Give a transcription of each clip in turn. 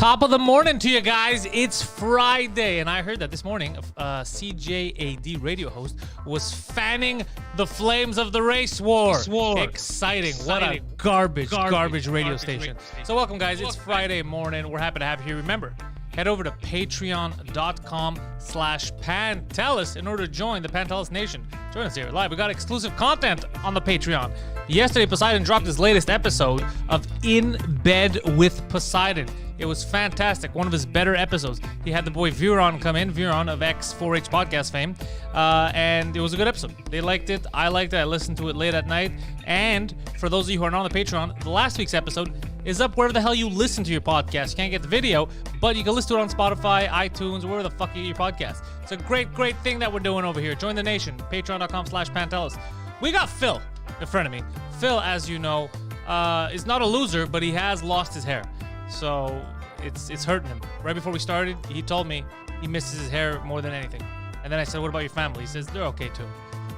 Top of the morning to you guys. It's Friday, and I heard that this morning CJAD radio host was fanning the flames of the race war. Exciting. What a garbage radio station. So welcome, guys. It's Friday morning. We're happy to have you here. Remember, head over to patreon.com/Pantelis in order to join the Pantelis Nation. Join us here live. We got exclusive content on the Patreon. Yesterday, Poseidon dropped his latest episode of In Bed with Poseidon. It was fantastic. One of his better episodes. He had the boy Viron come in, Viron of X4H podcast fame, and it was a good episode. They liked it. I liked it. I listened to it late at night. And for those of you who are not on the Patreon, the last week's episode is up wherever the hell you listen to your podcast. You can't get the video, but you can listen to it on Spotify, iTunes, wherever the fuck you get your podcast. It's a great thing that we're doing over here. Join the nation. Patreon.com/Pantelis. We got Phil in front of me. Phil, as you know, is not a loser, but he has lost his hair. So it's hurting him. Right before we started, he told me he misses his hair more than anything. And then I said, what about your family? He says, they're okay too.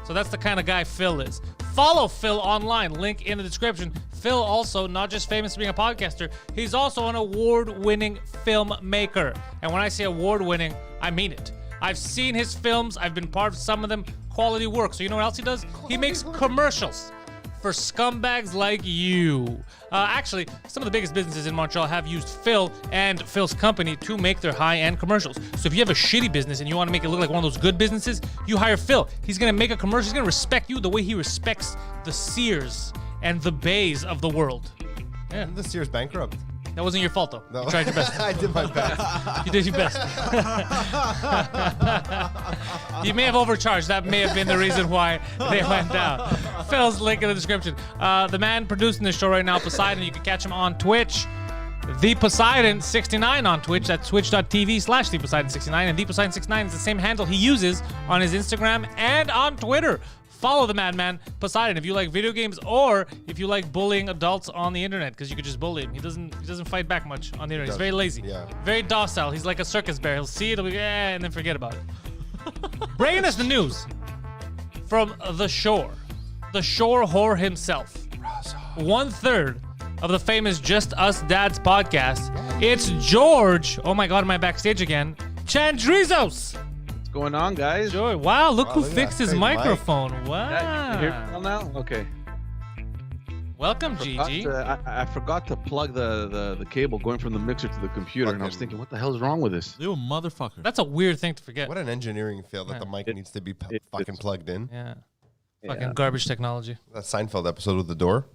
So that's the kind of guy Phil is. Follow Phil online, link in the description. Phil also not just famous for being a podcaster, he's also an award-winning filmmaker. And when I say award-winning, I mean it. I've seen his films, I've been part of some of them, quality work. So you know what else he does? He makes commercials for scumbags like you. Actually, some of the biggest businesses in Montreal have used Phil and Phil's company to make their high-end commercials. So if you have a shitty business and you want to make it look like one of those good businesses, you hire Phil. He's going to make a commercial. He's going to respect you the way he respects the Sears and the Bays of the world. Yeah. And the Sears bankrupt. That wasn't your fault, though. No. You tried your best. I did my best. You did your best. You may have overcharged. That may have been the reason why they went down. Phil's link in the description. The man producing the show right now, Poseidon, you can catch him on Twitch. The Poseidon69 on Twitch. That's twitch.tv/ThePoseidon69. And ThePoseidon69 is the same handle he uses on his Instagram and on Twitter. Follow the madman Poseidon if you like video games or if you like bullying adults on the internet, because you could just bully him. He doesn't fight back much on the internet. He's very lazy, very docile. He's like a circus bear. He'll see it, he'll be and then forget about it. Bringing us the news from the shore whore himself, 1/3 of the famous Just Us Dads podcast. It's George. Oh my God, am I backstage again? Chandrizos. Going on, guys? Joy. Wow, look who fixed his microphone. Wow. Yeah, you hear me well now? Okay. Welcome, Gigi. I forgot to plug the cable going from the mixer to the computer, and I was thinking, what the hell is wrong with this? You motherfucker. That's a weird thing to forget. What an engineering fail that the mic needs to be fucking plugged in. Yeah. Fucking garbage technology. That Seinfeld episode with the door.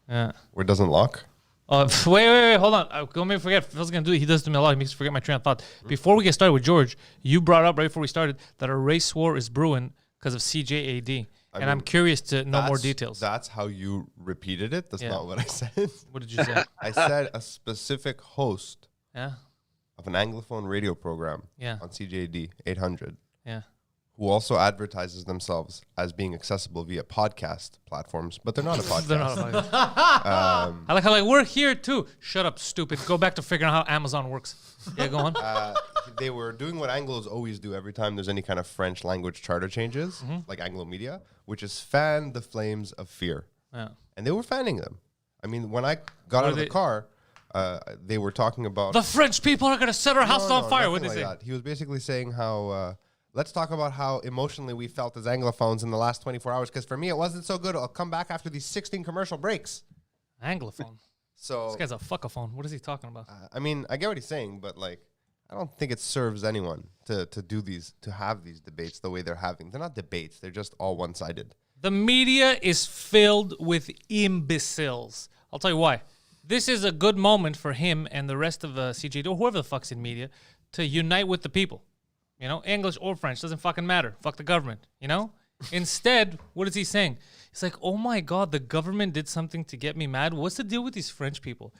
Yeah. Where it doesn't lock. Oh, wait, hold on. Don't make me forget. Phil's going to do it. He does it to me a lot. He makes me forget my train of thought. Before we get started with George, you brought up right before we started that a race war is brewing because of CJAD. I'm curious to know more details. That's how you repeated it. That's not what I said. What did you say? I said a specific host of an Anglophone radio program on CJAD 800 who also advertises themselves as being accessible via podcast platforms, but they're not a podcast. They're not a podcast. I like how we're here too. Shut up, stupid. Go back to figuring out how Amazon works. Yeah, go on. They were doing what Anglos always do every time there's any kind of French language charter changes, like Anglo Media, which is fan the flames of fear. Yeah. And they were fanning them. I mean, when I got out of the car, they were talking about... The French people are going to set our house on fire. What did they say? He was basically saying how... let's talk about how emotionally we felt as Anglophones in the last 24 hours, because for me, it wasn't so good. I'll come back after these 16 commercial breaks. Anglophone. So this guy's a fuckophone. What is he talking about? I mean, I get what he's saying, but like, I don't think it serves anyone to have these debates the way they're having. They're not debates. They're just all one-sided. The media is filled with imbeciles. I'll tell you why. This is a good moment for him and the rest of CJ, or whoever the fuck's in media, to unite with the people. You know, English or French, doesn't fucking matter. Fuck the government, you know? Instead, what is he saying? He's like, oh my God, the government did something to get me mad. What's the deal with these French people?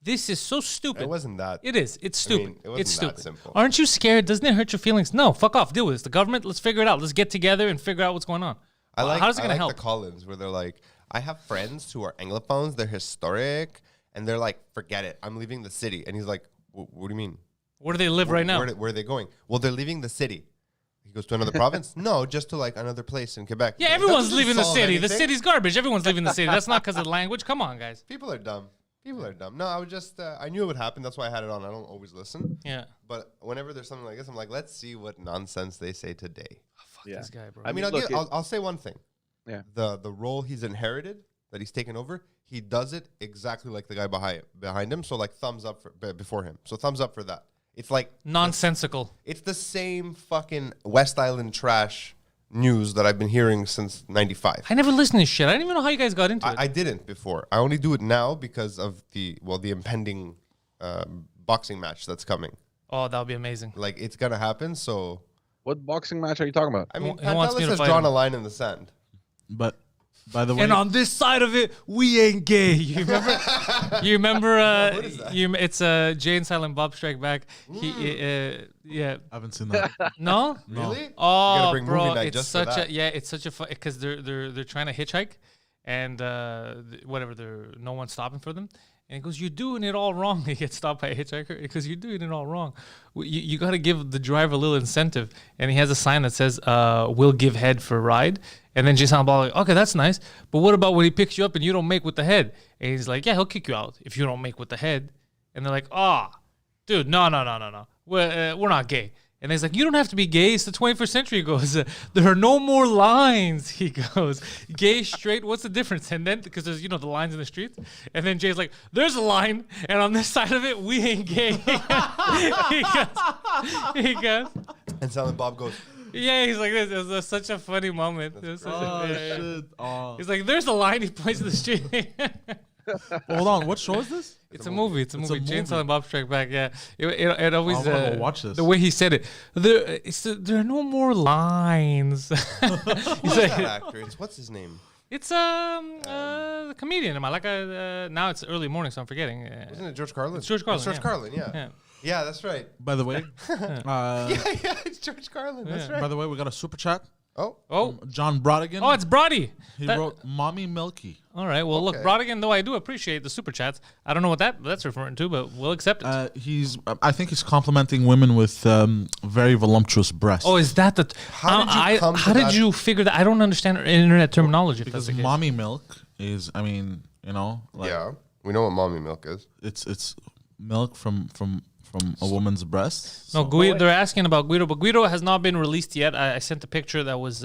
This is so stupid. It wasn't that. It is. It's stupid. I mean, it wasn't it's stupid. that simple. Aren't you scared? Doesn't it hurt your feelings? No, fuck off. Deal with this. The government, let's figure it out. Let's get together and figure out what's going on. How is it going to help? the call-ins where they're like, I have friends who are Anglophones. They're historic. And they're like, forget it. I'm leaving the city. And he's like, what do you mean? Where do they live right now? Where are they going? Well, they're leaving the city. He goes to another province? No, just to like another place in Quebec. Yeah, everyone's leaving the city. The city's garbage. Everyone's leaving the city. That's not because of language. Come on, guys. People are dumb. People are dumb. No, I was just, I knew it would happen. That's why I had it on. I don't always listen. Yeah. But whenever there's something like this, I'm like, let's see what nonsense they say today. Oh, fuck this guy, bro. I mean, I'll say one thing. Yeah. The role he's inherited, that he's taken over, he does it exactly like the guy behind him. So like thumbs up before him. So thumbs up for that. It's like nonsensical. It's the same fucking West Island trash news that I've been hearing since '95. I never listened to this shit. I didn't even know how you guys got into it. I didn't before. I only do it now because of the impending boxing match that's coming. Oh, that would be amazing. Like, it's gonna happen. So, what boxing match are you talking about? I mean, Pantelis has drawn a line in the sand. But by the way, and on this side of it, we ain't gay. You remember? You remember? What is that? It's Jay and Silent Bob Strike Back. Yeah. I haven't seen that. No? Really? Oh, bro, it's such a fun because they're trying to hitchhike, and no one's stopping for them. And he goes, "You're doing it all wrong." He gets stopped by a hitchhiker because you're doing it all wrong. You got to give the driver a little incentive. And he has a sign that says, "We'll give head for a ride." And then Jason Ball like, "Okay, that's nice. But what about when he picks you up and you don't make with the head?" And he's like, "Yeah, he'll kick you out if you don't make with the head." And they're like, dude, no. We're not gay. And he's like, "You don't have to be gay. It's the 21st century." He goes, "There are no more lines." He goes, "Gay, straight, what's the difference?" And then, because there's, the lines in the streets. And then Jay's like, "There's a line. And on this side of it, we ain't gay." he goes. And Silent Bob goes, yeah, he's like this. It was such a funny moment. Shit. He's like, "There's a line." He points to the street. Hold on, what show is this? It's a movie. It's a movie. Jay and Silent Bob Strike Back. Yeah, it always. I want to watch this. The way he said it, there are no more lines. Who's that actor? What's his name? It's the comedian. Now it's early morning, so I'm forgetting. Wasn't it George Carlin? It's George Carlin. It's George Carlin. Yeah. Yeah, that's right. By the way, it's George Carlin. That's right. By the way, we got a super chat. Oh, John Brodigan. Oh, it's Brody. He wrote "Mommy Milky." All right. Well, look, Brodigan, though I do appreciate the super chats, I don't know what that's referring to, but we'll accept it. I think he's complimenting women with very voluptuous breasts. Oh, is that the? How did you figure that? I don't understand internet terminology. Because mommy milk is, I mean, yeah, we know what mommy milk is. It's milk from a woman's breast. No, Guido, they're asking about Guido, but Guido has not been released yet. I sent a picture that was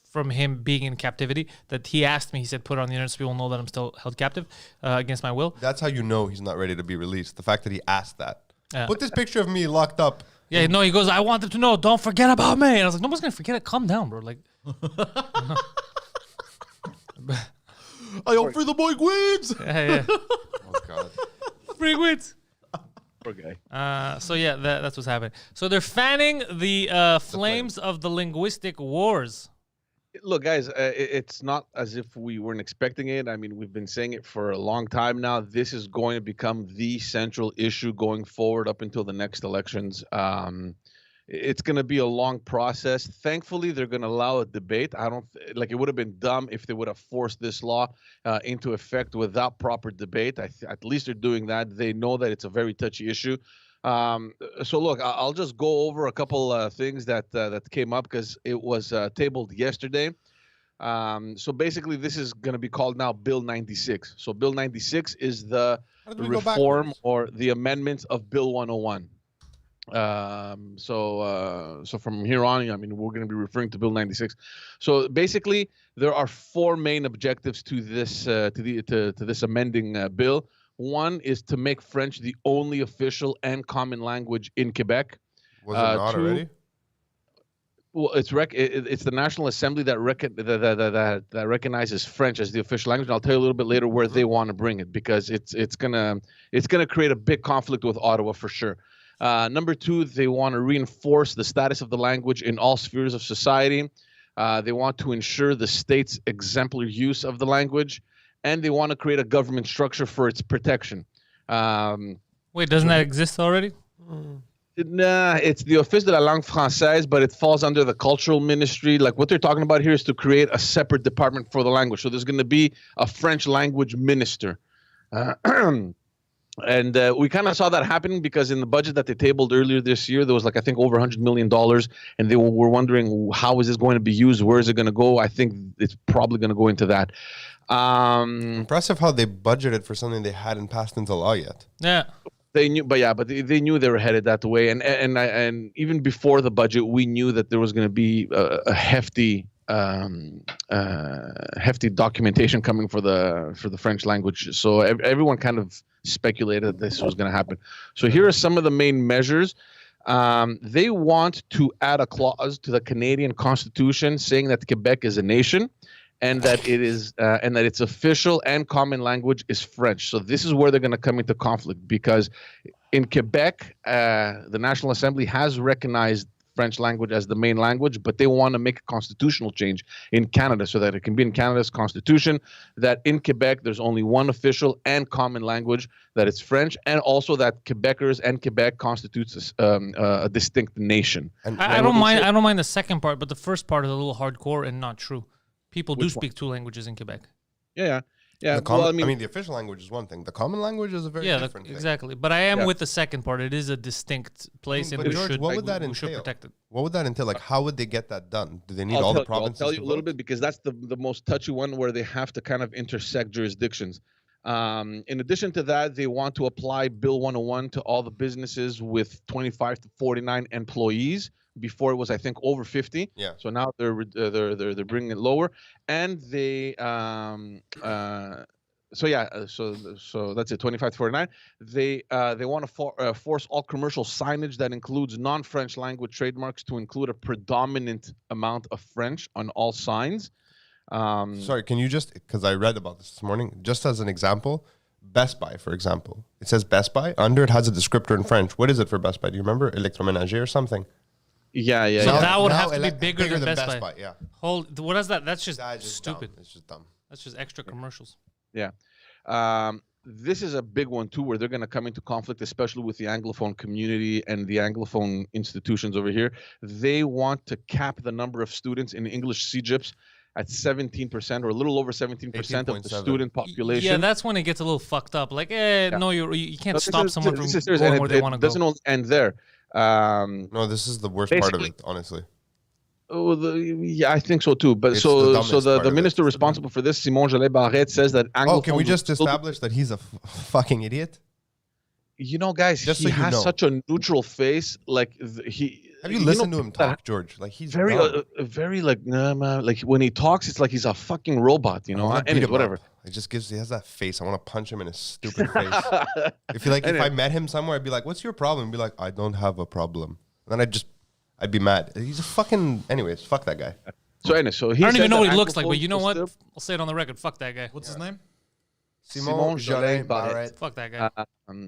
from him being in captivity that he asked me. He said, "Put it on the internet so people know that I'm still held captive against my will." That's how you know he's not ready to be released. The fact that he asked that. Put this picture of me locked up. Yeah, no, he goes, "I want them to know, don't forget about me." And I was like, nobody's going to forget it. Calm down, bro. Like, I don't free the boy Gweeds. Yeah. Oh, God. Free Gweeds. Poor guy. So yeah, that's what's happening. So they're fanning the flames of the linguistic wars. Look, guys, it's not as if we weren't expecting it. I mean, we've been saying it for a long time now. This is going to become the central issue going forward up until the next elections. It's going to be a long process. Thankfully, they're going to allow a debate. It would have been dumb if they would have forced this law into effect without proper debate. At least they're doing that. They know that it's a very touchy issue. So look, I'll just go over a couple things that came up because it was tabled yesterday. So basically, this is going to be called now Bill 96. So Bill 96 is the reform or the amendments of Bill 101. So from here on, I mean, we're going to be referring to Bill 96. So basically, there are four main objectives to this to this amending bill. One is to make French the only official and common language in Quebec. Was it not already? Well, it's the National Assembly that recognizes French as the official language. And I'll tell you a little bit later where they want to bring it because it's gonna create a big conflict with Ottawa for sure. Number two, they want to reinforce the status of the language in all spheres of society. They want to ensure the state's exemplary use of the language, and they want to create a government structure for its protection. Wait, doesn't that exist already? Nah, it's the Office de la Langue Française, but it falls under the cultural ministry. Like what they're talking about here is to create a separate department for the language. So there's going to be a French language minister. And we kind of saw that happening because in the budget that they tabled earlier this year, there was I think over $100 million. And they were wondering, how is this going to be used? Where is it going to go? I think it's probably going to go into that. Impressive how they budgeted for something they hadn't passed into law yet. Yeah. They knew, but they knew they were headed that way, and even before the budget, we knew that there was going to be a hefty documentation coming for the French language. So everyone kind of speculated that this was going to happen. So here are some of the main measures. They want to add a clause to the Canadian Constitution saying that Quebec is a nation, and that it is and that its official and common language is French. So this is where they're going to come into conflict, because in Quebec, the National Assembly has recognized French language as the main language, but they want to make a constitutional change in Canada so that it can be in Canada's constitution that in Quebec there's only one official and common language, that it's French, and also that Quebecers and Quebec constitutes a distinct nation. And I don't mind the second part, but the first part is a little hardcore and not true. People do speak two languages in Quebec. Yeah. I mean, the official language is one thing. The common language is a very different thing. Exactly. But I am with the second part. It is a distinct place, and George, what would that entail? We should protect it. What would that entail? Like, how would they get that done? Do they need all the provinces? I'll tell you a little bit, because that's the most touchy one, where they have to kind of intersect jurisdictions. In addition to that, they want to apply Bill 101 to all the businesses with 25 to 49 employees. Before it was, I think, over 50. Yeah. So now they're bringing it lower, and they so that's it. 25 to 49. They want to force all commercial signage that includes non-French language trademarks to include a predominant amount of French on all signs. Sorry, can you just, because I read about this morning, just as an example, Best Buy, for example. It says Best Buy. Under it has a descriptor in French. What is it for Best Buy? Do you remember? Electroménager or something? Yeah. So that would have to be bigger than Best Buy. Yeah. What is that? That's just stupid. Dumb. It's just dumb. That's just extra commercials. Yeah. This is a big one too, where they're going to come into conflict, especially with the Anglophone community and the Anglophone institutions over here. They want to cap the number of students in English CEGEPs at 17%, or a little over 17% of the student population. Yeah, that's when it gets a little fucked up. Like, no, you can't stop someone from going where they want to go. It doesn't only end there. No, this is the worst part of it, honestly. Yeah, I think so too. But the minister responsible for this, Simon Jolet Barrette, says that Anglophone. Can we just establish that he's a fucking idiot? You know, guys, he has such a neutral face. Like Have you listened to him talk, George? Like, he's very like, nah, man. Like when he talks, it's like he's a fucking robot. You know, and whatever. It just he has that face. I want to punch him in his stupid face. If I met him somewhere, I'd be like, "What's your problem?" He'd be like, "I don't have a problem." And then I'd be mad. He's a fucking. Anyways, fuck that guy. So he I don't even know what he looks like, but you know what? I'll say it on the record. Fuck that guy. What's his name? Simon Jolet Barrette. Fuck that guy.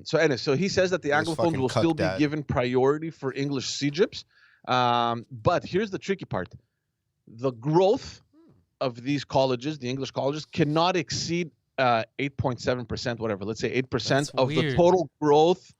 So he says that the Anglophones will still be given priority for English CEGEPs. But here's the tricky part. The growth of these colleges, the English colleges, cannot exceed 8.7%, whatever. Let's say 8% of the total growth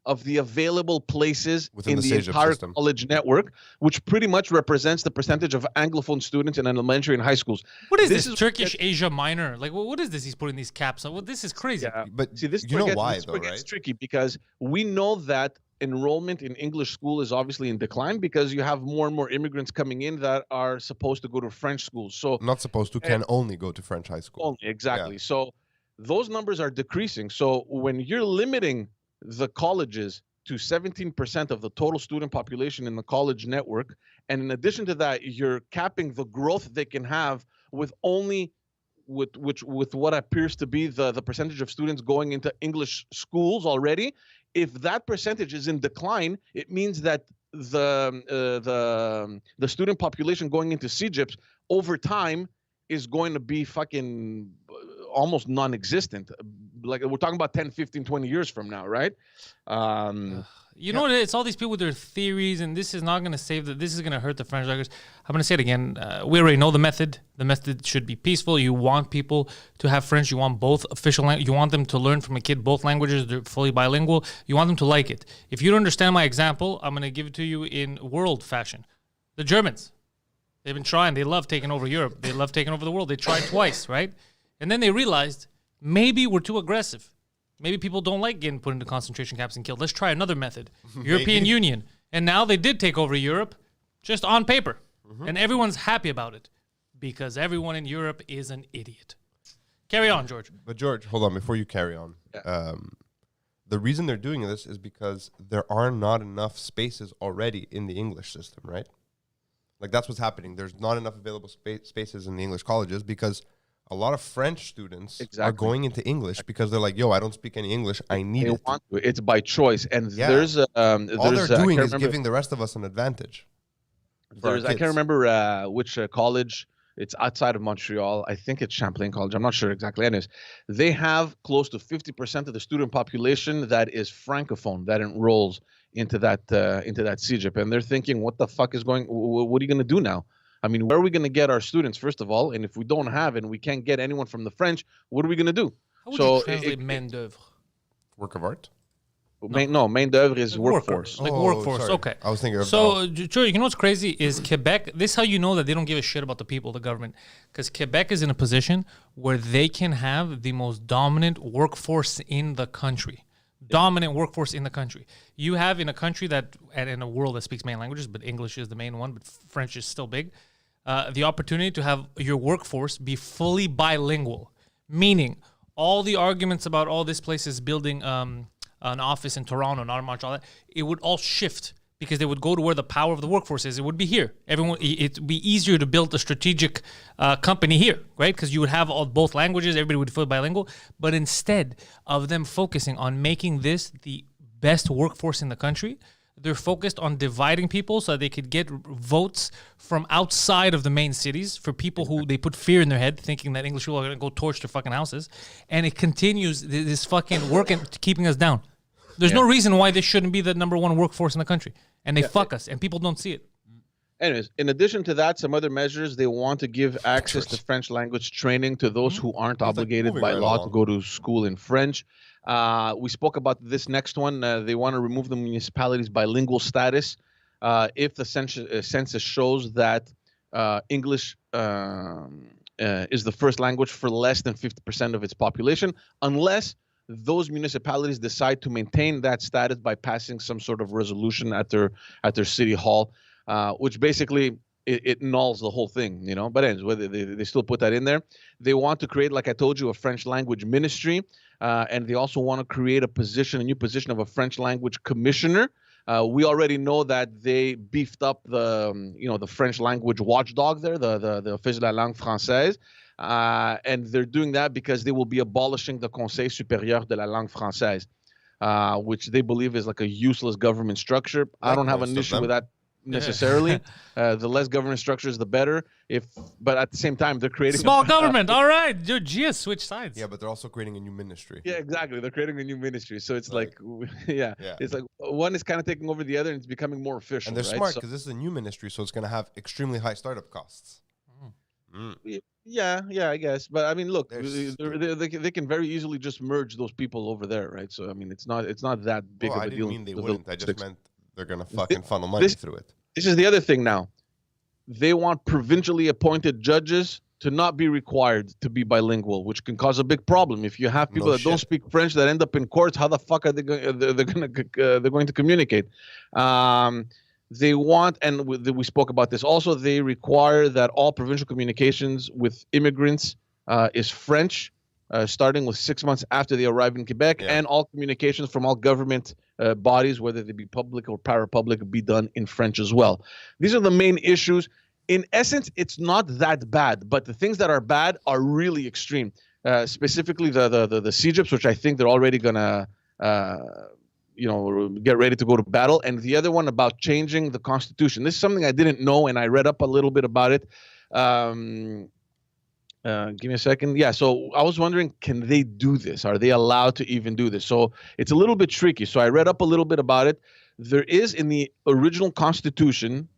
of the available places within the entire college network, which pretty much represents the percentage of Anglophone students in elementary and high schools. What is this Turkish Asia Minor? Like, what is this? He's putting these caps on. Well, this is crazy. Yeah, but see, this gets tricky, because we know that enrollment in English school is obviously in decline, because you have more and more immigrants coming in that are supposed to go to French schools. So not supposed to, can only go to French high school. Only, exactly. Yeah. So those numbers are decreasing. So when you're limiting the colleges to 17% of the total student population in the college network, and in addition to that, you're capping the growth they can have with only with what appears to be the percentage of students going into English schools already. If that percentage is in decline, it means that the student population going into CEGEPs over time is going to be fucking almost non-existent. Like, we're talking about 10, 15, 20 years from now, right? You know what? It's all these people with their theories, and this is not going to save this is going to hurt the French language. I'm going to say it again. We already know the method. The method should be peaceful. You want people to have French. You want both official language. You want them to learn from a kid both languages. They're fully bilingual. You want them to like it. If you don't understand my example, I'm going to give it to you in world fashion. The Germans, they've been trying. They love taking over Europe. They love taking over the world. They tried twice, right? And then they realized maybe we're too aggressive. Maybe people don't like getting put into concentration camps and killed. Let's try another method. European Union. And now they did take over Europe just on paper. And everyone's happy about it because everyone in Europe is an idiot. Carry on, George. But George, hold on before you carry on. The reason they're doing this is because there are not enough spaces already in the English system, right? Like that's what's happening. There's not enough available spaces in the English colleges because a lot of French students are going into English because they're like, yo, I don't speak any English. I need it. It's by choice. And there's all they're doing is giving the rest of us an advantage. I can't remember which college. It's outside of Montreal. I think it's Champlain College. I'm not sure exactly. Anyways, they have close to 50% of the student population that is francophone that enrolls into that CEGEP, and they're thinking, what the fuck is going? What are you going to do now? I mean, where are we going to get our students first of all? And if we don't have and we can't get anyone from the French, what are we going to do? How would you translate main d'oeuvre? Work of art. Main d'oeuvre is workforce. Like workforce, sorry. okay. I was thinking of Joe, you know what's crazy is Quebec, this is how you know that they don't give a shit about the people, the government. Because Quebec is in a position where they can have the most dominant workforce in the country. Dominant workforce in the country. You have in a country that, and in a world that speaks main languages, but English is the main one, but French is still big, the opportunity to have your workforce be fully bilingual. Meaning, all the arguments about all this place is building an office in Toronto, not in Montreal, it would all shift because they would go to where the power of the workforce is. It would be here. It'd be easier to build a strategic company here, right? Because you would have both languages, everybody would feel bilingual. But instead of them focusing on making this the best workforce in the country, they're focused on dividing people so that they could get votes from outside of the main cities for people who they put fear in their head, thinking that English people are going to go torch their fucking houses. And it continues this fucking work and keeping us down. There's no reason why this shouldn't be the number one workforce in the country. And they fuck us, and people don't see it. Anyways, in addition to that, some other measures, they want to give access to French language training to those who aren't obligated by law to go to school in French. We spoke about this next one. They want to remove the municipalities' bilingual status if the census shows that English is the first language for less than 50% of its population, unless those municipalities decide to maintain that status by passing some sort of resolution at their city hall, which basically it nulls the whole thing, you know. But anyways, they still put that in there. They want to create, like I told you, a French language ministry, and they also want to create a new position of a French language commissioner. We already know that they beefed up the French language watchdog there, the Office de la langue française. And they're doing that because they will be abolishing the Conseil supérieur de la langue française, which they believe is like a useless government structure. I don't have an issue with that necessarily. The less government structures, the better. But at the same time, they're creating small government. All right, Gia switch sides. Yeah, but they're also creating a new ministry. Yeah, exactly. They're creating a new ministry. So it's it's like one is kind of taking over the other, and it's becoming more official. And they're smart because this is a new ministry, so it's going to have extremely high startup costs. Yeah, I guess. But I mean, look, they can very easily just merge those people over there, right? So I mean, it's not that big of a deal. I didn't mean they wouldn't. I just meant they're gonna fucking funnel money through it. This is the other thing now. They want provincially appointed judges to not be required to be bilingual, which can cause a big problem. If you have people that don't speak French that end up in courts, how the fuck are they going? They're going to communicate. They want, and we spoke about this also, they require that all provincial communications with immigrants is French, starting with 6 months after they arrive in Quebec, and all communications from all government bodies, whether they be public or parapublic, be done in French as well. These are the main issues. In essence, it's not that bad, but the things that are bad are really extreme. Specifically, the CEGEPs, which I think they're already gonna get ready to go to battle. And the other one about changing the Constitution. This is something I didn't know, and I read up a little bit about it. Give me a second. Yeah, so I was wondering, can they do this? Are they allowed to even do this? So it's a little bit tricky. So I read up a little bit about it. There is in the original Constitution,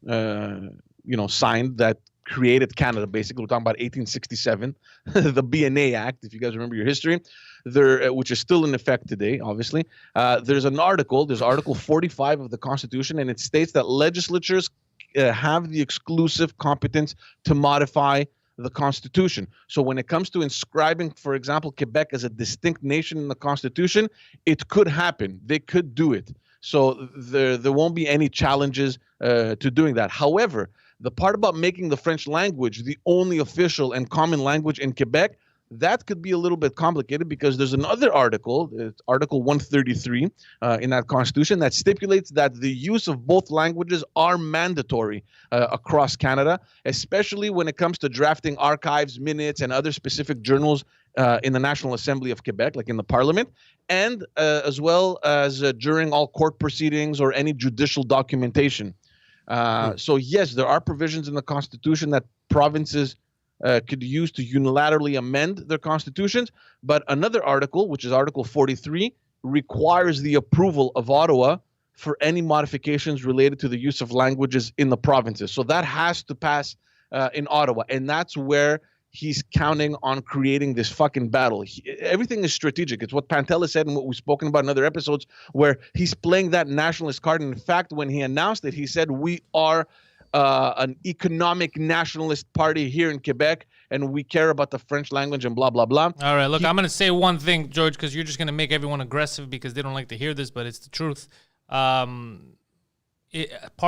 signed that created Canada. Basically, we're talking about 1867, the BNA Act, if you guys remember your history, there, which is still in effect today, obviously. There's Article 45 of the Constitution, and it states that legislatures have the exclusive competence to modify the Constitution. So when it comes to inscribing, for example, Quebec as a distinct nation in the Constitution, it could happen. They could do it. So there won't be any challenges to doing that. However, the part about making the French language the only official and common language in Quebec, that could be a little bit complicated because there's another article, it's Article 133 in that Constitution, that stipulates that the use of both languages are mandatory across Canada, especially when it comes to drafting archives, minutes, and other specific journals in the National Assembly of Quebec, like in the Parliament, and as well as during all court proceedings or any judicial documentation. So yes, there are provisions in the Constitution that provinces could use to unilaterally amend their constitutions, but another article, which is Article 43, requires the approval of Ottawa for any modifications related to the use of languages in the provinces. So that has to pass in Ottawa, and that's where he's counting on creating this fucking battle. Everything is strategic. It's what Pantelis said and what we've spoken about in other episodes, where he's playing that nationalist card. And in fact, when he announced it, he said, we are an economic nationalist party here in Quebec, and we care about the French language and blah, blah, blah. All right, look, I'm going to say one thing, George, because you're just going to make everyone aggressive because they don't like to hear this, but it's the truth. Part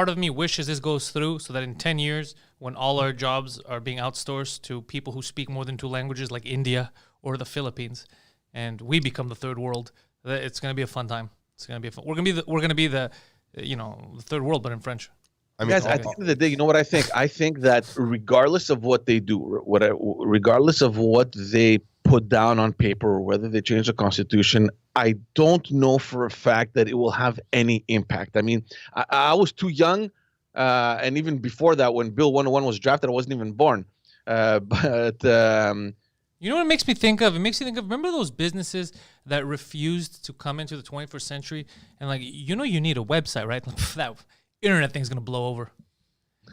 of me wishes this goes through so that in 10 years, when all our jobs are being outsourced to people who speak more than 2 languages like India or the Philippines, and we become the third world, it's going to be a fun time. It's going to be a fun. We're going to be the the third world, but in French. I mean, guys, at the end of the day, you know what I think? I think that regardless of what they do, regardless of what they put down on paper or whether they change the Constitution, I don't know for a fact that it will have any impact. I mean, I was too young, and even before that, when Bill 101 was drafted, I wasn't even born. You know what it makes me think of? It makes me think of, remember those businesses that refused to come into the 21st century? And like, you need a website, right? That internet thing's going to blow over.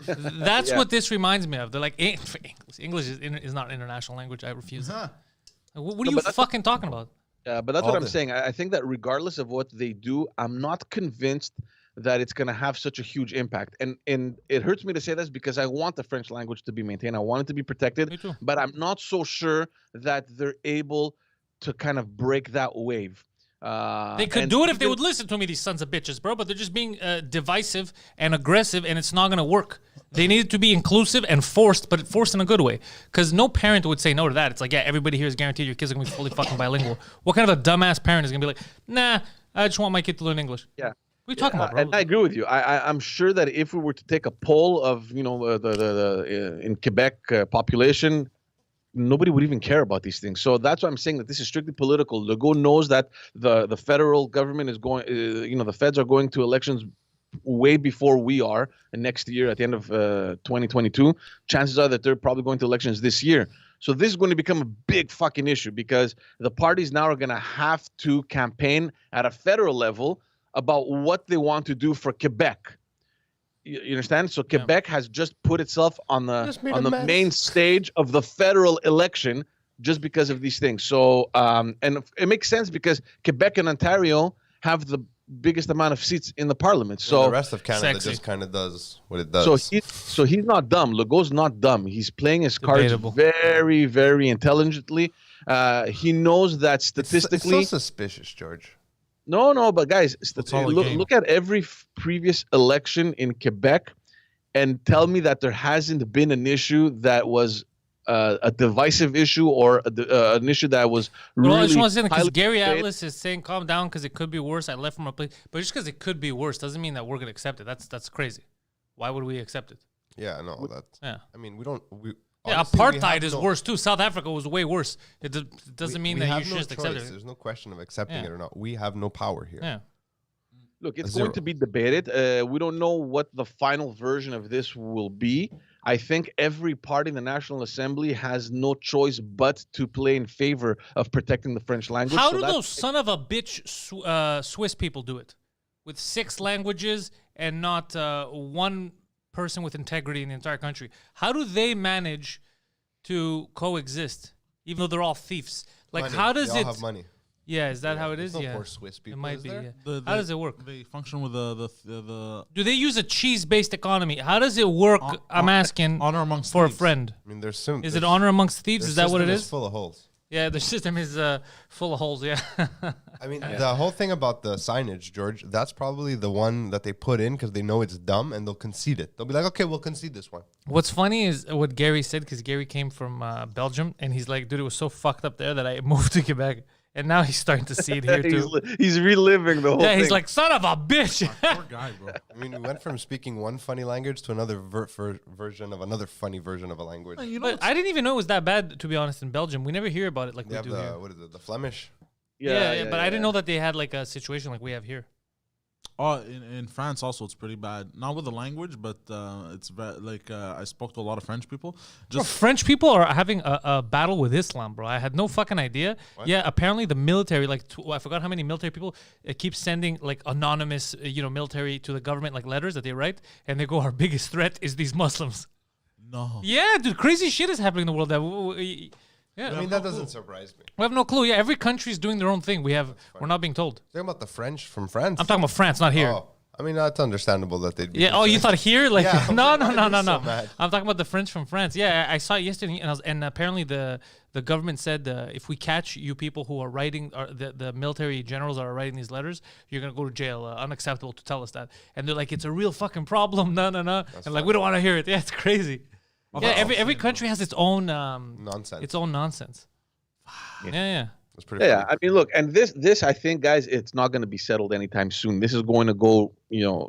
That's what this reminds me of. They're like, English is not an international language. I refuse. What are you fucking talking about? Yeah, but that's what I'm saying. I think that regardless of what they do, I'm not convinced that it's going to have such a huge impact. And it hurts me to say this because I want the French language to be maintained. I want it to be protected. Me too. But I'm not so sure that they're able to kind of break that wave. They could do it if they would listen to me, these sons of bitches, bro. But they're just being divisive and aggressive, and it's not going to work. They need to be inclusive and forced, but forced in a good way. Because no parent would say no to that. It's like, yeah, everybody here is guaranteed your kids are going to be fully fucking bilingual. What kind of a dumbass parent is going to be like, nah, I just want my kid to learn English? Yeah. What are you talking about, bro? And I agree with you. I'm sure that if we were to take a poll of, the in Quebec population, nobody would even care about these things. So that's why I'm saying that this is strictly political. Legault knows that the federal government is going, the feds are going to elections way before we are next year at the end of 2022. Chances are that they're probably going to elections this year. So this is going to become a big fucking issue because the parties now are going to have to campaign at a federal level about what they want to do for Quebec. You understand? So Quebec has just put itself on the main stage of the federal election just because of these things. So and it makes sense because Quebec and Ontario have the biggest amount of seats in the parliament. So the rest of Canada just kind of does what it does. So he's not dumb. Legault's not dumb. He's playing his cards very, very intelligently. He knows that statistically. It's so suspicious, George. No, but guys, look at every previous election in Quebec and tell me that there hasn't been an issue that was a divisive issue or an issue that was really. Well, I just want to say because Gary Atlas is saying, "Calm down, because it could be worse." I left from a place, but just because it could be worse doesn't mean that we're gonna accept it. That's crazy. Why would we accept it? Yeah, no, that's. Yeah. I mean, we don't. Honestly, apartheid is worse too. South Africa was way worse. It doesn't mean that you should just accept it. There's no question of accepting it or not. We have no power here. Yeah. Look, it's going to be debated. We don't know what the final version of this will be. I think every party in the National Assembly has no choice but to play in favor of protecting the French language. How do those son of a bitch Swiss people do it? With 6 languages and not one person with integrity in the entire country. How do they manage to coexist, even though they're all thieves? Like, money. How does they it? all have money. Yeah, is that how it is? No yeah, poor Swiss people. It might be. Yeah. How does it work? They function with the. Do they use a cheese-based economy? How does it work? I'm asking. Honor amongst for thieves. a friend. I mean, Is it honor amongst thieves? Is that what it is? Full of holes. Yeah, the system is full of holes. Yeah. I mean, the whole thing about the signage, George, that's probably the one that they put in because they know it's dumb and they'll concede it. They'll be like, okay, we'll concede this one. What's funny is what Gary said, because Gary came from Belgium, and he's like, dude, it was so fucked up there that I moved to Quebec. And now he's starting to see it here, too. He's reliving the whole thing. Yeah, he's like, son of a bitch. Poor guy, bro. I mean, we went from speaking one funny language to another version of another funny version of a language. You know, But I didn't even know it was that bad, to be honest, in Belgium. We never hear about it like They we have do the, here. what is it, the Flemish? Yeah, but I didn't know that they had like a situation like we have here. oh, in France also it's pretty bad. Not with the language, but it's like I spoke to a lot of French people. Bro, Just French people are having a battle with Islam, bro. I had no fucking idea. What? Yeah, apparently the military, like I forgot how many military people keep sending like anonymous, military to the government like letters that they write, and they go, our biggest threat is these Muslims. no. Yeah, dude, crazy shit is happening in the world. Yeah, I mean, that doesn't surprise me. we have no clue. Yeah, every country is doing their own thing. We're not being told. Talking about the French from France. I'm talking about France, not here. Oh, I mean, that's understandable that they'd be. Yeah. Oh, you thought here? Like, Yeah, no, why no, are no, you no, so no. mad? I'm talking about the French from France. Yeah, I saw it yesterday, and apparently the government said if we catch you people who are writing, or the military generals are writing these letters, you're gonna go to jail. Unacceptable to tell us that. And they're like, it's a real fucking problem. No. And like, we don't want to hear it. Yeah, it's crazy. Yeah, every country has its own Nonsense. Its own nonsense. Yeah. That's pretty Yeah, funny. I mean, look, and this, I think, guys, it's not going to be settled anytime soon. This is going to go,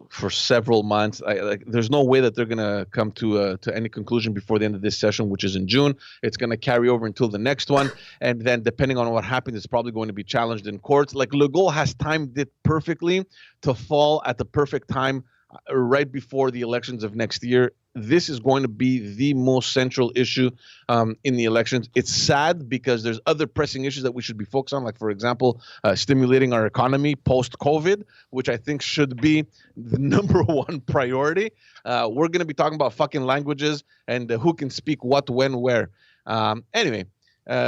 for several months. There's no way that they're going to come to any conclusion before the end of this session, which is in June. It's going to carry over until the next one, and then depending on what happens, it's probably going to be challenged in courts. Like Legault has timed it perfectly to fall at the perfect time, right before the elections of next year. This is going to be the most central issue in the elections. It's sad because there's other pressing issues that we should be focused on, like, for example, stimulating our economy post-COVID, which I think should be the number one priority. We're going to be talking about fucking languages and who can speak what, when, where. Anyway,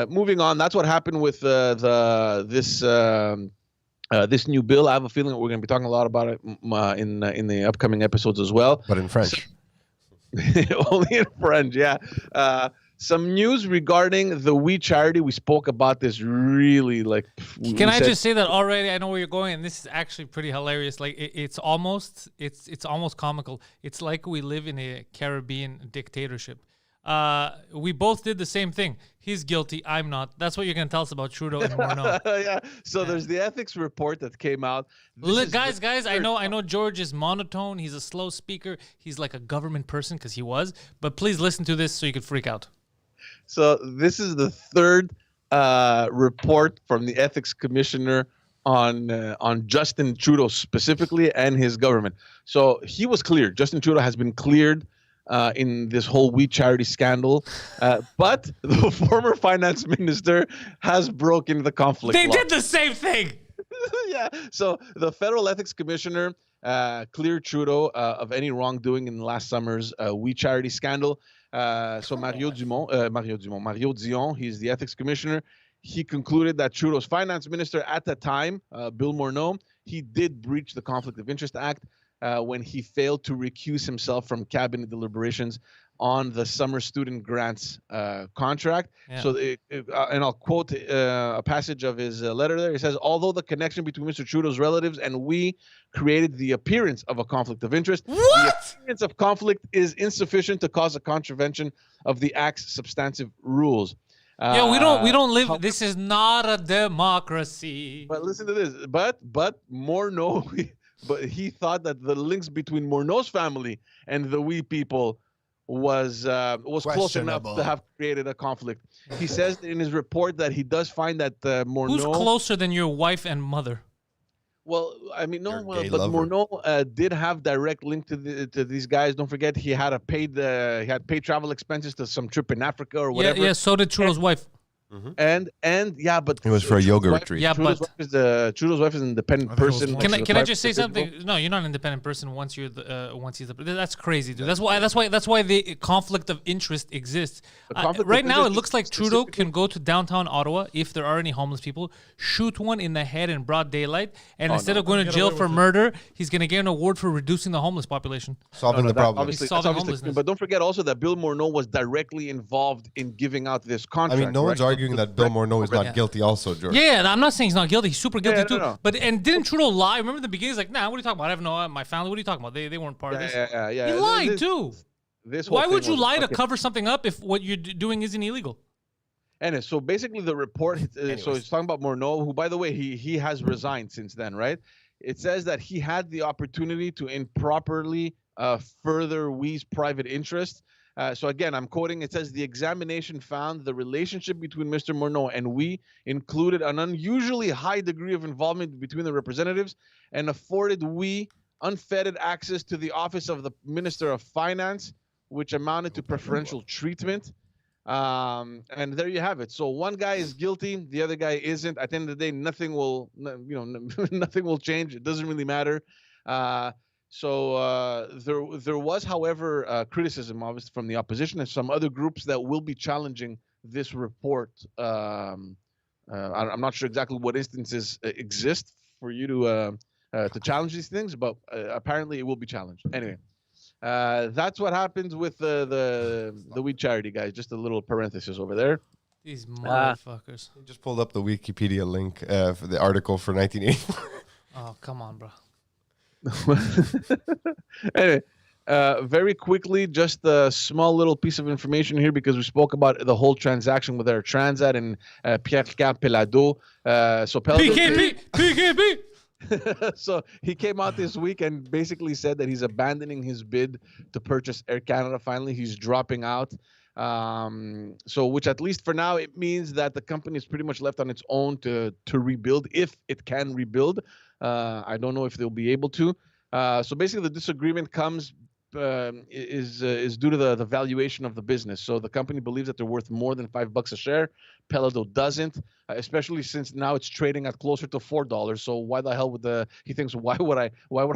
moving on. That's what happened with this new bill. I have a feeling that we're going to be talking a lot about it in the upcoming episodes as well. But in French. Only in French, yeah. Some news regarding the We Charity. We spoke about this really Can I just say that already? I know where you're going, and this is actually pretty hilarious. Like it's almost comical. It's like we live in a Caribbean dictatorship. We both did the same thing. He's guilty. I'm not. That's what you're gonna tell us about Trudeau and Morneau. Yeah. So there's the ethics report that came out. Look, guys, I know George is monotone. He's a slow speaker. He's like a government person because he was. But please listen to this so you can freak out. So this is the third report from the ethics commissioner on Justin Trudeau specifically and his government. So he was cleared. Justin Trudeau has been cleared in this whole We Charity scandal, but the former finance minister has broken the conflict They law. did the same thing. Yeah. So the federal ethics commissioner cleared Trudeau of any wrongdoing in last summer's We Charity scandal. So Mario Dion, he's the ethics commissioner. He concluded that Trudeau's finance minister at the time, Bill Morneau, he did breach the Conflict of Interest Act when he failed to recuse himself from cabinet deliberations on the summer student grants contract. Yeah. So, and I'll quote a passage of his letter there. He says, although the connection between Mr. Trudeau's relatives and we created the appearance of a conflict of interest, the appearance of conflict is insufficient to cause a contravention of the Act's substantive rules. Yeah, we don't live. This is not a democracy. But listen to this. But Morneau, but he thought that the links between Morneau's family and the We people was close enough to have created a conflict. He says in his report that he does find that Morneau. Who's closer than your wife and mother? Well, I mean, no, Your gay but lover. Morneau did have direct link to these guys. Don't forget, he had paid travel expenses to some trip in Africa or whatever. Yeah. So did Trudeau's wife. And yeah, but It was for a yoga retreat. Yeah, Trudeau's wife is an independent person. Can I just say something? No, you're not an independent person once he's the. That's crazy, dude. That's why the conflict of interest exists. Right now, it looks like Trudeau can go to downtown Ottawa if there are any homeless people, shoot one in the head in broad daylight, and instead of going to jail for murder, he's going to get an award for reducing the homeless population. Solving the problem. Obviously, Solving that's obviously, homelessness. but don't forget also that Bill Morneau was directly involved in giving out this I contract. mean, no one's right? arguing arguing that Bill Morneau is not guilty also, George. Yeah, I'm not saying he's not guilty. He's super guilty too. No. But didn't Trudeau lie? Remember in the beginning, he's like, nah, what are you talking about? I have no my family. What are you talking about? They weren't part of this. Yeah. He lied too. Why would you lie to fucking... cover something up if what you're doing isn't illegal? And so basically the report, so he's talking about Morneau, who, by the way, he has resigned since then, right? It says that he had the opportunity to improperly further We's private interest. So again, I'm quoting, it says, the examination found the relationship between Mr. Morneau and We included an unusually high degree of involvement between the representatives and afforded We unfettered access to the office of the Minister of Finance, which amounted to preferential treatment. And there you have it. So one guy is guilty, the other guy isn't. At the end of the day, nothing will, nothing will change. It doesn't really matter. So there was, however, criticism, obviously, from the opposition and some other groups that will be challenging this report. I'm not sure exactly what instances exist for you to challenge these things, but apparently it will be challenged. Anyway. That's what happens with the We Charity, guys. Just a little parenthesis over there. These motherfuckers. I just pulled up the Wikipedia link for the article for 1984. Oh, come on, bro. Anyway, very quickly, just a small little piece of information here because we spoke about the whole transaction with our Transat and Pierre-Ricard Pelado. So PKP! So he came out this week and basically said that he's abandoning his bid to purchase Air Canada. Finally, he's dropping out. So which at least for now, it means that the company is pretty much left on its own to rebuild, if it can rebuild. I don't know if they'll be able to. So basically the disagreement comes is due to the valuation of the business. So the company believes that they're worth more than $5 a share. Pelado doesn't, especially since now it's trading at closer to $4. So why the hell would he thinks why would I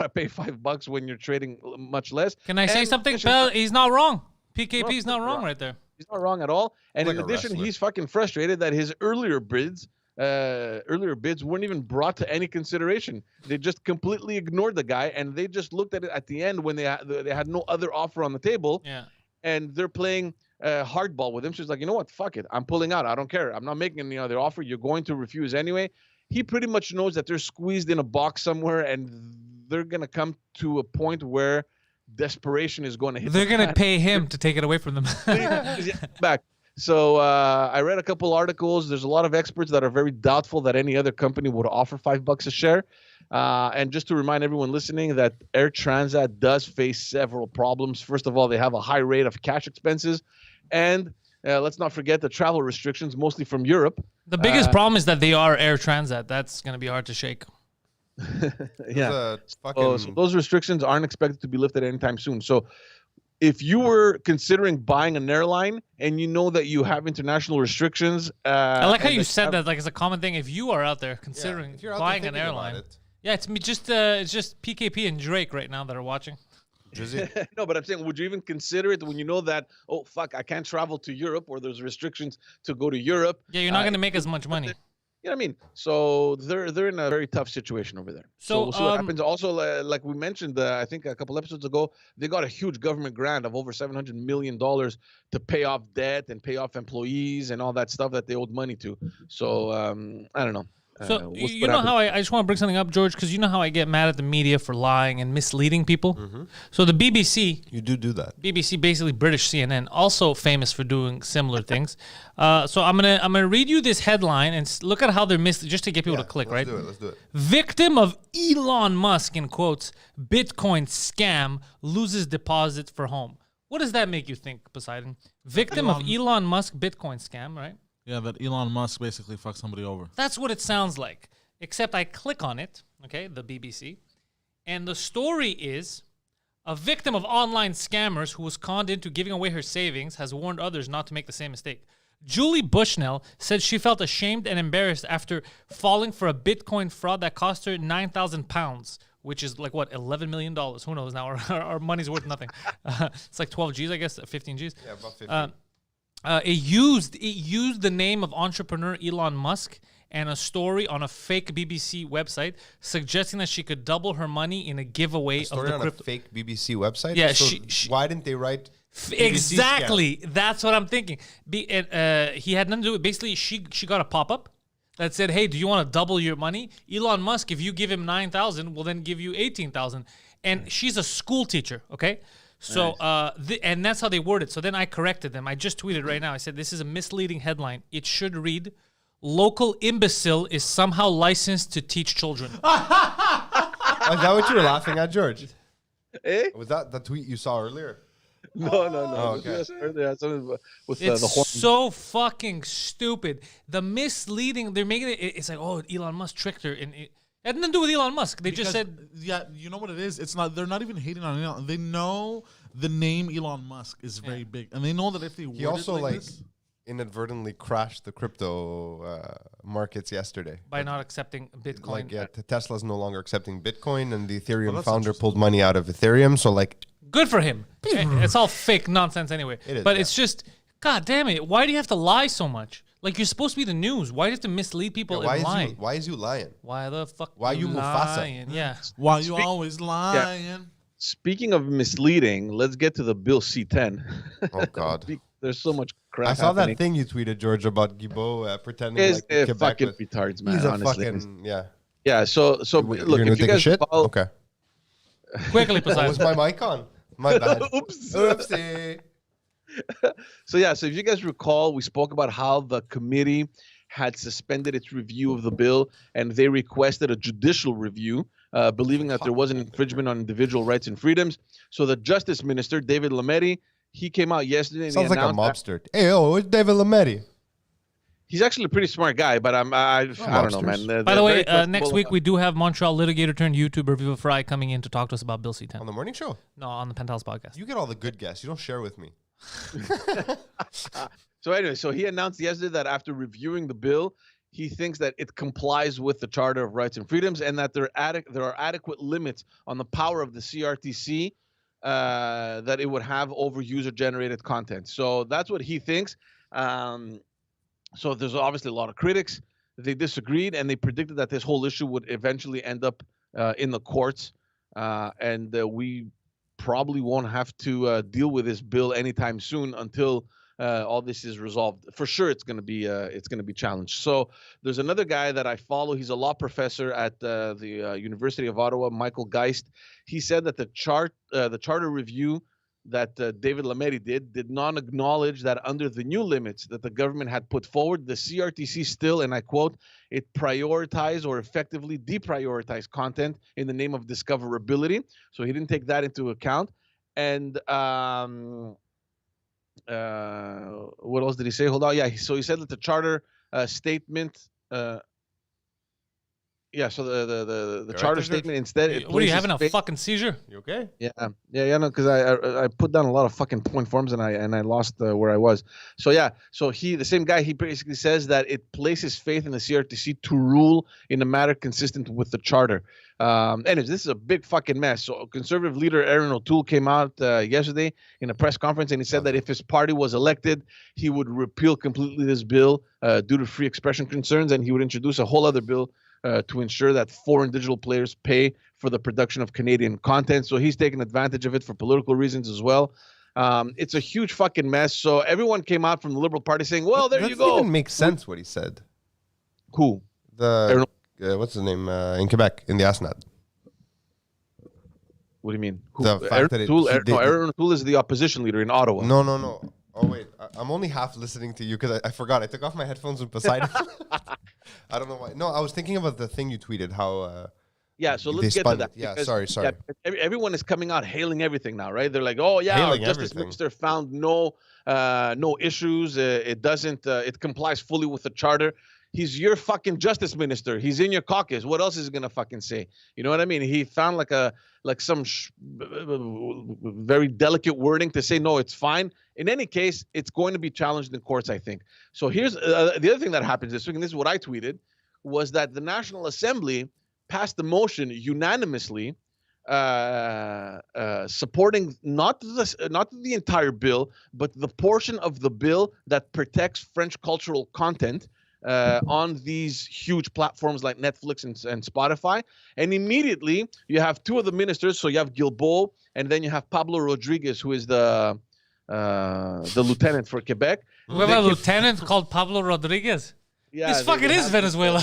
pay $5 when you're trading much less? Can I say something? He's not wrong. PKP is not wrong right there. He's not wrong at all. And in addition, he's fucking frustrated that his earlier bids weren't even brought to any consideration. They just completely ignored the guy, and they just looked at it at the end when they had no other offer on the table. Yeah. And they're playing hardball with him. So he's like, you know what? Fuck it. I'm pulling out. I don't care. I'm not making any other offer. You're going to refuse anyway. He pretty much knows that they're squeezed in a box somewhere, and they're gonna come to a point where desperation is going to hit. They're going to pay him to take it away from them. Back. So I read a couple articles. There's a lot of experts that are very doubtful that any other company would offer $5 a share. And just to remind everyone listening that Air Transat does face several problems. First of all, they have a high rate of cash expenses. And let's not forget the travel restrictions, mostly from Europe. The biggest problem is that they are Air Transat. That's going to be hard to shake. Yeah. So those restrictions aren't expected to be lifted anytime soon. So if you were considering buying an airline and you know that you have international restrictions, I like how you said that like it's a common thing. If you are out there considering buying an airline, it's just PKP and Drake right now that are watching. No, but I'm saying, would you even consider it when you know that, oh fuck, I can't travel to Europe or there's restrictions to go to Europe? Yeah, you're not going to make as much money. You know what I mean? So they're in a very tough situation over there. So we'll see what happens. Also, like we mentioned, I think a couple episodes ago, they got a huge government grant of over $700 million to pay off debt and pay off employees and all that stuff that they owed money to. So I don't know. So you know how I just want to bring something up, George, because you know how I get mad at the media for lying and misleading people. Mm-hmm. So the BBC, you do that. BBC, basically British CNN, also famous for doing similar things. So I'm gonna read you this headline and look at how they're just to get people to click. Let's do it. Victim of Elon Musk in quotes Bitcoin scam loses deposit for home. What does that make you think, Poseidon? Victim of Elon Musk Bitcoin scam, right? Yeah, that Elon Musk basically fucked somebody over. That's what it sounds like. Except I click on it, okay, the BBC, and the story is a victim of online scammers who was conned into giving away her savings has warned others not to make the same mistake. Julie Bushnell said she felt ashamed and embarrassed after falling for a Bitcoin fraud that cost her £9,000, which is like, what, $11 million? Who knows now? Our money's worth nothing. It's like 12 G's, I guess, 15 G's. Yeah, about 15. It used the name of entrepreneur Elon Musk and a story on a fake BBC website suggesting that she could double her money in a giveaway a story of the on crypto. A fake BBC website? Yeah, so why didn't they write Exactly. That's what I'm thinking. He had nothing to do with. Basically, she got a pop up that said, "Hey, do you want to double your money?" Elon Musk, if you give him 9,000, will then give you 18,000. And she's a school teacher. Okay. So, and that's how they word it. So then I corrected them. I just tweeted right now. I said, this is a misleading headline. It should read, local imbecile is somehow licensed to teach children. Is that what you were laughing at, George? Eh? Was that the tweet you saw earlier? No. Oh, okay. With It's the horn. so fucking stupid. The misleading, they're making it, it's like, oh, Elon Musk tricked her. And it had nothing to do with Elon Musk. They just said, yeah, you know what it is? It's not, they're not even hating on Elon. They know the name Elon Musk is very big. And they know that if they He word also it like this, inadvertently crashed the crypto markets yesterday. by not accepting Bitcoin. Like, yeah, Tesla's no longer accepting Bitcoin, and the Ethereum that's founder interesting. pulled money out of Ethereum. So, like, Good for him. It's all fake nonsense anyway. It is, but yeah. it's just, God damn it. Why do you have to lie so much? Like, you're supposed to be the news. Why do you have to mislead people and lie? why is you lying? Why the fuck Why you Mufasa? lying? Yeah. why you always lying? Speaking of misleading, let's get to the Bill C-10. Oh God. There's so much crap. I saw happening. that thing you tweeted, George, about Guibault pretending Is like Quebec fucking was- retards, man. He's a honestly, fucking yeah. yeah. So You're look, gonna if you take a guys shit? follow, Okay. Quickly, Was Poseidon. my mic on? My bad. Oops. Oopsie. So if you guys recall, we spoke about how the committee had suspended its review of the bill, and they requested a judicial review, believing that there was an infringement on individual rights and freedoms. So the Justice Minister, David Lametti, he came out yesterday and Sounds he like a announced mobster. Hey, it's David Lametti. he's actually a pretty smart guy, but I don't know, man. Mobsters. By the They're way, very questionable. next week we do have Montreal litigator turned YouTuber Viva Fry coming in to talk to us about Bill C-10. On the morning show. No, on the Pantelis podcast. You get all the good guests. You don't share with me. So anyway, so he announced yesterday that after reviewing the bill, he thinks that it complies with the Charter of Rights and Freedoms, and that there are adequate limits on the power of the CRTC that it would have over user-generated content. So that's what he thinks. So there's obviously a lot of critics. They disagreed, and they predicted that this whole issue would eventually end up in the courts, and we probably won't have to deal with this bill anytime soon until all this is resolved. For sure, it's going to be challenged. So there's another guy that I follow. He's a law professor at the University of Ottawa, Michael Geist. He said that the charter review that David Lametti did not acknowledge that under the new limits that the government had put forward, the CRTC still, and I quote, it prioritized or effectively deprioritized content in the name of discoverability. So he didn't take that into account. And what else did he say? Hold on. Yeah. So he said that the charter statement. So the charter right, statement instead. What are you having a fucking seizure? You okay? Yeah. No, because I put down a lot of fucking point forms and I lost where I was. So the same guy, he basically says that it places faith in the CRTC to rule in a matter consistent with the charter. Anyways, this is a big fucking mess. So conservative leader Aaron O'Toole came out yesterday in a press conference and he said that if his party was elected, he would repeal completely this bill due to free expression concerns, and he would introduce a whole other bill to ensure that foreign digital players pay for the production of Canadian content. So he's taking advantage of it for political reasons as well. It's a huge fucking mess. So everyone came out from the Liberal Party saying, well, there you go. Doesn't even make sense what he said. Who? The what's his name in Quebec in the Asnad. What do you mean? Who? The fact Aaron that O'Toole? he did- Aaron O'Toole is the opposition leader in Ottawa. No. Oh wait, I'm only half listening to you because I forgot. I took off my headphones with Poseidon. I don't know why. No, I was thinking about the thing you tweeted. How? Yeah, so they let's get to spun that. it. Yeah, because, sorry. everyone is coming out hailing everything now, right? They're like, oh yeah, our Hailing Justice everything. Minister found no issues. It complies fully with the charter. He's your fucking Justice Minister. He's in your caucus. What else is he gonna fucking say? You know what I mean? He found some very delicate wording to say no, it's fine. In any case, it's going to be challenged in courts, I think. So here's the other thing that happens this week, and this is what I tweeted, was that the National Assembly passed the motion unanimously supporting not the entire bill, but the portion of the bill that protects French cultural content on these huge platforms like Netflix and Spotify. And immediately you have two of the ministers. So you have Guilbeault, and then you have Pablo Rodriguez, who is the the lieutenant for Quebec. We have a lieutenant called Pablo Rodriguez. Yeah, this fucking is Venezuela.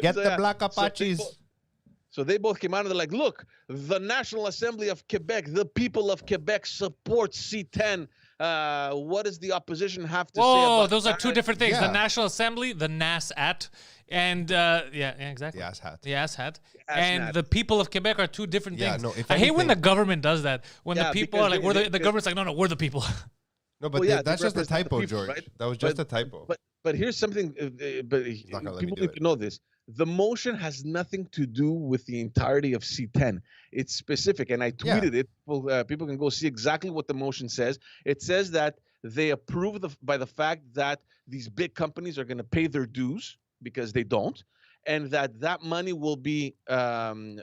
Get So, the yeah, Black Apaches. So they both came out and they're like, look, the National Assembly of Quebec, the people of Quebec support C10. What does the opposition have to say Whoa, about those are that? two different things. Yeah. The National Assembly, the NASAT, and yeah, exactly. The asshat. The asshat. Asshat. And the people of Quebec are two different Yeah, things. no, if I hate when the anything- government does that. When the Yeah, people because are like, they- the government's like, no, we're the people. No, but Well, yeah, that's they just a represent the typo, people, George. right? That was just a typo. But here's something. But not gonna let me people do need it. to know this. The motion has nothing to do with the entirety of C10. It's specific, and I tweeted it. People can go see exactly what the motion says. It says that they approve by the fact that these big companies are going to pay their dues because they don't, and that money will be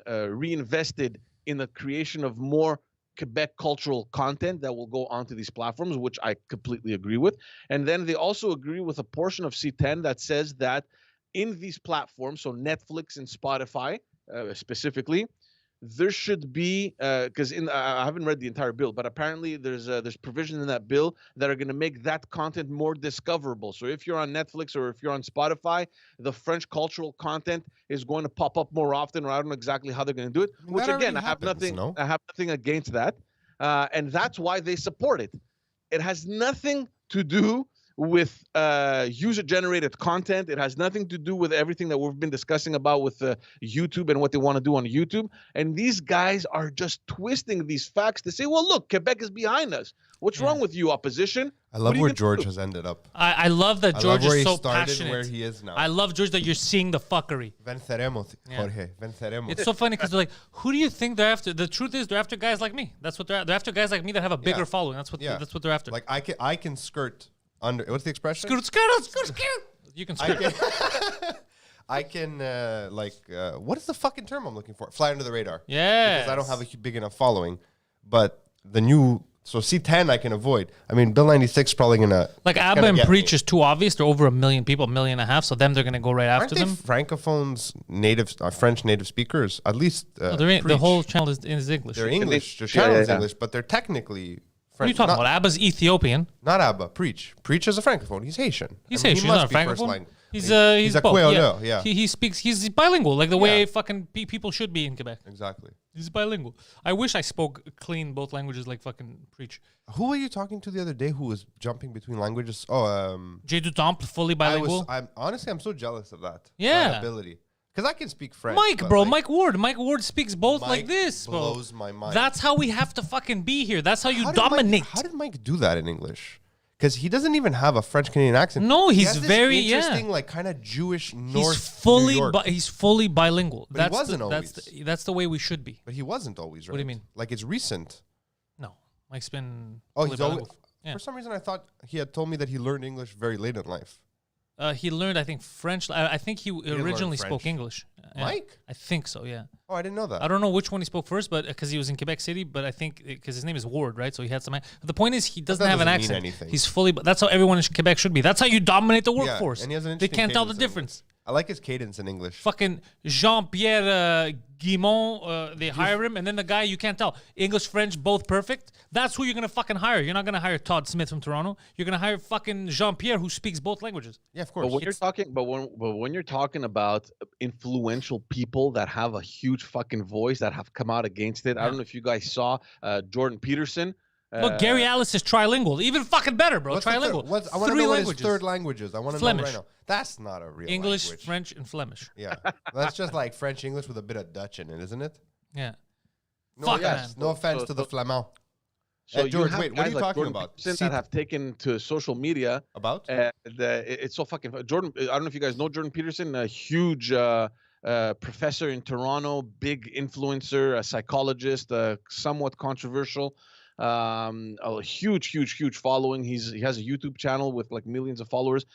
reinvested in the creation of more Quebec cultural content that will go onto these platforms, which I completely agree with. And then they also agree with a portion of C10 that says that in these platforms, so Netflix and Spotify specifically, there should be because I haven't read the entire bill, but apparently there's provisions in that bill that are going to make that content more discoverable. So if you're on Netflix or if you're on Spotify, the French cultural content is going to pop up more often, or I don't know exactly how they're going to do it. I mean, Which that again, already happens, no? I have nothing against that, and that's why they support it. It has nothing to do with user-generated content. It has nothing to do with everything that we've been discussing about with YouTube and what they want to do on YouTube. And these guys are just twisting these facts to say, well, look, Quebec is behind us. What's wrong with you, opposition? I love What are where you George gonna has ended up. I love that I George love where is he so started, passionate. where he is now. I love, George, that you're seeing the fuckery. Venceremos, Jorge. Venceremos. It's so funny because they're like, who do you think they're after? The truth is, they're after guys like me. That's what they're after guys like me that have a bigger Yeah. following. That's what they're after. Like I can skirt under. What's the expression? Skirt. You can I skirt. can. I can what is the fucking term I'm looking for? Fly under the radar. Yes. Because I don't have a big enough following. But the new C10 I can avoid. I mean, Bill 96 is probably gonna Like ABBA gonna and get Preach me. is too obvious. They're over 1 million people, 1.5 million. So them, they're gonna go right Aren't after they them. francophones, French native speakers? At least No, the Preach. whole channel is English. They're What English. Their Yeah, channel is yeah. English, but they're technically are you French. talking not, about? ABBA's Ethiopian. Not ABBA. Preach is a francophone. He's Haitian. He's I mean, Haitian. He He's must not a be first francophone. line. He's a both. Creole, yeah. He speaks. He's bilingual, like the way Yeah. fucking people should be in Quebec. Exactly. He's bilingual. I wish I spoke clean both languages like fucking Preach. Who were you talking to the other day who was jumping between languages? Oh, Jay du Temple, fully bilingual. I'm so jealous of that. Yeah. That ability. Because I can speak French. Mike, but, bro, like, Mike Ward. Mike Ward speaks both like Mike this, bro. blows my mind. That's how we have to fucking be here. That's how you How did Mike- dominate. how did Mike do that in English? Because he doesn't even have a French Canadian accent. No, He he's has this very interesting, like kind of Jewish North. He's fully, New York. he's fully bilingual. But he that's wasn't that's the way we should be. But he wasn't always, right? What do you mean? Like it's recent. No, Mike's been. Oh, fully he's always. bilingual. Yeah. For some reason, I thought he had told me that he learned English very late in life. He learned, I think, French. I think he learn originally French. spoke English. Yeah. Mike? I think so. Yeah. Oh, I didn't know that. I don't know which one he spoke first, but because he was in Quebec City, but I think because his name is Ward, right? So he had some. But the point is, he doesn't that have an doesn't mean accent. anything. He's fully. That's how everyone in Quebec should be. That's how you dominate the Yeah, workforce. and he has an They interesting can't tell the cadence in difference. I like his cadence in English. Fucking Jean-Pierre Guimont, they hire him, and then the guy you can't tell English, French, both perfect. That's who you're gonna fucking hire. You're not gonna hire Todd Smith from Toronto. You're gonna hire fucking Jean-Pierre who speaks both languages. Yeah, of course. But when you're talking about influential people that have a huge fucking voice that have come out against it, I don't know if you guys saw Jordan Peterson. Look, Gary Alice is trilingual. Even fucking better, bro. What's the Trilingual. I want to 3 know what languages. his third language is. I want to know Flemish. right now. That's not a real English, language. French, and Flemish. Yeah, that's just like French English with a bit of Dutch in it, isn't it? Yeah. No, Fuck, yes. man. No offense So- to the Flamand. So George, you have wait, what are guys you like talking Jordan about? Peterson See- that have taken to social media. About? It's so fucking Jordan. I don't know if you guys know Jordan Peterson, a huge professor in Toronto, big influencer, a psychologist, somewhat controversial, a huge following. He has a YouTube channel with like millions of followers,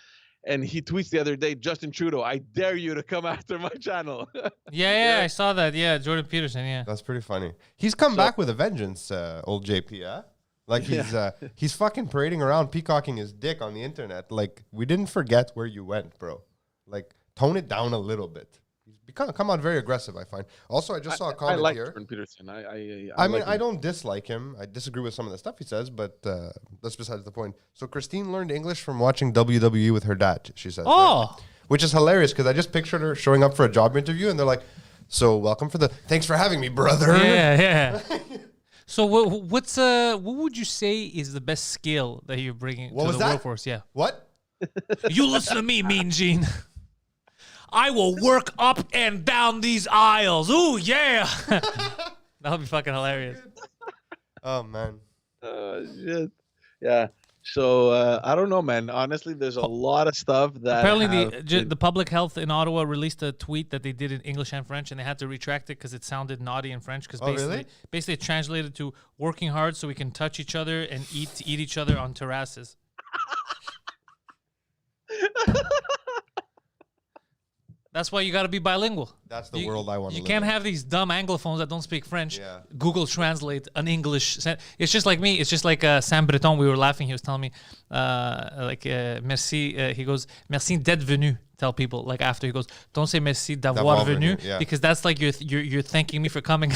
and he tweets the other day, Justin Trudeau, I dare you to come after my channel. Yeah, I saw that. Yeah, Jordan Peterson. Yeah. That's pretty funny. He's come back with a vengeance, old JP. Yeah, like he's fucking parading around, peacocking his dick on the internet. Like we didn't forget where you went, bro. Like tone it down a little bit. He's come out very aggressive, I find. Also, I just saw a I comment like here. Jordan Peterson. I mean, like I him. don't dislike him. I disagree with some of the stuff he says, but that's besides the point. So Christine learned English from watching WWE with her dad, she says. Oh. Right? Which is hilarious because I just pictured her showing up for a job interview and they're like, so welcome thanks for having me, brother. Yeah. So what would you say is the best skill that you're bringing to the workforce? Yeah. What? You listen to me, Mean Gene. I will work up and down these aisles. Ooh, yeah. That would be fucking hilarious. Oh, man. Shit. Yeah. So I don't know, man. Honestly, there's a lot of stuff that apparently the public health in Ottawa released a tweet that they did in English and French, and they had to retract it because it sounded naughty in French. Because basically it translated to working hard so we can touch each other and eat each other on terraces. That's why you got to be bilingual. That's the world I want to live in. You can't have these dumb Anglophones that don't speak French. Yeah. Google Translate an English. It's just like me. It's just like Sam Breton. We were laughing. He was telling me, merci. He goes, merci d'être venu. Tell people, like after he goes, don't say merci d'avoir venu, because that's like you're thanking me for coming,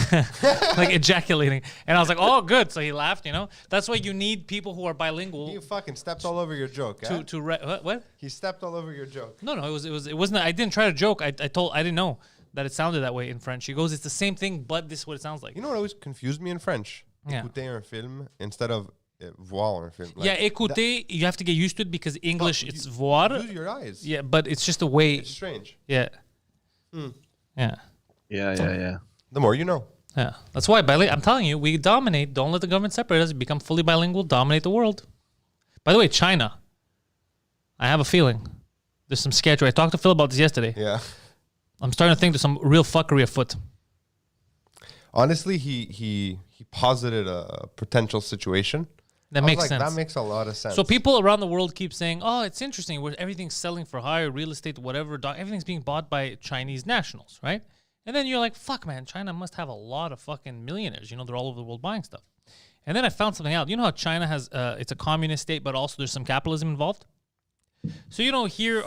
like ejaculating. And I was like, oh, good. So he laughed. That's why you need people who are bilingual. He fucking stepped all over your joke. What? He stepped all over your joke. No, it wasn't. I didn't try to joke. I didn't know that it sounded that way in French. He goes, it's the same thing, but this is what it sounds like. You know what always confused me in French? Yeah. Écouter un film instead of voir un film. Like écouter, you have to get used to it because English, it's voir. Use your eyes. Yeah, but it's just a way. It's strange. Yeah. Yeah. The more you know. Yeah. That's why, I'm telling you, we dominate. Don't let the government separate us. Become fully bilingual, dominate the world. By the way, China. I have a feeling there's some sketch. I talked to Phil about this yesterday. Yeah. I'm starting to think there's some real fuckery afoot. Honestly, he posited a potential situation. That makes sense. That makes a lot of sense. So people around the world keep saying, oh, it's interesting where everything's selling for higher, real estate, whatever. Everything's being bought by Chinese nationals, right? And then you're like, fuck, man, China must have a lot of fucking millionaires. They're all over the world buying stuff. And then I found something out. You know how China has, it's a communist state, but also there's some capitalism involved? So here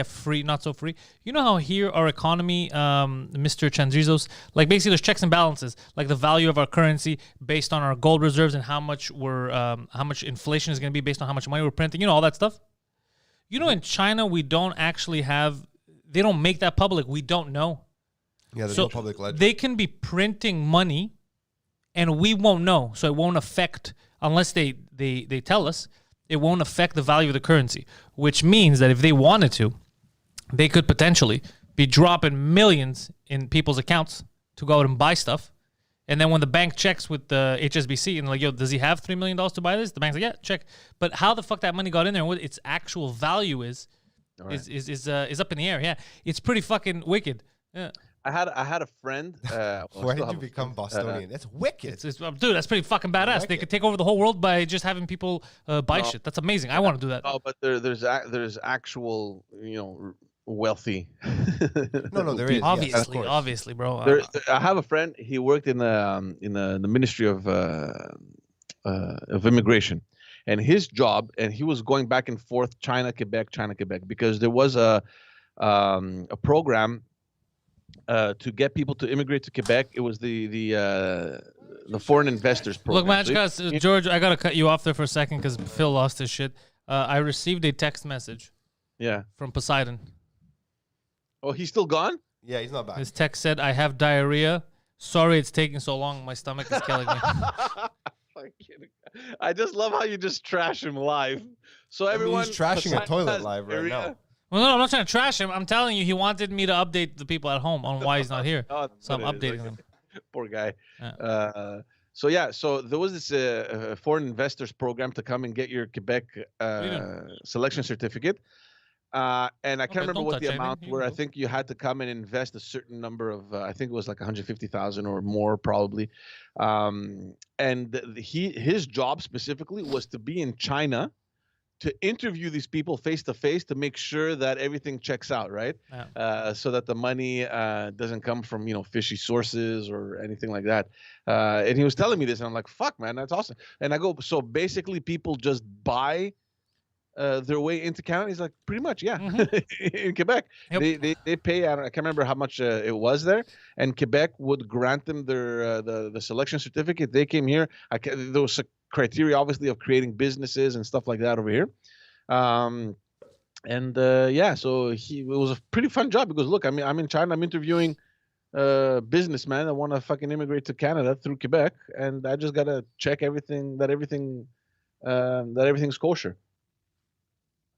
free, not so free. You know how here our economy, Mr. Chandrizos, like basically there's checks and balances, like the value of our currency based on our gold reserves and how much inflation is going to be based on how much money we're printing. All that stuff. In China we don't actually have. They don't make that public. We don't know. Yeah, there's no public ledger. They can be printing money, and we won't know. So it won't affect unless they tell us. It won't affect the value of the currency, which means that if they wanted to, they could potentially be dropping millions in people's accounts to go out and buy stuff. And then when the bank checks with the HSBC and like, yo, does he have $3 million to buy this? The bank's like, yeah, check. But how the fuck that money got in there and what its actual value is up in the air. Yeah, it's pretty fucking wicked. Yeah. I had a friend. Why did you become Bostonian? That's wicked. Dude, that's pretty fucking badass. They could take over the whole world by just having people buy shit. That's amazing. I want to do that. Oh, but there's actual, wealthy. No, there is. Obviously, bro. I have a friend. He worked in the Ministry of Immigration, and his job, and he was going back and forth China, Quebec, because there was a program. To get people to immigrate to Quebec. It was the foreign investors program. Look, Magic guys, George, I gotta cut you off there for a second because Phil lost his shit. I received a text message. Yeah. From Poseidon. Oh, he's still gone? Yeah, he's not back. His text said, "I have diarrhea. Sorry, it's taking so long. My stomach is killing me." I just love how you just trash him live. So everyone's trashing a toilet live right now. Well, no, I'm not trying to trash him. I'm telling you, he wanted me to update the people at home on why he's not here. So I'm updating them. Poor guy. Yeah. So there was this foreign investors program to come and get your Quebec selection certificate. And I can't remember what the amount were. I think you had to come and invest a certain number of, I think it was like 150,000 or more probably. And his job specifically was to be in China to interview these people face to face to make sure that everything checks out, right? Yeah. So that the money doesn't come from fishy sources or anything like that. And he was telling me this, and I'm like, "Fuck, man, that's awesome." And I go, so basically, people just buy their way into Canada? He's like, pretty much, yeah. In Quebec, Yep. they pay. I can't remember how much it was there, and Quebec would grant them their the selection certificate. They came here. There was a criteria, obviously, of creating businesses and stuff like that over here. And yeah, so it was a pretty fun job because look, I mean, I'm in China. I'm interviewing businessmen that want to fucking immigrate to Canada through Quebec, and I just gotta check that everything's kosher.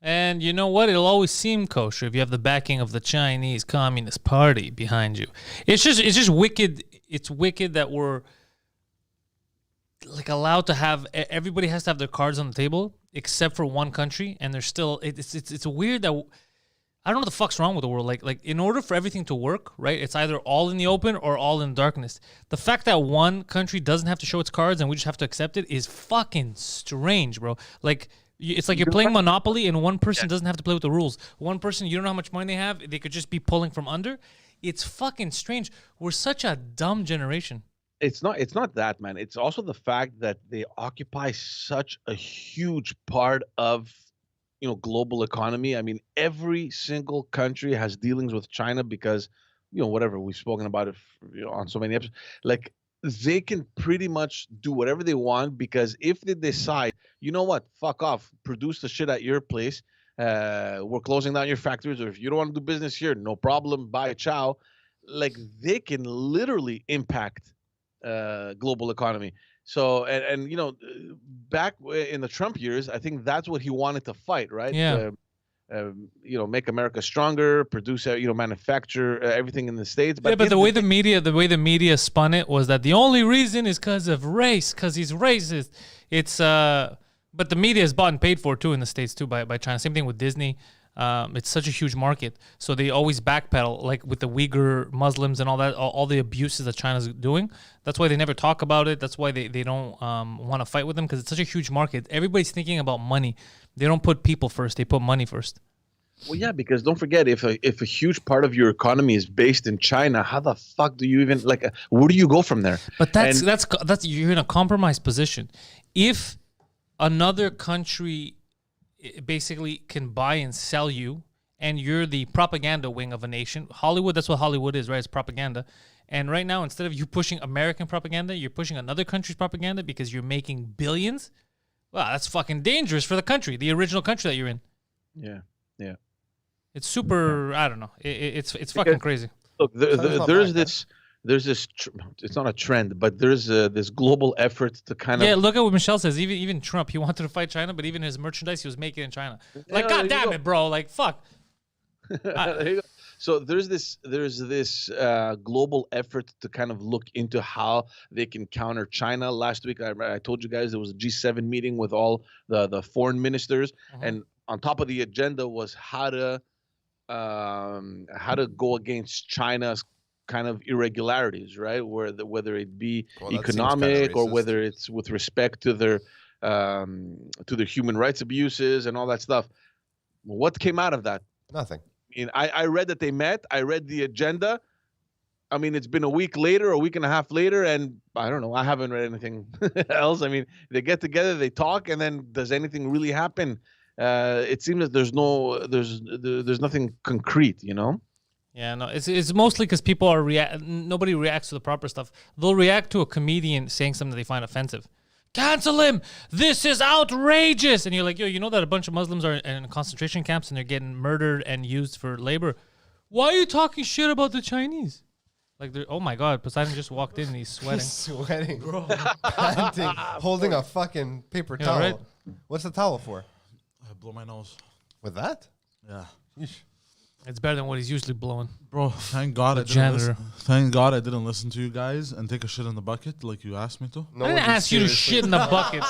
And you know what? It'll always seem kosher if you have the backing of the Chinese Communist Party behind you. It's just wicked. It's wicked that we're like allowed to have, everybody has to have their cards on the table except for one country, and there's still it's weird that I don't know what the fuck's wrong with the world. Like in order for everything to work, right? It's either all in the open or all in darkness. The fact that one country doesn't have to show its cards and we just have to accept it is fucking strange, bro. Like it's like you're playing Monopoly and one person doesn't have to play with the rules. One person, you don't know how much money they have, they could just be pulling from under. It's fucking strange. We're such a dumb generation. It's not that, man. It's also the fact that they occupy such a huge part of global economy. I mean, every single country has dealings with China because whatever, we've spoken about it on so many episodes. Like, they can pretty much do whatever they want because if they decide, you know what, fuck off, produce the shit at your place, we're closing down your factories, or if you don't want to do business here, no problem, bye, ciao. Like, they can literally impact global economy. So and back in the Trump years, I think that's what he wanted to fight, right? Yeah. Make America stronger, produce, manufacture everything in the States. But the way the media spun it was that the only reason is because of race, because he's racist. It's but the media is bought and paid for too in the States too by China. Same thing with Disney. It's such a huge market, so they always backpedal, like with the Uyghur Muslims and all that, all the abuses that China's doing. That's why they never talk about it. That's why they don't want to fight with them, because it's such a huge market. Everybody's thinking about money. They don't put people first. They put money first. Well, yeah, because don't forget, if a huge part of your economy is based in China, how the fuck do you even where do you go from there? But that's you're in a compromised position. If another country basically can buy and sell you, and you're the propaganda wing of a nation. Hollywood, that's what Hollywood is, right? It's propaganda. And right now, instead of you pushing American propaganda, you're pushing another country's propaganda because you're making billions. Wow, that's fucking dangerous for the country, the original country that you're in. Yeah. It's super, I don't know. It's fucking crazy. Look, there's this it's not a trend, but there's this global effort to kind of... Yeah, look at what Michelle says. Even Trump, he wanted to fight China, but even his merchandise, he was making in China. Like, God damn it, bro. Like, fuck. There you go. So there's this global effort to kind of look into how they can counter China. Last week, I told you guys there was a G7 meeting with all the foreign ministers, and on top of the agenda was how to go against China's kind of irregularities, right? Whether it be economic or whether it's with respect to their human rights abuses and all that stuff. What came out of that? Nothing. I mean, I read that they met. I read the agenda. I mean, it's been a week and a half later, and I don't know. I haven't read anything else. I mean, they get together, they talk, and then does anything really happen? It seems that there's nothing concrete, Yeah, no, it's mostly because people are nobody reacts to the proper stuff. They'll react to a comedian saying something they find offensive. Cancel him! This is outrageous! And you're like, yo, you know that a bunch of Muslims are in concentration camps and they're getting murdered and used for labor. Why are you talking shit about the Chinese? Like, oh my God, Poseidon just walked in and he's sweating. He's sweating, bro. Panting, holding a fucking paper towel. Right? What's the towel for? I blow my nose. With that? Yeah. Yeesh. It's better than what he's usually blowing. Bro, thank God I didn't listen to you guys and take a shit in the bucket like you asked me to. No I didn't ask you to shit in the bucket.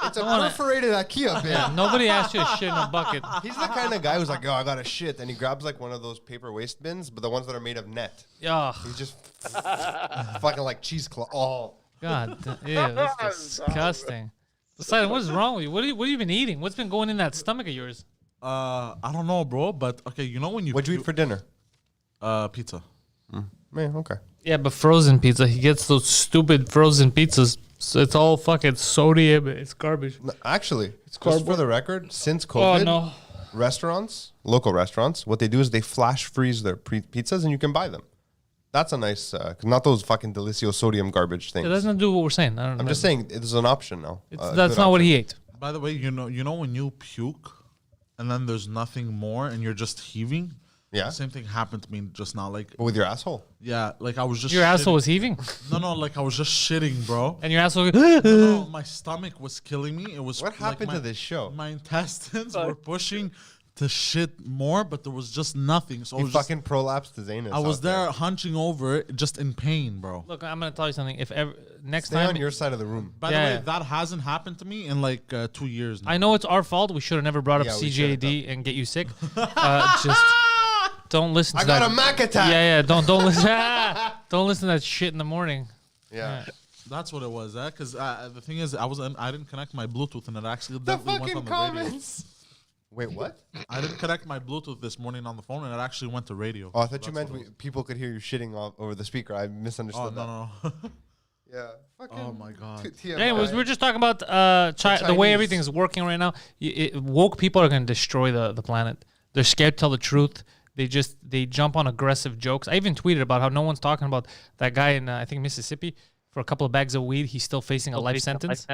It's a perforated IKEA bin. Nobody asked you to shit in a bucket. He's the kind of guy who's like, yo, I got to shit. And he grabs like one of those paper waste bins, but the ones that are made of net. Ugh. He's just fucking like cheesecloth. Oh. God, ew, that's disgusting. Poseidon, what is wrong with you? What have you been eating? What's been going in that stomach of yours? I don't know, bro, but okay, you know when you... What'd you eat for dinner? Pizza. Man, okay. Yeah, but frozen pizza. He gets those stupid frozen pizzas. So it's all fucking sodium. It's garbage. No, actually, just for the record, since COVID, Oh no. restaurants, local restaurants, what they do is they flash freeze their pizzas and you can buy them. That's a nice, not those fucking Delicioso sodium garbage things. It doesn't do what we're saying. I don't I'm know. just saying it's an option now. That's not what he ate. By the way, you know when you puke, and then there's nothing more, and you're just heaving. Yeah. The same thing happened to me just now. Like, But with your asshole. yeah, like I was just. Your asshole shitting. was heaving, No, like I was just shitting, bro. and your asshole. No, my stomach was killing me. It was. What like, happened to this show? My intestines were pushing to shit more, but there was just nothing. So I He was just, fucking prolapsed his anus. I was out there hunching over it, just in pain, bro. Look, I'm gonna tell you something. If ever next Stay time, on your side of the room. By Yeah. the way, that hasn't happened to me in like 2 years now. I know it's our fault. We should have never brought up Yeah, we should've CJD and get you sick. Just don't listen. I to got that. a Mac attack. Yeah. Don't listen. Don't listen to that shit in the morning. Yeah. That's what it was, because the thing is, I didn't connect my Bluetooth, and it actually The definitely went fucking on the radio. comments. Wait, what? I didn't connect my Bluetooth this morning on the phone, and it actually went to radio. Oh, I thought you That's meant what it people could hear you shitting over the speaker. I misunderstood was. Oh that. no. Yeah. Fucking Oh my god. TMI. Anyways, we're just talking about the way Chinese. everything's working right now. Woke people are gonna destroy the planet. They're scared to tell the truth. They jump on aggressive jokes. I even tweeted about how no one's talking about that guy in I think Mississippi for a couple of bags of weed. He's still facing a life sentence.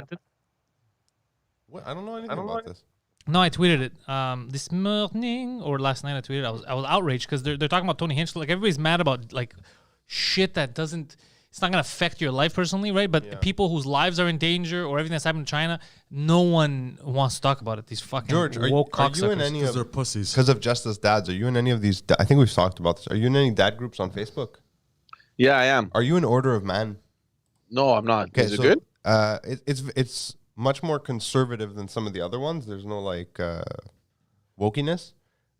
What? I don't know anything about this. No, I tweeted it this morning or last night. I tweeted. I was outraged because they're talking about Tony Hinchcliffe. Like everybody's mad about like shit that doesn't. It's not gonna affect your life personally, right? But people whose lives are in danger or everything that's happened in China, no one wants to talk about it. These fucking George, are you woke in cocksuckers. any Because of they're pussies. because of Justice Dads? Are you in any of these? I think we've talked about this. Are you in any dad groups on Facebook? Yeah, I am. Are you in Order of Man? No, I'm not. Is it good? It's much more conservative than some of the other ones. There's no like wokiness,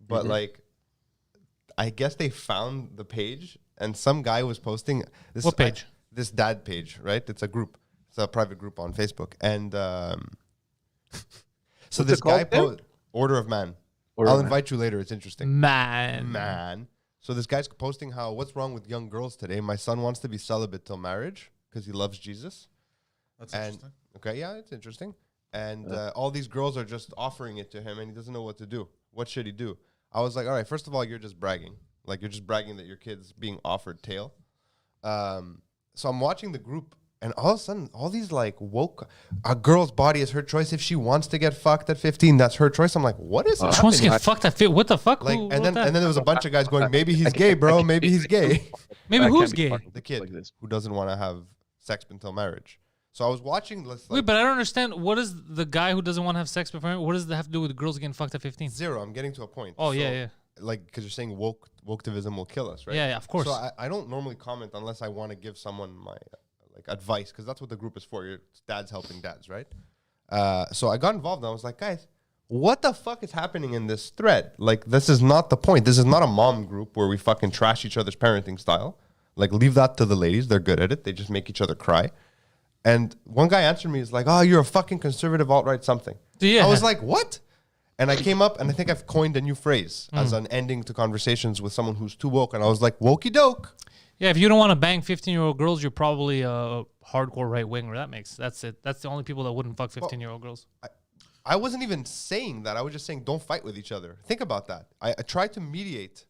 but like I guess they found the page and some guy was posting this. What page? This dad page, right? It's a group. It's a private group on Facebook, and so this it called guy again? Order of Man. Order I'll of Man. invite you later. It's interesting. Man. So this guy's posting how what's wrong with young girls today? My son wants to be celibate till marriage because he loves Jesus. That's And interesting. okay, yeah, it's interesting. And all these girls are just offering it to him, and he doesn't know what to do. What should he do? I was like, all right, first of all, you're just bragging. Like you're just bragging that your kid's being offered tail. So I'm watching the group, and all of a sudden, all these like woke, a girl's body is her choice. If she wants to get fucked at 15, that's her choice. I'm like, what is She wants to happening? get fucked. That fit. What the fuck? Like, Who and wrote then that? there was a bunch of guys going, maybe he's gay, bro. Maybe he's gay. Maybe I who's can't be gay? part of The groups kid like this. who doesn't want to have sex until marriage. So I was watching. Wait, but I don't understand. What is the guy who doesn't want to have sex before? What does that have to do with girls getting fucked at 15? Zero. I'm getting to a point. Oh, So, yeah. Like, because you're saying wokeativism will kill us, right? Yeah, of course. So I don't normally comment unless I want to give someone my like advice, because that's what the group is for. It's dads helping dads, right? So I got involved and I was like, guys, what the fuck is happening in this thread? Like, this is not the point. This is not a mom group where we fucking trash each other's parenting style. Like, leave that to the ladies. They're good at it. They just make each other cry. And one guy answered me, he's like, oh, you're a fucking conservative alt-right something. Yeah. I was like, what? And I came up, and I think I've coined a new phrase as an ending to conversations with someone who's too woke. And I was like, wokey doke. Yeah, if you don't want to bang 15-year-old girls, you're probably a hardcore right winger. That's it. That's the only people that wouldn't fuck 15-year-old girls. I wasn't even saying that. I was just saying, don't fight with each other. Think about that. I tried to mediate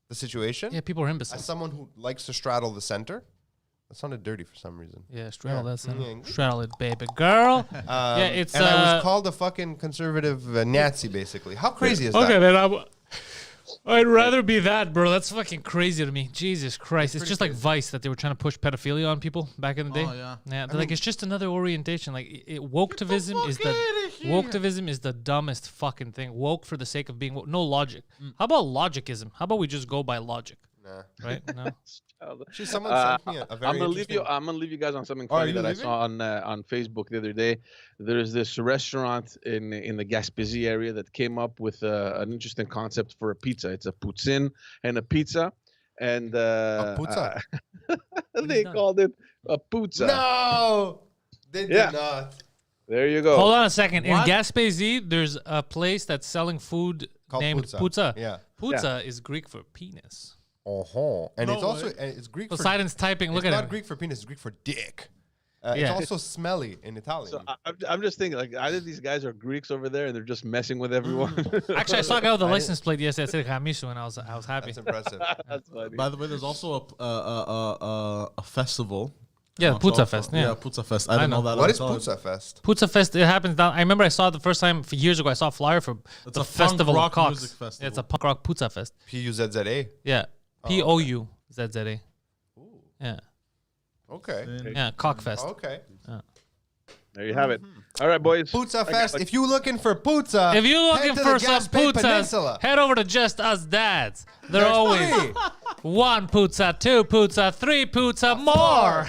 the situation Yeah, people are as imbeciles. someone who likes to straddle the center. That sounded dirty for some reason. Yeah, straddle that son. Yeah. Straddle it, baby girl. Yeah, it's and I was called a fucking conservative Nazi, basically. How crazy is okay, that? man. I'd rather be that, bro. That's fucking crazy to me. Jesus Christ. It's just like Vice that they were trying to push pedophilia on people back in the day. Oh, yeah. Yeah, they're like, it's just another orientation. Like, wokeativism is the dumbest fucking thing. Woke for the sake of being woke. No logic. How about logicism? How about we just go by logic? Nah. Right? No. Actually, someone sent me a very I'm gonna leave you. interesting- I'm gonna leave you guys on something Oh, are funny you that I leaving? saw on Facebook the other day. There's this restaurant in the Gaspésie area that came up with an interesting concept for a pizza. It's a poutine and a pizza, and pizza? they done. called it a pizza. No, they did Yeah. not. There you go. Hold on a second. What? In Gaspésie, there's a place that's selling food Called named pizza. pizza. Yeah. Pizza is Greek for penis. And No it's also way. it's Greek. Poseidon's typing. Look It's at not him. Greek for penis. It's Greek for dick. Yeah. It's also smelly in Italian. So I'm just thinking, like, either these guys are Greeks over there and they're just messing with everyone. Actually, I saw a guy with a license plate yesterday. I said Hamishu, and I was happy. That's impressive. That's funny. By the way, there's also a festival. Yeah, Montreal Puzza Fest. Yeah. Puzza Fest. I didn't know that. What is until- Puzza Fest? Puzza Fest. It happens down. I remember I saw it the first time years ago. I saw a flyer for It's the a punk festival rock of cocks. music festival. Yeah, it's a punk rock Puzza Fest. P-U-Z-Z-A. Yeah, Pouzza. Yeah, Okay. yeah, cock fest. Okay. There you have it. All right, boys. Puzza Fest. If you're looking for pizza, If you're looking head to for the some Gaspé pizzas, Peninsula. head over to Just Us Dads. They're There's always three. 1 pizza, 2 pizza, 3 pizza, more.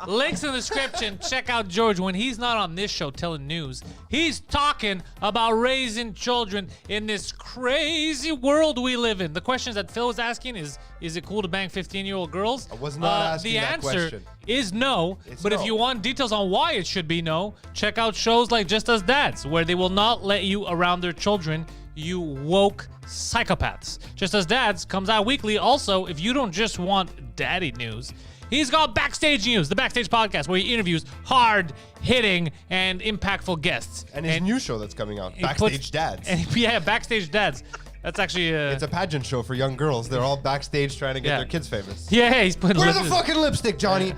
Links in the description. Check out George when he's not on this show telling news. He's talking about raising children in this crazy world we live in. The questions that Phil was asking is it cool to bang 15-year-old girls? I was not asking the that answer question. is no. It's But no. if you want details on why it should be no, check out shows like Just Us Dads, where they will not let you around their children, you woke psychopaths. Just Us Dads comes out weekly. Also, if you don't just want daddy news, he's got Backstage News, the Backstage podcast, where he interviews hard-hitting and impactful guests. And his new show that's coming out, he Backstage puts- Dads. Yeah, Backstage Dads. That's actually It's a pageant show for young girls. They're all backstage trying to get Yeah. their kids famous. yeah, he's putting Where's the lip- fucking lipstick, Johnny?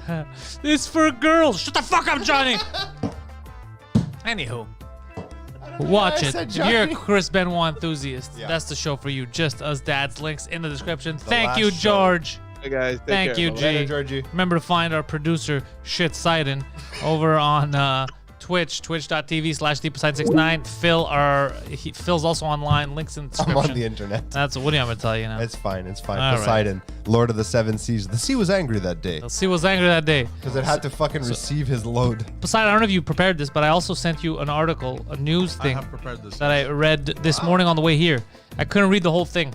It's for girls. Shut the fuck up, Johnny. Anywho, watch I it. said If you're a Johnny. Chris Benoit enthusiast, Yeah. that's the show for you. Just Us Dads. Links in the description. Thank last you, show. George. Hey, guys. Take Thank care. you, Bye-bye. G. Later, Georgie. Remember to find our producer, Shit Sidon, over on Twitch, twitch.tv/deepside69. Phil's also online. Links in the I'm description. on the internet. That's what do you want me to tell you now? It's fine. It's fine. All right. Poseidon, Lord of the Seven Seas. The sea was angry that day Let's see what's angry that day. because it had to fucking receive his load. Poseidon, I don't know if you prepared this, but I also sent you an article, a news I thing have prepared this. that I read this morning on the way here. I couldn't read the whole thing,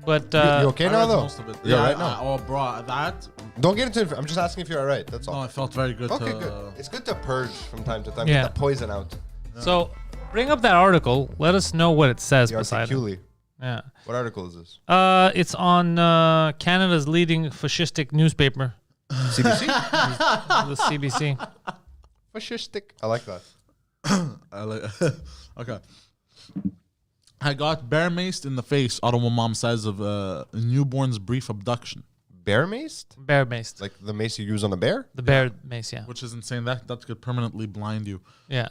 but You okay I now, read though? most of it. You're Yeah, right now. Oh, bro, that. Don't get into it. I'm just asking if you're all right. That's No, all. I felt very good. Okay, to, good. It's good to purge from time to time. Yeah. Get the poison out. so bring up that article. Let us know what it says, The Poseidon. articuli. Yeah. What article is this? It's on Canada's leading fascistic newspaper, CBC? the CBC. Fascistic. I like that. Okay. I got bear maced in the face, Ottawa mom says, of a newborn's brief abduction. Bear maced? Bear mace. Like the mace you use on a bear? The bear mace, yeah. Which is insane. That could permanently blind you. Yeah.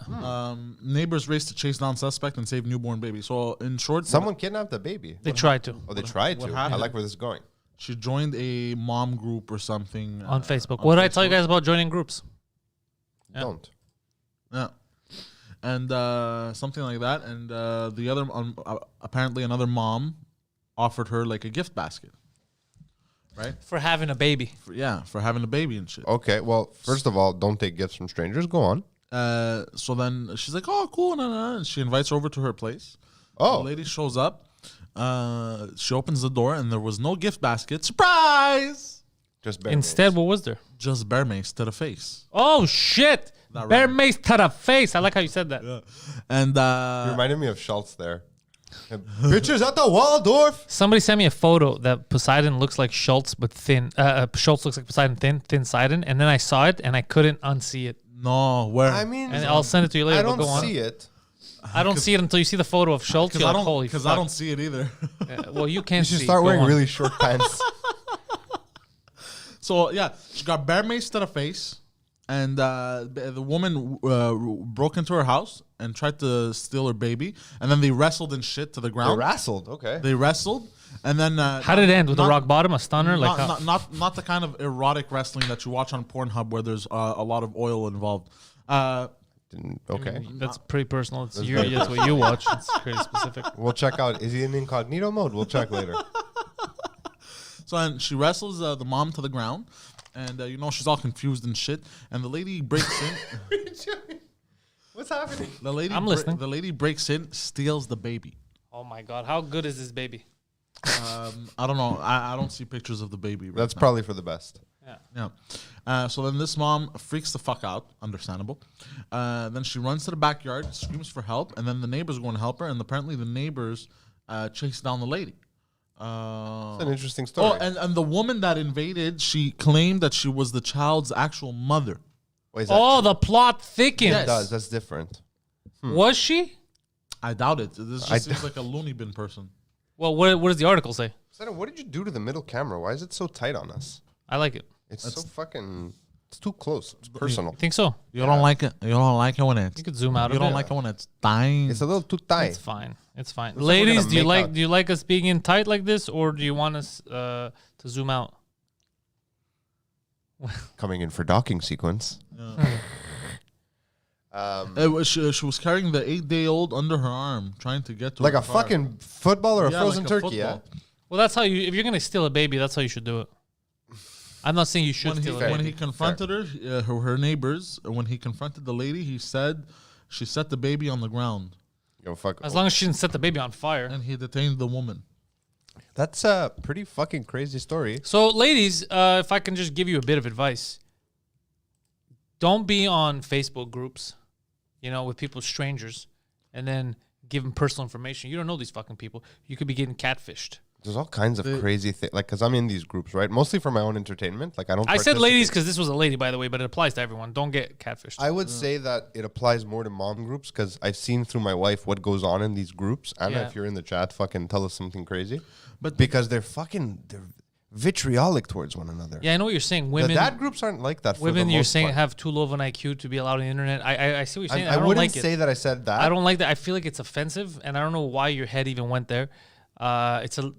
Neighbors raced to chase down suspect and save newborn baby. So in short, Someone kidnapped a baby. They tried to Oh, they tried what to. I happened? like where this is going. she joined a mom group or something on Facebook. What did I tell you guys about joining groups? Yeah. Don't. Yeah. And something like that. And the other, apparently another mom offered her like a gift basket. Right? For having a baby. For having a baby and shit. Okay, well, first of all, don't take gifts from strangers. Go on. So then she's like, oh, cool. And she invites her over to her place. Oh. The lady shows up. She opens the door and there was no gift basket. Surprise! Just bear Instead, mace. what was there? Just bear mace to the face. Oh, shit. Not Bear right. mace to the face. I like how you said that. And You reminded me of Schultz there. Bitches at the Waldorf. Somebody sent me a photo that Poseidon looks like Schultz, but thin. Schultz looks like Poseidon, thin Sidon. And then I saw it, and I couldn't unsee it. no, where? I mean, And I'll send it to you later. I but don't go on. see it. I don't see it until you see the photo of Schultz. You're like, holy because fuck. I don't see it either. Well, you can't You see. should start Go wearing on. really short pants. So yeah, she got bear mace to the face, and the woman broke into her house and tried to steal her baby, and then they wrestled and shit to the They ground. wrestled. Okay. They wrestled, and then How did it end? With a rock bottom, a stunner? Like how? not the kind of erotic wrestling that you watch on Pornhub where there's a lot of oil involved. Okay. That's pretty personal. That's what you watch. It's pretty specific. We'll check out. Is he in incognito mode? We'll check later. So and she wrestles the mom to the ground, and she's all confused and shit. And the lady breaks in. What's happening? The lady, I'm listening. The lady breaks in, steals the baby. Oh my god, how good is this baby? I don't know. I don't see pictures of the baby. Right That's now. probably for the best. Yeah. So then this mom freaks the fuck out. Understandable. Then she runs to the backyard, screams for help, and then the neighbors go and help her. And apparently the neighbors chase down the lady. It's an interesting story. Oh, and the woman that invaded, she claimed that she was the child's actual mother. Wait, is that Oh, the plot thickens. Yes. it does. That's different. Was she? I doubt it. This just seems like a loony bin person. Well, what does the article say? Poseidon, what did you do to the middle camera? Why is it so tight on us? I like it. It's so fucking. It's too close. It's personal. Think so? You don't like it. You don't like it when it's. You could zoom out. You a don't bit. like it when it's dying. It's a little too tight. It's fine. It's fine. Looks like we're Ladies, gonna do you make like out. do you like us being in tight like this, or do you want us to zoom out? Coming in for docking sequence. She was carrying the 8-day-old under her arm, trying to get to Like her a car. fucking football or a Yeah, frozen like a turkey, yeah? football. Well, that's how you. If you're gonna steal a baby, that's how you should do it. I'm not saying you should When steal he, a when baby. he confronted her neighbors, when he confronted the lady, he said she set the baby on the ground, Yo, fuck. As long as she didn't set the baby on fire. and he detained the woman. That's a pretty fucking crazy story. So, ladies, if I can just give you a bit of advice, don't be on Facebook groups, with people, strangers, and then give them personal information. You don't know these fucking people. You could be getting catfished. There's all kinds of crazy things. Like, because I'm in these groups, right? Mostly for my own entertainment. Like, I don't. I said ladies participate. because this was a lady, by the way, but it applies to everyone. Don't get catfished. I would say that it applies more to mom groups because I've seen through my wife what goes on in these groups. Anna, Yeah. if you're in the chat, fucking tell us something crazy. But Because they're vitriolic towards one another. Yeah, I know what you're saying. The Women, dad groups aren't like that. For women, the you're most saying part. have too low of an IQ to be allowed on the internet. I see what you're saying. I I don't wouldn't like it. say that I said that. I don't like that. I feel like it's offensive, and I don't know why your head even went there. I don't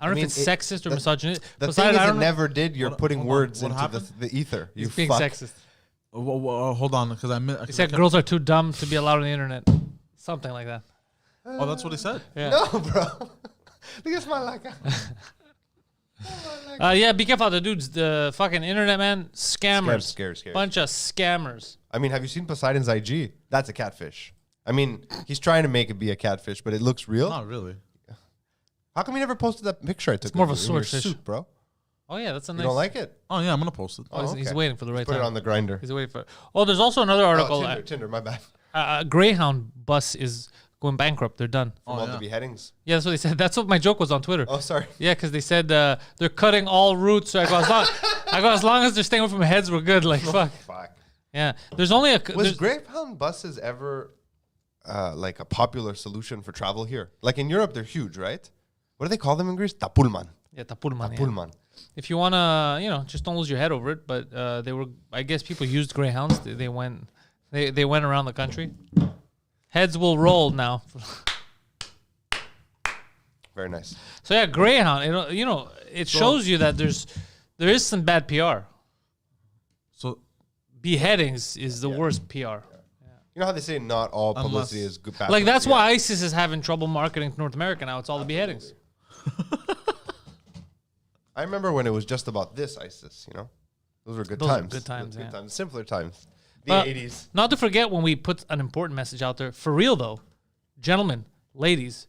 know mean, if it's sexist or the- misogynistic. The Besides, thing I is, don't it know. never did. You're putting hold on, words what into happened? the ether. You He's being fuck. sexist. hold on, because I meant. He said girls are too dumb to be allowed on the internet. Something like that. Oh, that's what he said. Yeah. No, bro. Look at my like. Yeah, be careful out there, dudes. The fucking internet, man. Scammers. Scary. Bunch of scammers. I mean, have you seen Poseidon's IG? That's a catfish. I mean, he's trying to make it be a catfish, but it looks real. Not really. How come you never posted that picture I took? more of a in your swordfish. suit, bro. Oh, yeah, that's a You nice. don't like it? Oh yeah, I'm gonna post it. Oh, he's okay. waiting for the right Put time. it on the grinder. He's waiting for. Oh, there's also another article. Oh, Tinder. My bad. Greyhound bus is going bankrupt. They're done. From all the yeah. beheadings. Yeah, that's what they said. That's what my joke was on Twitter. Oh, sorry. Yeah, because they said they're cutting all routes. So I go, as long as they're staying away from heads, we're good. Like, fuck. Fuck. Yeah. There's only a. Was there's- Greyhound buses ever like a popular solution for travel here? Like in Europe, they're huge, right? What do they call them in Greece? Tapulman. Yeah, Tapulman. Yeah. Pullman. If you wanna, just don't lose your head over it. But they were, I guess, people used Greyhounds. They went around the country. Heads will roll now. Very nice. So yeah, Greyhound. It shows you that there is some bad PR. So Beheadings is the worst PR. You know how they say not all Unless- publicity is good. Bad Like that's publicity? why ISIS is having trouble marketing to North America now. It's all the beheadings. I remember when it was just about this ISIS. Those were good Those are times. good times, Those yeah. times. Simpler times. The But 80s. Not to forget when we put an important message out there. For real though, gentlemen, ladies,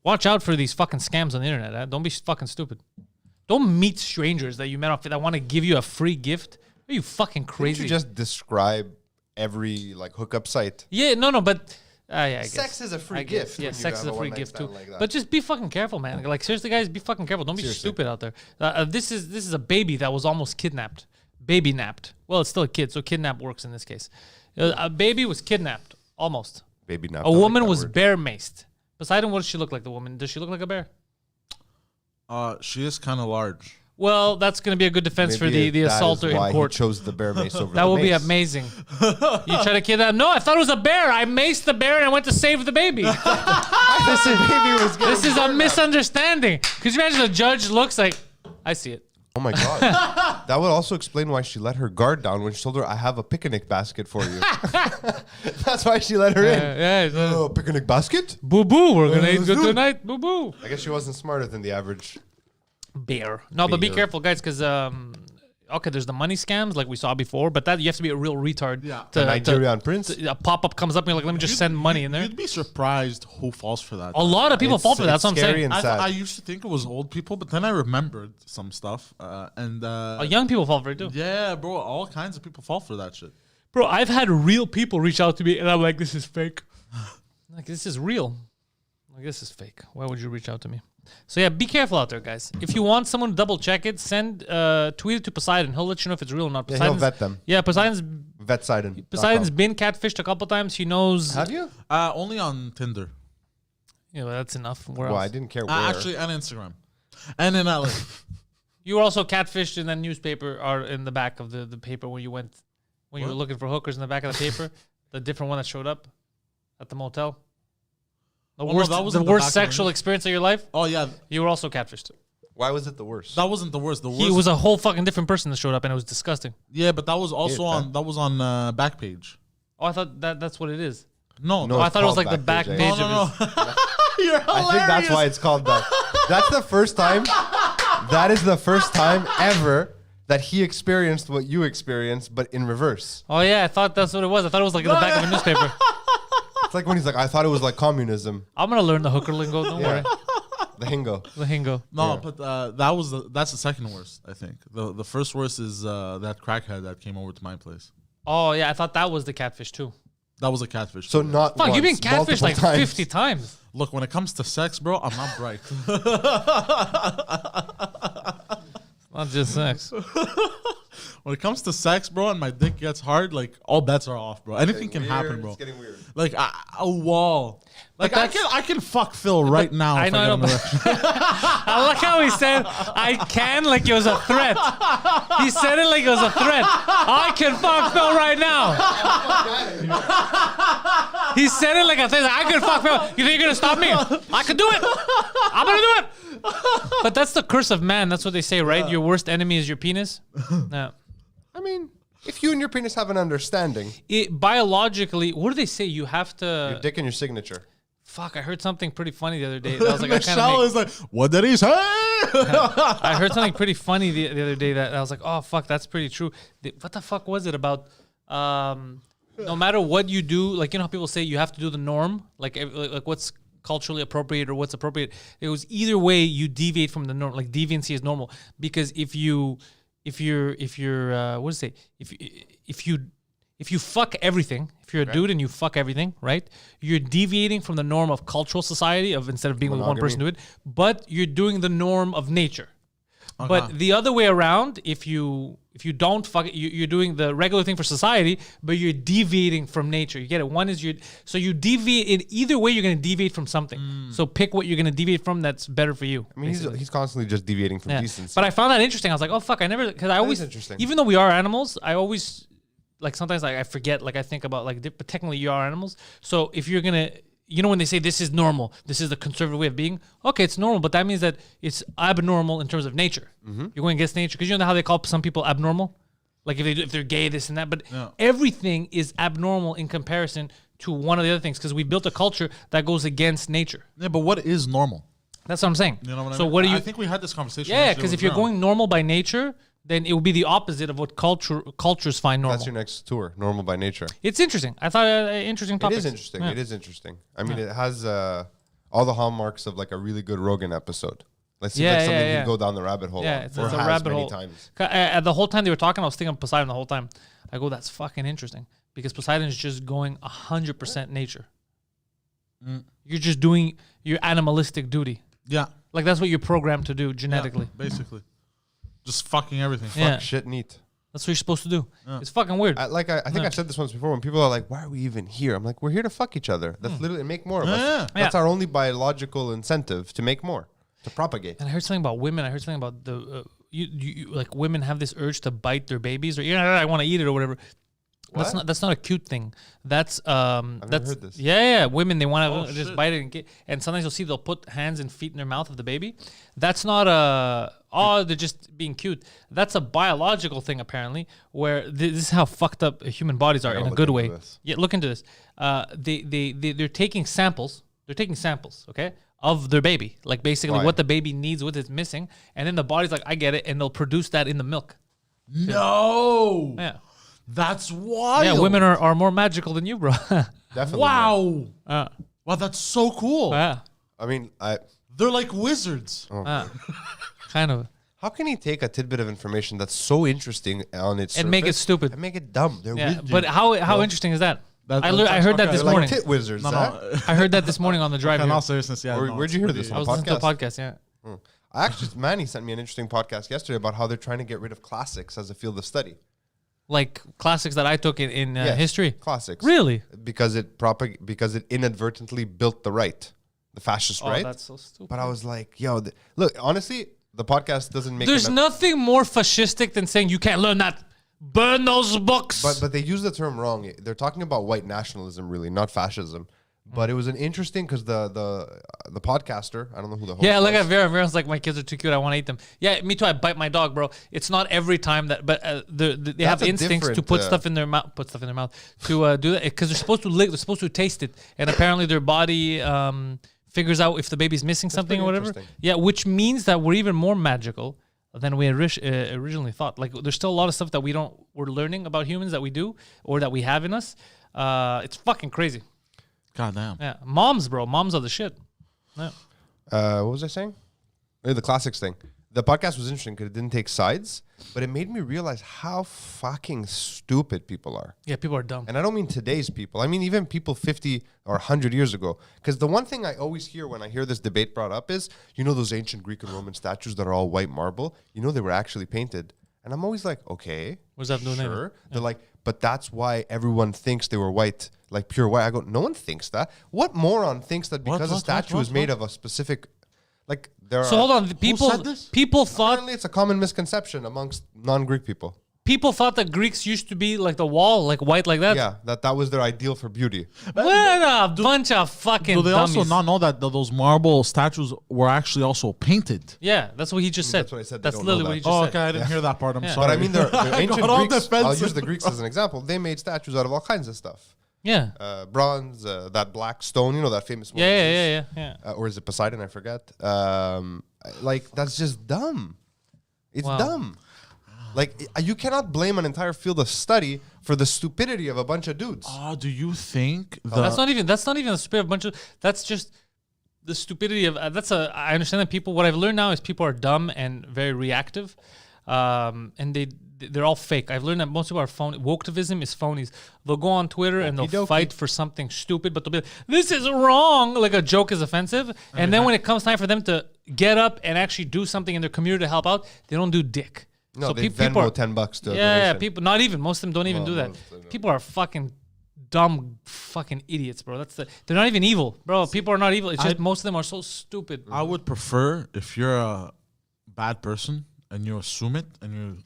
watch out for these fucking scams on the internet. Don't be fucking stupid. Don't meet strangers that you met off that want to give you a free gift. Are you fucking Didn't crazy? you just describe every hookup site? Yeah, no, but yeah, I guess. Sex is a free I guess, gift Yeah, when you sex is have a a free one-night gift too. stand like that. But just be fucking careful, man. Like seriously, guys, be fucking careful. Don't be Seriously. stupid out there. This is a baby that was almost kidnapped. Baby napped. Well, it's still a kid, so kidnap works in this case. A baby was kidnapped, almost. Baby now. A woman was bear maced. Poseidon, what does she look like? The woman? Does she look like a bear? she is kind of large. Well, that's going to be a good defense for the assaulter in court. He chose the bear mace over That the will be mace. amazing. You try to kidnap? No, I thought it was a bear. I maced the bear and I went to save the baby. This is a misunderstanding. Could you imagine the judge looks like, I see it. Oh my god. That would also explain why she let her guard down when she told her, "I have a picnic basket for you." That's why she let her in. Yeah. Oh, picnic basket? Boo boo. We're gonna eat let's good do it. tonight. Boo boo. I guess she wasn't smarter than the average. Bear. No, but be Bear. careful, guys, because okay, there's the money scams like we saw before, but that you have to be a real retard. Yeah. The Nigerian prince. A pop up comes up and you're like, let me just send money in there. You'd be surprised who falls for that. A lot of people It's- fall for that. That's it's what I'm scary saying. and I sad. used to think it was old people, but then I remembered some stuff. Young people fall for it too. Yeah, bro, all kinds of people fall for that shit. Bro, I've had real people reach out to me and I'm like, this is fake. Like, this is real. Like, this is fake. Why would you reach out to me? So yeah, be careful out there, guys. If you want someone to double check it, tweet it to Poseidon. He'll let you know if it's real or not. Yeah, he'll vet them. Yeah, Poseidon's been catfished a couple times. He knows. Have you? Only on Tinder. Yeah, well, that's enough. Where Well, else? I didn't care where. Actually, and Instagram. And in LA. You were also catfished in that newspaper or in the back of the paper when you went you were looking for hookers in the back of the paper. The different one that showed up at the motel. The worst sexual experience of your life. Oh, yeah. You were also catfished. Why was it the worst? That wasn't the worst. The worst. He was a whole fucking different person that showed up, and it was disgusting. Yeah, but that was also on Backpage. Oh, I thought that's what it is. No, I thought it was like the back page No, of no, his. no. You're hilarious. I think that's why it's called that. That's the first time. That is the first time ever that he experienced what you experienced, but in reverse. Oh yeah, I thought that's what it was. I thought it was like in the back of a newspaper. It's like when he's like, I thought it was like communism. I'm gonna learn the hooker lingo. Don't worry. The hingo. The hingo. No, but that's the second worst, I think. The first worst is that crackhead that came over to my place. Oh yeah, I thought that was the catfish too. That was a catfish. So not Fuck, once, you've been catfished like times. 50 times. Look, when it comes to sex, bro, I'm not bright. Not just sex. When it comes to sex, bro, and my dick gets hard, like all bets are off, bro. Anything can happen, bro. It's getting weird. Like a wall. Like But I can fuck Phil right now. I if know, get an but I like how he said, I can, like it was a threat. He said it like it was a threat. I can fuck Phil right now. He said it like a threat. I can fuck Phil. You think you're going to stop me? I can do it. I'm going to do it. But that's the curse of man. That's what they say, right? Your worst enemy is your penis. No. I mean, if you and your penis have an understanding, Biologically, what do they say? You have to... your dick and your signature. Fuck, I heard something pretty funny the other day. I was like, Michelle is like, what did he say? I heard something pretty funny the other day that I was like, oh, fuck, that's pretty true. What the fuck was it about? No matter what you do, like, you know how people say you have to do the norm? Like what's culturally appropriate or what's appropriate? It was either way you deviate from the norm. Like, deviancy is normal. Because if you fuck everything, if you're a dude and you fuck everything, right? You're deviating from the norm of cultural society of instead of being with one person do it, but you're doing the norm of nature. Okay. But the other way around, if you don't fuck it, you're doing the regular thing for society, but you're deviating from nature. You get it? One is so you deviate in either way. You're going to deviate from something. So pick what you're going to deviate from that's better for you. I mean, he's constantly just deviating from decency. But I found that interesting. I was like, oh fuck, because I always, even though we are animals, I always. Like sometimes I forget, like I think about but technically you are animals. So if you're gonna, when they say this is normal, this is the conservative way of being, okay, it's normal, but that means that it's abnormal in terms of nature. Mm-hmm. You're going against nature. Because you know how they call some people abnormal? Like if they're gay, this and that. But everything is abnormal in comparison to one of the other things because we built a culture that goes against nature. Yeah, but what is normal? That's what I'm saying. You know what so I mean? what do you... I think we had this conversation. Yeah, because if you're going normal by nature... then it would be the opposite of what cultures find normal. That's your next tour, normal by nature. It's interesting. I thought interesting topic. It is interesting. Yeah. It is interesting. I mean, it has all the hallmarks of like a really good Rogan episode. Let's see something you can go down the rabbit hole. Yeah, on, it's a rabbit hole. Times. The whole time they were talking, I was thinking of Poseidon the whole time. I go, that's fucking interesting because Poseidon is just going 100% nature. You're just doing your animalistic duty. Yeah, like that's what you're programmed to do genetically. Yeah, basically. Just fucking everything. Fuck shit neat. That's what you're supposed to do. Yeah. It's fucking weird. I think I've said this once before when people are like, why are we even here? I'm like, we're here to fuck each other. That's literally, and make more of us. That's our only biological incentive to make more, to propagate. And I heard something about women. I heard something about the, like women have this urge to bite their babies or, I want to eat it or whatever. What? That's not a cute thing. That's I've never heard this. Yeah. Women, they want to just bite it and sometimes you'll see they'll put hands and feet in their mouth of the baby. That's not they're just being cute. That's a biological thing apparently, where this is how fucked up human bodies are in a good way. Yeah, look into this. They're taking samples. They're taking samples, okay, of their baby, like basically what the baby needs, what it's missing, and then the body's like, I get it, and they'll produce that in the milk. No. Yeah. That's wild. Yeah, women are more magical than you, bro. Definitely. Wow. Wow, that's so cool. Yeah. I mean, they're like wizards. Kind of. How can he take a tidbit of information that's so interesting on its and make it stupid and make it dumb? They're but how interesting is that? I heard that this They're morning. like tit wizards. No, huh? no. I heard that this morning on the drive. In here. all seriousness, yeah. Where'd you hear this? I On was a listening to a podcast? podcast. Yeah. I actually, Manny sent me an interesting podcast yesterday about how they're trying to get rid of classics as a field of study. Like classics that I took in Yes, history. Classics. Really? Because it inadvertently built the right, the fascist right. That's so stupid. But I was like, yo, look, honestly, the podcast doesn't make. There's nothing more fascistic than saying you can't learn that. Burn those books. But they use the term wrong. They're talking about white nationalism, really, not fascism. But it was an interesting because the podcaster, I don't know who the host yeah, look was. at Vera. Vera's like, my kids are too cute. I want to eat them. Yeah, me too. I bite my dog, bro. It's not every time that, but they have a instincts to different, put stuff in their mouth. Put stuff in their mouth to do that because they're supposed to lick. They're supposed to taste it, and apparently their body figures out if the baby's missing something or pretty whatever. interesting. Yeah, which means that we're even more magical than we originally thought. Like, there's still a lot of stuff that we're learning about humans that we do or that we have in us. It's fucking crazy. God damn. Yeah, moms, bro. Moms are the shit. Yeah. What was I saying? The classics thing. The podcast was interesting because it didn't take sides, but it made me realize how fucking stupid people are. Yeah, people are dumb. And I don't mean today's people. I mean even people 50 or 100 years ago. Because the one thing I always hear when I hear this debate brought up is, you know those ancient Greek and Roman statues that are all white marble? You know they were actually painted. And I'm always like, okay, What does that have to do with sure. anything? They're like, but that's why everyone thinks they were white, like pure white. I go, no one thinks that. What moron thinks that because a statue is made of a specific, like there So are. hold on, the people said this? people thought Apparently it's a common misconception amongst non-Greek people. that Greeks used to be like the wall, like white like that. Yeah, that was their ideal for beauty. What a bunch of fucking Do they dummies. also not know that those marble statues were actually also painted? Yeah, that's what he just said. That's what I said, they That's don't know literally what he that. just Oh, said. okay. I didn't hear that part. I'm Yeah. sorry. But I mean, the ancient got all Greeks, I'll defensive. use the Greeks as an example. They made statues out of all kinds of stuff. Yeah. Bronze, that black stone, you know, that famous one. Yeah. Or is it Poseidon? I forget. Like, that's just dumb. It's Wow. dumb. Like, you cannot blame an entire field of study for the stupidity of a bunch of dudes. Do you think the That's not even the spirit of a bunch of. That's just the stupidity of. I understand that people. What I've learned now is people are dumb and very reactive, and they're all fake. I've learned that most people are phony. Woketivism is phonies. They'll go on Twitter and they'll Okey-dokey. fight for something stupid, but they'll be like, "This is wrong." Like a joke is offensive, and then when it comes time for them to get up and actually do something in their community to help out, they don't do dick. No, So they people Venmo are- $10 to a Yeah, donation. people. Not even most of them don't even do that. most of them don't. People are fucking dumb, fucking idiots, bro. They're not even evil, bro. People are not evil. It's just most of them are so stupid. I would prefer if you're a bad person and you assume it and you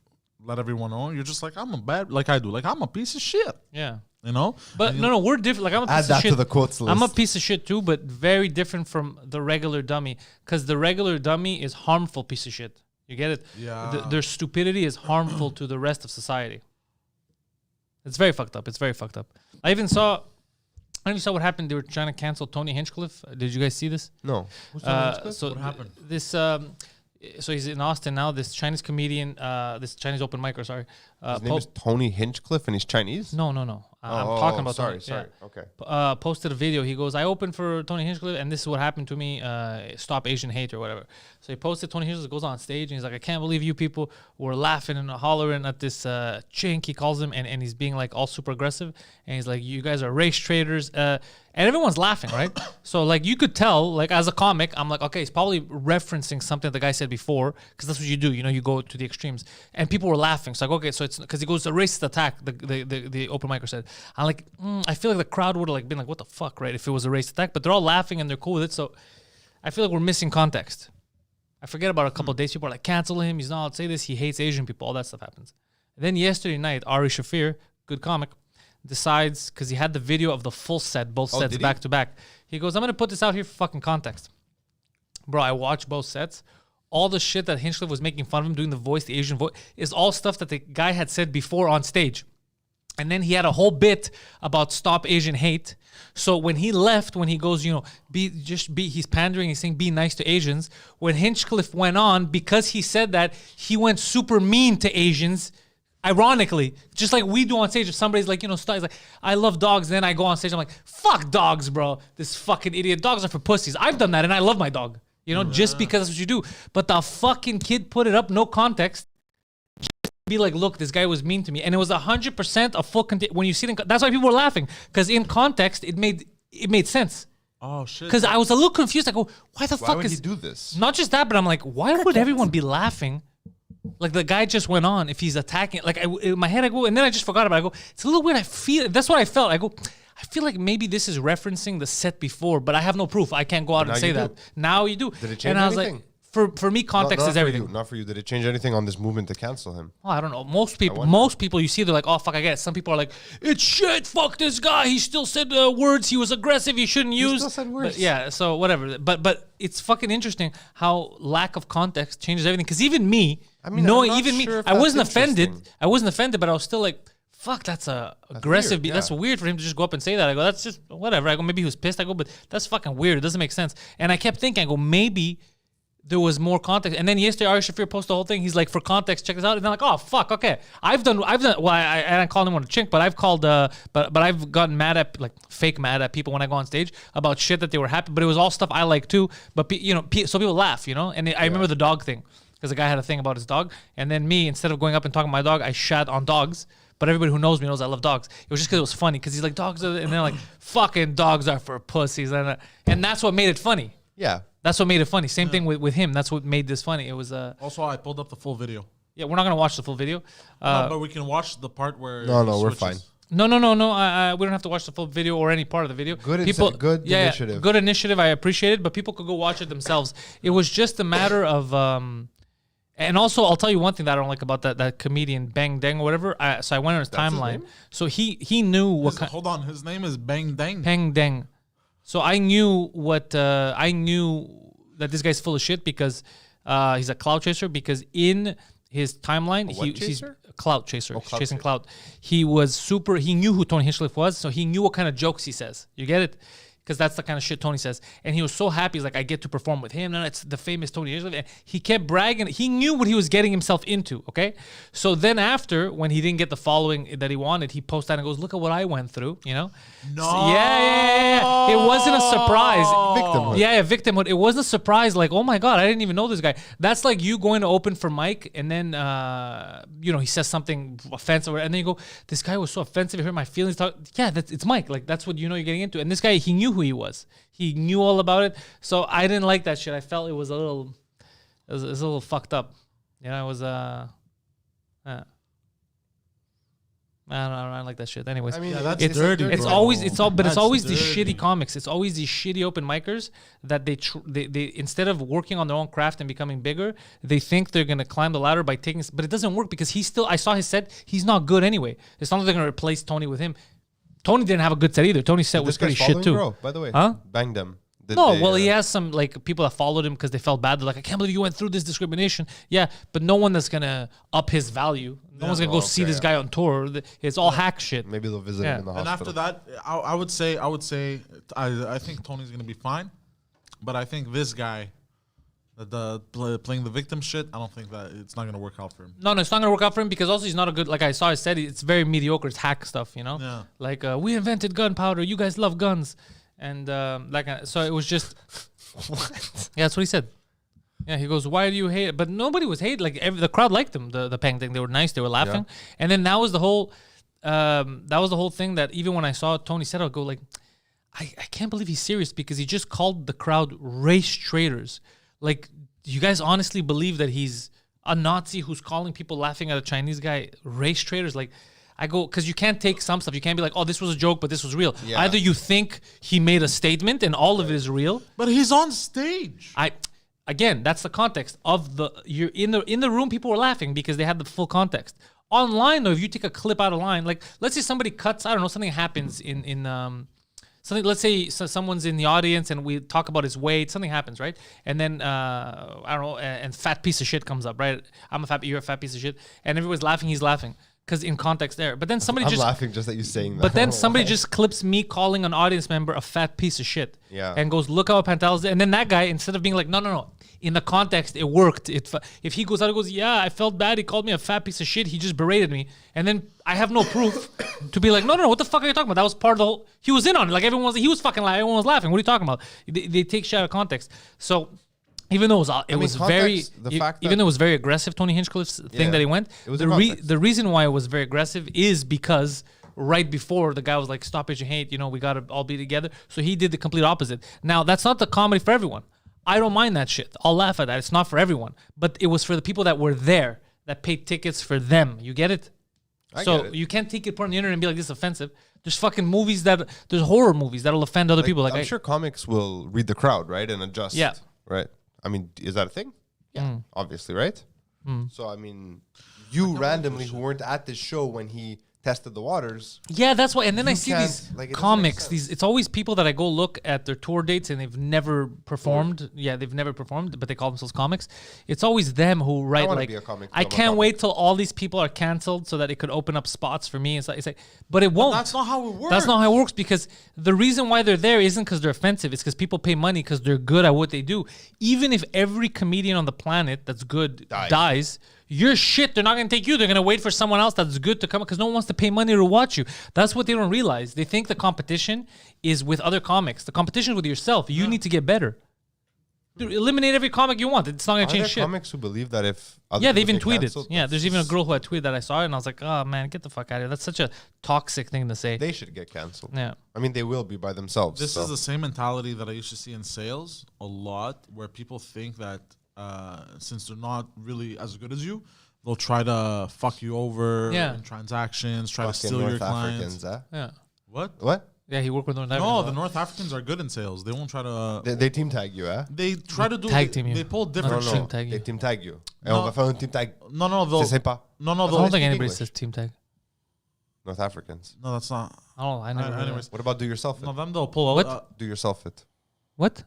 let everyone know, you're just like, I'm a bad, like I do, like I'm a piece of shit, Yeah, you know? but no, we're different. Like I'm a Add piece of that shit. to the quotes list. I'm a piece of shit too, but very different from the regular dummy. Because the regular dummy is harmful piece of shit. You get it? Yeah. Their stupidity is harmful to the rest of society. It's very fucked up. It's very fucked up. I even saw what happened. They were trying to cancel Tony Hinchcliffe. Did you guys see this? No. So What happened? This so he's in Austin now. This Chinese comedian, this Chinese open micer. Sorry, His name is Tony Hinchcliffe and he's Chinese? no. I'm talking about Sorry. Tony. Okay. Posted a video. He goes, I opened for Tony Hinchcliffe, and this is what happened to me. Stop Asian hate or whatever. So he posted Tony Hinchcliffe goes on stage and he's like, I can't believe you people were laughing and hollering at this chink, he calls him, and he's being like all super aggressive. And he's like, you guys are race traitors. And everyone's laughing, right? So like you could tell, like as a comic, I'm like, okay, he's probably referencing something the guy said before, because that's what you do. You know, you go to the extremes. And people were laughing. So like, okay, so it's because he goes to racist attack. The open micer said. I'm like, I feel like the crowd would have like been like, what the fuck, right? If it was a racist attack, but they're all laughing and they're cool with it. So I feel like we're missing context. I forget about a couple of days. People are like, cancel him. He's not allowed to say this. He hates Asian people. All that stuff happens. And then yesterday night, Ari Shafir, good comic, decides, because he had the video of the full set, both sets did he? back to back. He goes, I'm going to put this out here for fucking context. Bro, I watched both sets. All the shit that Hinchcliffe was making fun of him, doing the voice, the Asian voice, is all stuff that the guy had said before on stage. And then he had a whole bit about stop Asian hate. So when he left, when he goes, he's pandering, he's saying be nice to Asians. When Hinchcliffe went on, because he said that, he went super mean to Asians. Ironically, just like we do on stage, if somebody's like, he's like, I love dogs, then I go on stage, I'm like, fuck dogs, bro. This fucking idiot. Dogs are for pussies. I've done that and I love my dog. Just because that's what you do. But the fucking kid put it up, no context. be like, look, this guy was mean to me, and it was 100% a full. When you see it, that's why people were laughing, because in context, it made sense. Oh shit! Because I was a little confused. I go, why the Why fuck would is he do this? Not just that, but I'm like, why would everyone be laughing? Like the guy just went on if he's attacking. Like in my head, I go, and then I just forgot about it. I go, it's a little weird. I feel that's what I felt. I go, I feel like maybe this is referencing the set before, but I have no proof. I can't go out and say that. Now you do. Did it change and I was anything? like, for me, context is everything. Not for you. Did it change anything on this movement to cancel him? Oh, I don't know. Most people you see, they're like, oh, fuck, I get it. Some people are like, it's shit, fuck this guy. He still said words. He was aggressive. He shouldn't use. Still said words. But yeah, so whatever. But it's fucking interesting how lack of context changes everything. Because even me, I mean, knowing, I'm not even sure me, if I wasn't that's offended. interesting. I wasn't offended, but I was still like, fuck, that's aggressive. weird, yeah. That's weird for him to just go up and say that. I go, that's just whatever. I go, maybe he was pissed. I go, but that's fucking weird. It doesn't make sense. And I kept thinking, I go, maybe there was more context. And then yesterday, Ari Shafir posted the whole thing. He's like, for context, check this out. And I'm like, oh, fuck, okay. I've done, well, I called him on a chink, but I've called, but I've gotten mad at, like, fake mad at people when I go on stage about shit that they were happy. But it was all stuff I like too. But, so people laugh, And I remember the dog thing, because the guy had a thing about his dog. And then me, instead of going up and talking about my dog, I shat on dogs. But everybody who knows me knows I love dogs. It was just because it was funny, because he's like, dogs are, and they're like, fucking dogs are for pussies. And that's what made it funny. Yeah. That's what made it funny. Same thing with him. That's what made this funny. It was Also, I pulled up the full video. yeah. We're not gonna watch the full video. No, but we can watch the part where. No, he we're switches. fine. No. We don't have to watch the full video or any part of the video. Good initiative. Good initiative. I appreciate it, but people could go watch it themselves. It was just a matter of. And also, I'll tell you one thing that I don't like about that comedian Bang Dang or whatever. So I went on his timeline. name? So he knew what kind. Hold on, his name is Bang Dang. Bang Dang. So I knew that this guy's full of shit because he's a clout chaser. Because in his timeline, he's a clout chaser. He's chasing clout. He knew who Tony Hinchcliffe was, so he knew what kind of jokes he says. You get it? Because that's the kind of shit Tony says. And he was so happy. He's like, I get to perform with him. No, it's the famous Tony Hinchcliffe. And he kept bragging. He knew what he was getting himself into, okay? So then after, when he didn't get the following that he wanted, he posted that and goes, look at what I went through, No. So, yeah. It wasn't a surprise. Victimhood. Yeah, victimhood. It wasn't a surprise like, oh my God, I didn't even know this guy. That's like you going to open for Mike and then, he says something offensive. And then you go, this guy was so offensive. It hurt my feelings. Yeah, it's Mike. Like, that's what you're getting into. And this guy, he knew who he was. He knew all about it. So I didn't like that shit. I felt it was a little fucked up. It was I don't like that shit. Anyways, I mean, that's it's dirty. It's bro. always these dirty. shitty comics. It's always these shitty open micers that they instead of working on their own craft and becoming bigger, they think they're gonna climb the ladder by taking. But it doesn't work because I saw his set. He's not good anyway. It's not like they're gonna replace Tony with him. Tony didn't have a good set either. Tony's set was pretty shit too. Bro, by the way, Huh? Bang them. He has some like people that followed him because they felt bad. They're like, I can't believe you went through this discrimination. Yeah, but no one that's gonna up his value. No one's gonna go see this guy on tour. It's all hack shit. Maybe they'll visit him in the And hospital. after that, I would say, I think Tony's gonna be fine, but I think this guy, playing the victim shit, I don't think that it's not gonna work out for him. No, it's not gonna work out for him because also he's not a good. Like I saw, I said it's very mediocre. It's hack stuff, Yeah. Like we invented gunpowder. You guys love guns, and so it was just. What? Yeah, that's what he said. Yeah, he goes, why do you hate it? But nobody was hating. Like the crowd liked him. The Pang thing. They were nice. They were laughing. Yeah. And then that was the whole thing that even when I saw Tony said, I'll go like, I can't believe he's serious because he just called the crowd race traitors. Like, do you guys honestly believe that he's a Nazi who's calling people laughing at a Chinese guy race traitors? Like, I go, because you can't take some stuff. You can't be like, oh, this was a joke, but this was real. Yeah. Either you think he made a statement and all of it is real. But he's on stage. Again, that's the context of you're in the room. People were laughing because they had the full context. Online, though, if you take a clip out of line, like let's say somebody cuts, I don't know, something happens in something. Let's say someone's in the audience and we talk about his weight. Something happens, right? And then I don't know, and fat piece of shit comes up, right? You're a fat piece of shit, and everyone's laughing. He's laughing. Because in context there. But then somebody I'm laughing just at you saying that. But then somebody just clips me calling an audience member a fat piece of shit. Yeah. And goes, look how Pantelis did. And then that guy, instead of being like, no. In the context, it worked. If he goes out and goes, yeah, I felt bad. He called me a fat piece of shit. He just berated me. And then I have no proof to be like, no, what the fuck are you talking about? That was part of the whole... He was in on it. Like he was fucking laughing. Everyone was laughing. What are you talking about? They take shit out of context. So... Even though it was very, context, the fact even that- though it was very aggressive, Tony Hinchcliffe's thing Yeah. that he went. It was the in context. the reason why it was very aggressive is because right before the guy was like, "Stop Asian hate," we got to all be together. So he did the complete opposite. Now that's not the comedy for everyone. I don't mind that shit. I'll laugh at that. It's not for everyone, but it was for the people that were there that paid tickets for them. You get it? I So get it. you can't take it, put it on the internet and be like, "This is offensive." There's fucking movies there's horror movies that'll offend other people. Like I'm sure comics will read the crowd, right, and adjust. Yeah. Right. I mean, is that a thing? Yeah. Obviously, right? So I mean, you randomly who weren't at this show when he tested the waters. Yeah, that's why. And then I You see can't- these like, it doesn't make comics. sense. It's always people that I go look at their tour dates and they've never performed. Yeah, they've never performed, but they call themselves comics. It's always them who write wanna like, be a comic I till I'm a can't comic." wait till all these people are canceled so that it could open up spots for me. It's like, but it won't. That's not how it works. That's not how it works, because the reason why they're there isn't because they're offensive. It's because people pay money because they're good at what they do. Even if every comedian on the planet that's good dies, you're shit. They're not going to take you. They're going to wait for someone else that's good to come because no one wants to pay money to watch you. That's what they don't realize. They think the competition is with other comics. The competition is with yourself. You need to get better. Dude, eliminate every comic you want. It's not going Are to there change shit. comics who believe that if other Yeah, they people even get tweeted. canceled, Yeah, that's there's even a just- girl who had tweeted that I saw it, and I was like, oh man, get the fuck out of here. That's such a toxic thing to say. They should get canceled. Yeah. I mean, they will be by themselves. This so. is the same mentality that I used to see in sales a lot, where people think that since they're not really as good as you, they'll try to fuck you over Yeah. in transactions, try to Fucking steal your North clients. Africans, huh? Yeah. What? What? Yeah, he worked with North No, Africans. the North Africans are good in sales. They won't try to. They team tag you, huh? They try to do. Tag team you. They pull No, different No, shit. team tag you. They team tag you. No. On va faire un team tag. No, C'est sympa. no. I They'll don't think speak anybody English. says team tag. North Africans. No, that's not. I never heard of anyways, that. What about do yourself it? no, them they'll pull out. What? Do yourself it. What?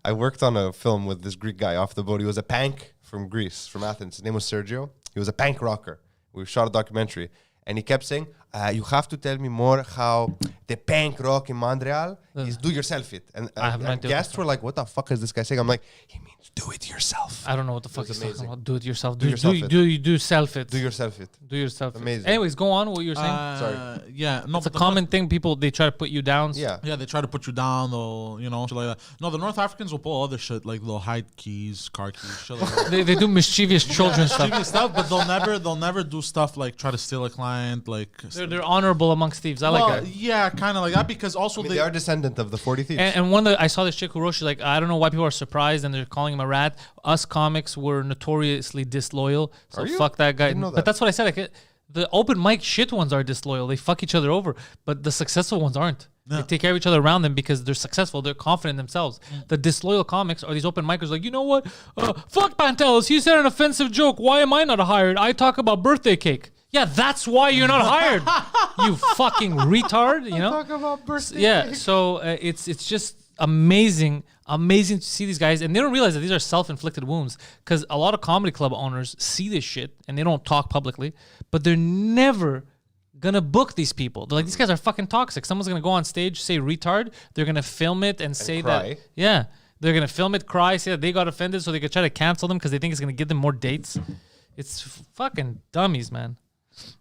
I worked on a film with this Greek guy off the boat. He was a pank from Greece, from Athens. His name was Sergio. He was a pank rocker. We shot a documentary. And he kept saying, you have to tell me more how the pank rock in Montreal is do yourself it. And, I have no and idea what guests were like, what the fuck is this guy saying? I'm like, he means do it yourself. I don't know what the fuck That's he's talking amazing. about. Do it yourself. Do Do yourself do, it. do you do self it. Do yourself it. Do yourself. it. Amazing. Anyways, go on. What you were saying. Sorry. Yeah, no, It's a but the common thing. People they try to put you down. Yeah. Yeah, they try to put you down. They'll, shit like that. No, the North Africans will pull other shit like they'll hide keys, car keys, shit like that. They do mischievous children stuff. Stupid stuff, but they'll never do stuff like try to steal a client. Like, They're honorable amongst thieves. I well, like that. yeah, kind of like that because also I mean, they are descendant of the 40 thieves. And one of the I saw this chick who wrote, she's like, I don't know why people are surprised and they're calling him a rat. Us comics were notoriously disloyal, so Are you? fuck that guy. Didn't know But that. that's what I said. Like, the open mic shit ones are disloyal. They fuck each other over, but the successful ones aren't. They take care of each other around them because they're successful. They're confident in themselves. The disloyal comics are these open micers like, you know what? Fuck Pantelis. He said an offensive joke. Why am I not hired? I talk about birthday cake. Yeah, that's why you're not hired. You fucking retard. You know. Talk about birthday. Yeah, so it's just amazing to see these guys, and they don't realize that these are self-inflicted wounds because a lot of comedy club owners see this shit and they don't talk publicly, but they're never gonna book these people. They're like, these guys are fucking toxic. Someone's gonna go on stage, say retard, they're gonna film it and say cry. that, yeah, they're gonna film it, cry, say that they got offended so they could try to cancel them because they think it's gonna give them more dates. It's fucking dummies, man.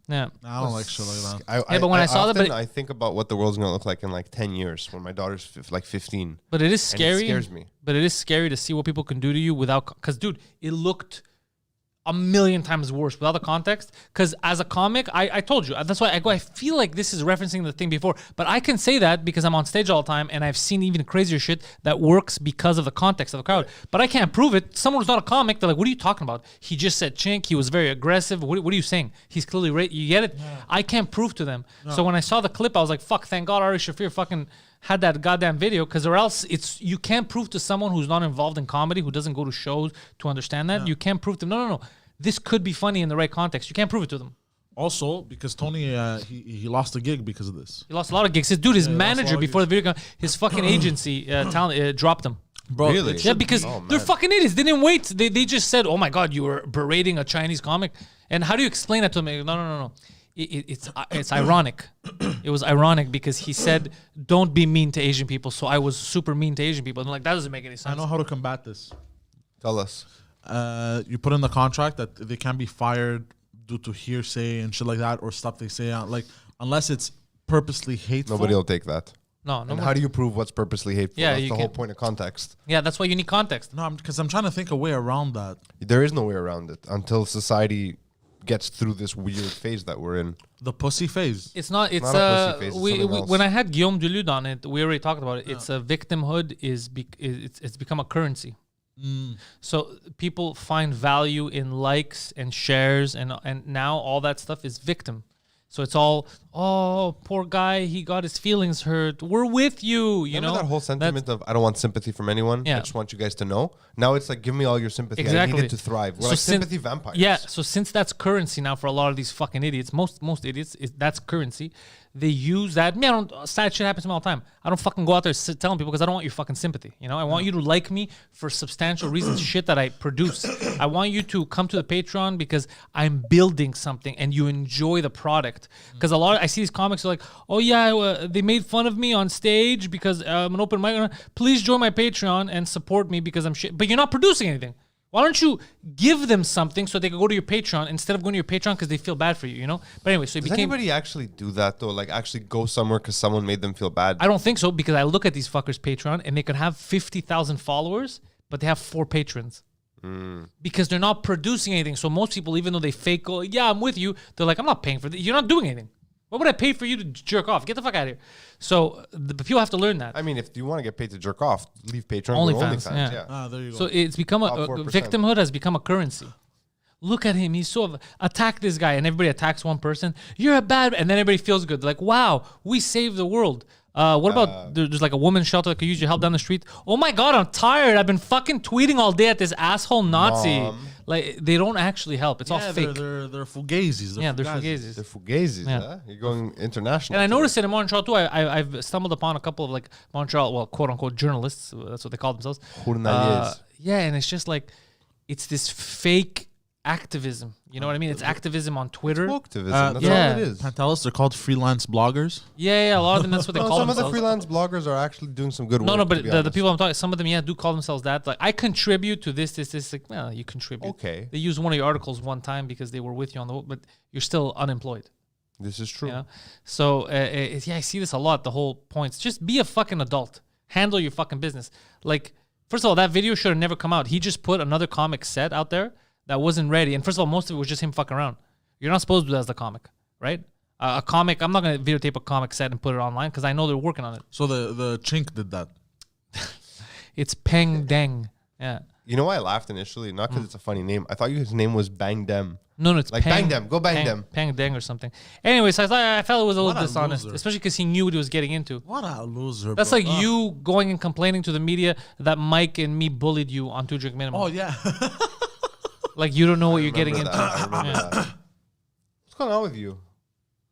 Yeah. I don't like shit like that. Yeah, but when I saw that, often but- I think about what the world's gonna look like in like 10 years when my daughter's like 15. But it is And scary. it scares me. But it is scary to see what people can do to you without. Because, dude, it looked a million times worse without the context. Because as a comic, I told you. That's why I go, I feel like this is referencing the thing before. But I can say that because I'm on stage all the time and I've seen even crazier shit that works because of the context of the crowd. But I can't prove it. Someone who's not a comic, they're like, what are you talking about? He just said chink. He was very aggressive. What are you saying? He's clearly right. You get it? Yeah. I can't prove to them. So when I saw the clip, I was like, fuck, thank God Ari Shafir fucking had that goddamn video, because or else you can't prove to someone who's not involved in comedy, who doesn't go to shows to understand that. You can't prove to them, no. This could be funny in the right context. You can't prove it to them. Also, because Tony, he lost a gig because of this. He lost a lot of gigs. His he lost a manager lot of before the video, his fucking agency dropped him. Bro, Really? Yeah, because Oh, they're man. fucking idiots. They didn't wait. They just said, "Oh my God, you were berating a Chinese comic." And how do you explain that to them? No. It's ironic. It was ironic because he said, "Don't be mean to Asian people." So I was super mean to Asian people. And like that doesn't make any I sense. know how to combat this. Tell us. You put in the contract that they can't be fired due to hearsay and shit like that, or stuff they say, like unless it's purposely hateful. Nobody will take that. No, And how do you prove what's purposely hateful? Yeah, That's you the whole can't- point of context. Yeah, that's why you need context. No, because I'm trying to think a way around that. There is no way around it until society gets through this weird phase that we're in. The pussy phase. It's not. It's Not a pussy face, it's something else. when I had Guillaume Dulude on it, we already talked about it. It's a victimhood it's become a currency. So people find value in likes and shares, and now all that stuff is victim. So it's all, oh, poor guy, he got his feelings hurt. We're with you, you Remember know. that whole sentiment of I don't want sympathy from anyone. Yeah. I just want you guys to know. Now it's like give me all your sympathy. I Exactly. need it to thrive. We're So like sin- sympathy vampires. Yeah. So since that's currency now for a lot of these fucking idiots, most idiots, that's currency. They use that. Me, I don't. Sad shit happens to me all the time. I don't fucking go out there telling people because I don't want your fucking sympathy. You know, I want you to like me for substantial reasons, shit that I produce. I want you to come to the Patreon because I'm building something and you enjoy the product. Because I see these comics are like, oh yeah, they made fun of me on stage because I'm an open mic. Please join my Patreon and support me because I'm shit. But you're not producing anything. Why don't you give them something so they can go to your Patreon instead of going to your Patreon because they feel bad for you, you know? But anyway, so it Does became... anybody actually do that though? Like actually go somewhere because someone made them feel bad? I don't think so because I look at these fuckers' Patreon and they could have 50,000 followers, but they have 4 patrons. Because they're not producing anything. So most people, even though they fake, go, yeah, I'm with you, they're like, I'm not paying for this. You're not doing anything. Why would I pay for you to jerk off? Get the fuck out of here. So the people have to learn that. I mean, if you want to get paid to jerk off, leave Patreon. OnlyFans, OnlyFans. yeah. Yeah. Ah, there you go. So it's become a Top 4%. victimhood has become a currency. Look at him. He's so attack this guy, and everybody attacks one person. You're a bad, and then everybody feels good. They're like, wow, we saved the world. What about there's like a woman's shelter that could use your help down the street? Oh my god, I'm tired. I've been fucking tweeting all day at this asshole Nazi. Mom. Like they don't actually help. It's all fake. They're fugazis. They're fugazis. The Fugazis, Yeah. huh? You're going international. And I today. noticed it in Montreal too. I've stumbled upon a couple of like Montreal, well, quote unquote journalists. That's what they call themselves. Journaliers. Yeah, and it's just like it's this fake activism. You know what I mean? It's activism on Twitter. Activism. That's yeah. all it is. Pantelis, they're called freelance bloggers. Yeah, a lot of them. That's what they No, call some of themselves. the freelance bloggers are actually doing some good work. No, to but be the honest. people I'm talking, some of them, do call themselves that. Like, I contribute to this. Like, well, you contribute. Okay. They used one of your articles one time because they were with you on the, but you're still unemployed. This is true. Yeah. So, yeah, I see this a lot. The whole points. Just be a fucking adult. Handle your fucking business. Like, first of all, that video should have never come out. He just put another comic set out there that wasn't ready. And first of all, most of it was just him fucking around. You're not supposed to do that as the comic, right? A comic, I'm not going to videotape a comic set and put it online because I know they're working on it. So the chink did that. It's Peng Deng. Yeah. You know why I laughed initially? Not because it's a funny name. I thought his name was Bang Dem. No, it's Like bang them. Go bang them. Peng Deng or something. Anyways, I felt it was a little What a dishonest, loser. especially because he knew what he was getting into. What a loser. That's bro. like you going and complaining to the media that Mike and me bullied you on 2 Drink Minimum. Oh yeah. Like you don't know what you're getting Remember into. that. I remember that. What's going on with you?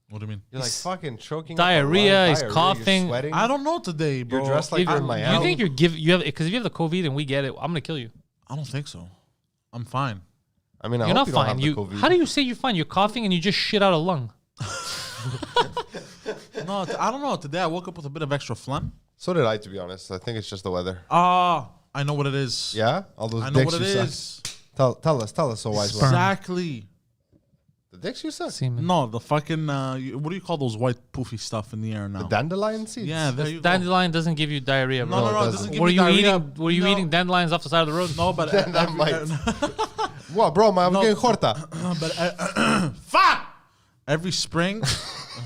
What do you mean? You're like He's fucking choking. diarrhea, up he's a lung, coughing. You're sweating. I don't know today, bro. You're dressed like If you're in you Miami. think you have because if you have the COVID and we get it, I'm gonna kill you. I don't think so. I'm fine. I mean, I You're hope not you don't fine. have the COVID. How do you say you're fine? You're coughing and you just shit out a lung. No, I don't know. Today I woke up with a bit of extra phlegm. So did I, to be honest. I think it's just the weather. Ah, I know what it is. Yeah? All those I know dicks what it you suck. is. Tell us, so wise one. Exactly. The dicks you suck? Semen. No, the fucking what do you call those white poofy stuff in the air now? The dandelion seeds? Yeah, there you go. Dandelion doesn't give you diarrhea, bro. No, it it doesn't. doesn't give Were me you diarrhea. eating? Were you No. eating dandelions off the side of the road? No, but That might. What, bro? I'm No. getting horta. fuck. Every spring,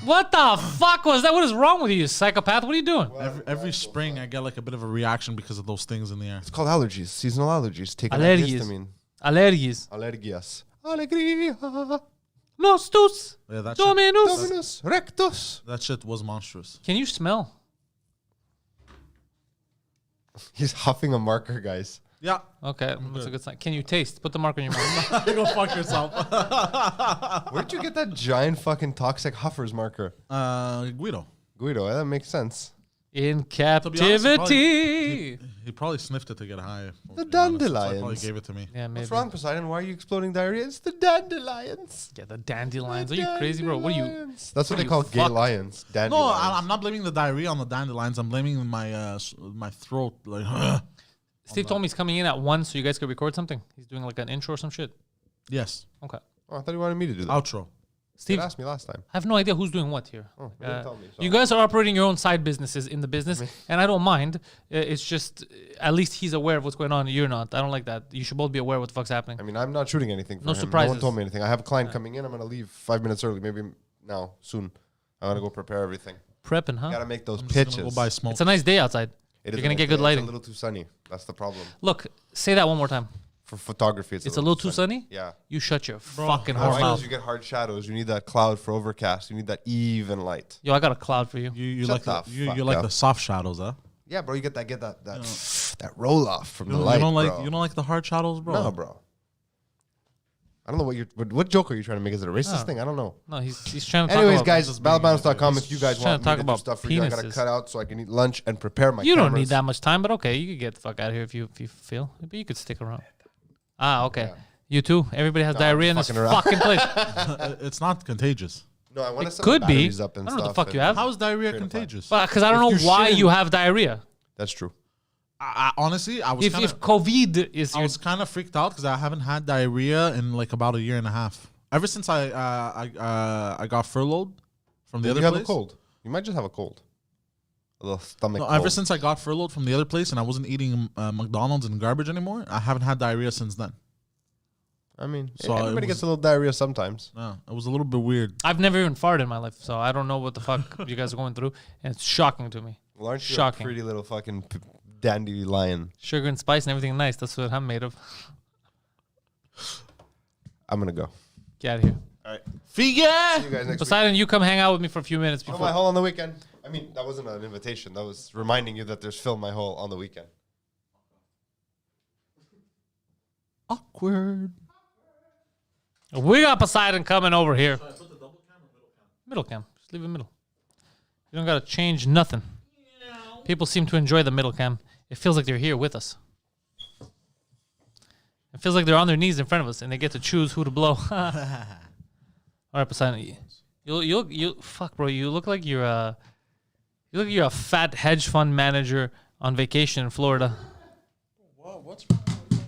What the fuck was that? What is wrong with you, psychopath? What are you doing? every spring, I get like a bit of a reaction because of those things in the air. It's called allergies. Seasonal allergies. Take Allergies. antihistamine. Allergies. Allergias. Alegria. Nostos. Yeah, that shit, Dominus. Dominus. Rectus. that shit was monstrous. Can you smell? He's huffing a marker, guys. Yeah, Okay, that's a good sign. Can you taste? Put the mark on your mouth. go fuck yourself. Where'd you get that giant fucking toxic huffers marker? Guido. Guido, that makes sense. In To be honest, captivity. he probably sniffed it to get high. The to be honest, so he dandelions. probably gave it to me. Yeah, maybe. What's wrong, Poseidon? Why are you exploding diarrhea? It's the dandelions. Yeah, the dandelions. Are you crazy, bro? What are you? Dandelions. That's what what they are call you, gay fuck? lions. No, Dandelions. I'm not blaming the diarrhea on the dandelions. I'm blaming my my throat. Like, Steve told me he's coming in at 1 so you guys could record something. He's doing like an intro or some shit. yes, Okay. Oh, I thought you wanted me to do that. outro. Steve, asked me last time. I have no idea who's doing what here. Oh, you didn't tell me. So. You guys are operating your own side businesses in the business, and I don't mind. It's just, at least he's aware of what's going on. You're not. I don't like that. You should both be aware of what the fuck's happening. I mean, I'm not shooting anything for No him. surprises. No one told me anything. I have a client coming in. I'm going to leave 5 minutes early. Maybe now, soon. I got to go prepare everything. Prepping, huh? Got to make those I'm just gonna pitches. go buy smoke. It's a nice day outside. It is You're going to a nice get good day. lighting. It's a little too sunny. That's the problem. Look, say that one more time. For photography, It's a little too sunny? Yeah. You shut your fucking Why whore mouth. you get hard shadows? You need that cloud for overcast. You need that even light. Yo, I got a cloud for you. You Shut like the you fuck like up. the soft shadows, huh? Yeah, bro. You get that roll off from the You light, don't like bro. you don't like the hard shadows, bro. No, bro. I don't know what joke are you trying to make? Is it a racist thing? I don't know. No, he's trying to talk Anyways, about... guys, battlebalance.com. If you guys trying want to me talk to do about stuff for you, I gotta penises. cut out so I can eat lunch and prepare my You don't cameras. need that much time, but okay, you could get the fuck out of here if you feel. But you could stick around. Ah, okay. Yeah. You too? Everybody has diarrhea in this fucking around. fucking place. It's not contagious. No, I want to It set could the be. batteries up I and don't know what the stuff fuck you and- have. How is diarrhea Create a plan. contagious? Because I don't know If you're why shitting- you have diarrhea. That's true. Honestly, I was If kind of COVID is I your... was kind of freaked out because I haven't had diarrhea in like about a year and a half. Ever since I got furloughed from the Maybe other you have place. a cold. You might just have a cold. A little stomach No, cold. ever since I got furloughed from the other place and I wasn't eating McDonald's and garbage anymore, I haven't had diarrhea since then. I mean, So everybody it gets was- a little diarrhea sometimes. Yeah, it was a little bit weird. I've never even farted in my life, so I don't know what the fuck you guys are going through, and it's shocking to me. Well, aren't you Shocking. a pretty little fucking dandy lion? Sugar and spice and everything nice. That's what I'm made of. I'm gonna go. Get out of here. All right. Figa! See you guys next week. Poseidon, you come hang out with me for a few minutes Film before. my hole on the weekend. I mean, that wasn't an invitation. That was reminding you that there's film my hole on the weekend. Awkward. We got Poseidon coming over here. Middle cam. Just leave it middle. You don't gotta change nothing. People seem to enjoy the middle cam. It feels like they're here with us. It feels like they're on their knees in front of us, and they get to choose who to blow. All right, Poseidon. You fuck, bro. You look like you're a fat hedge fund manager on vacation in Florida. Whoa, what's wrong with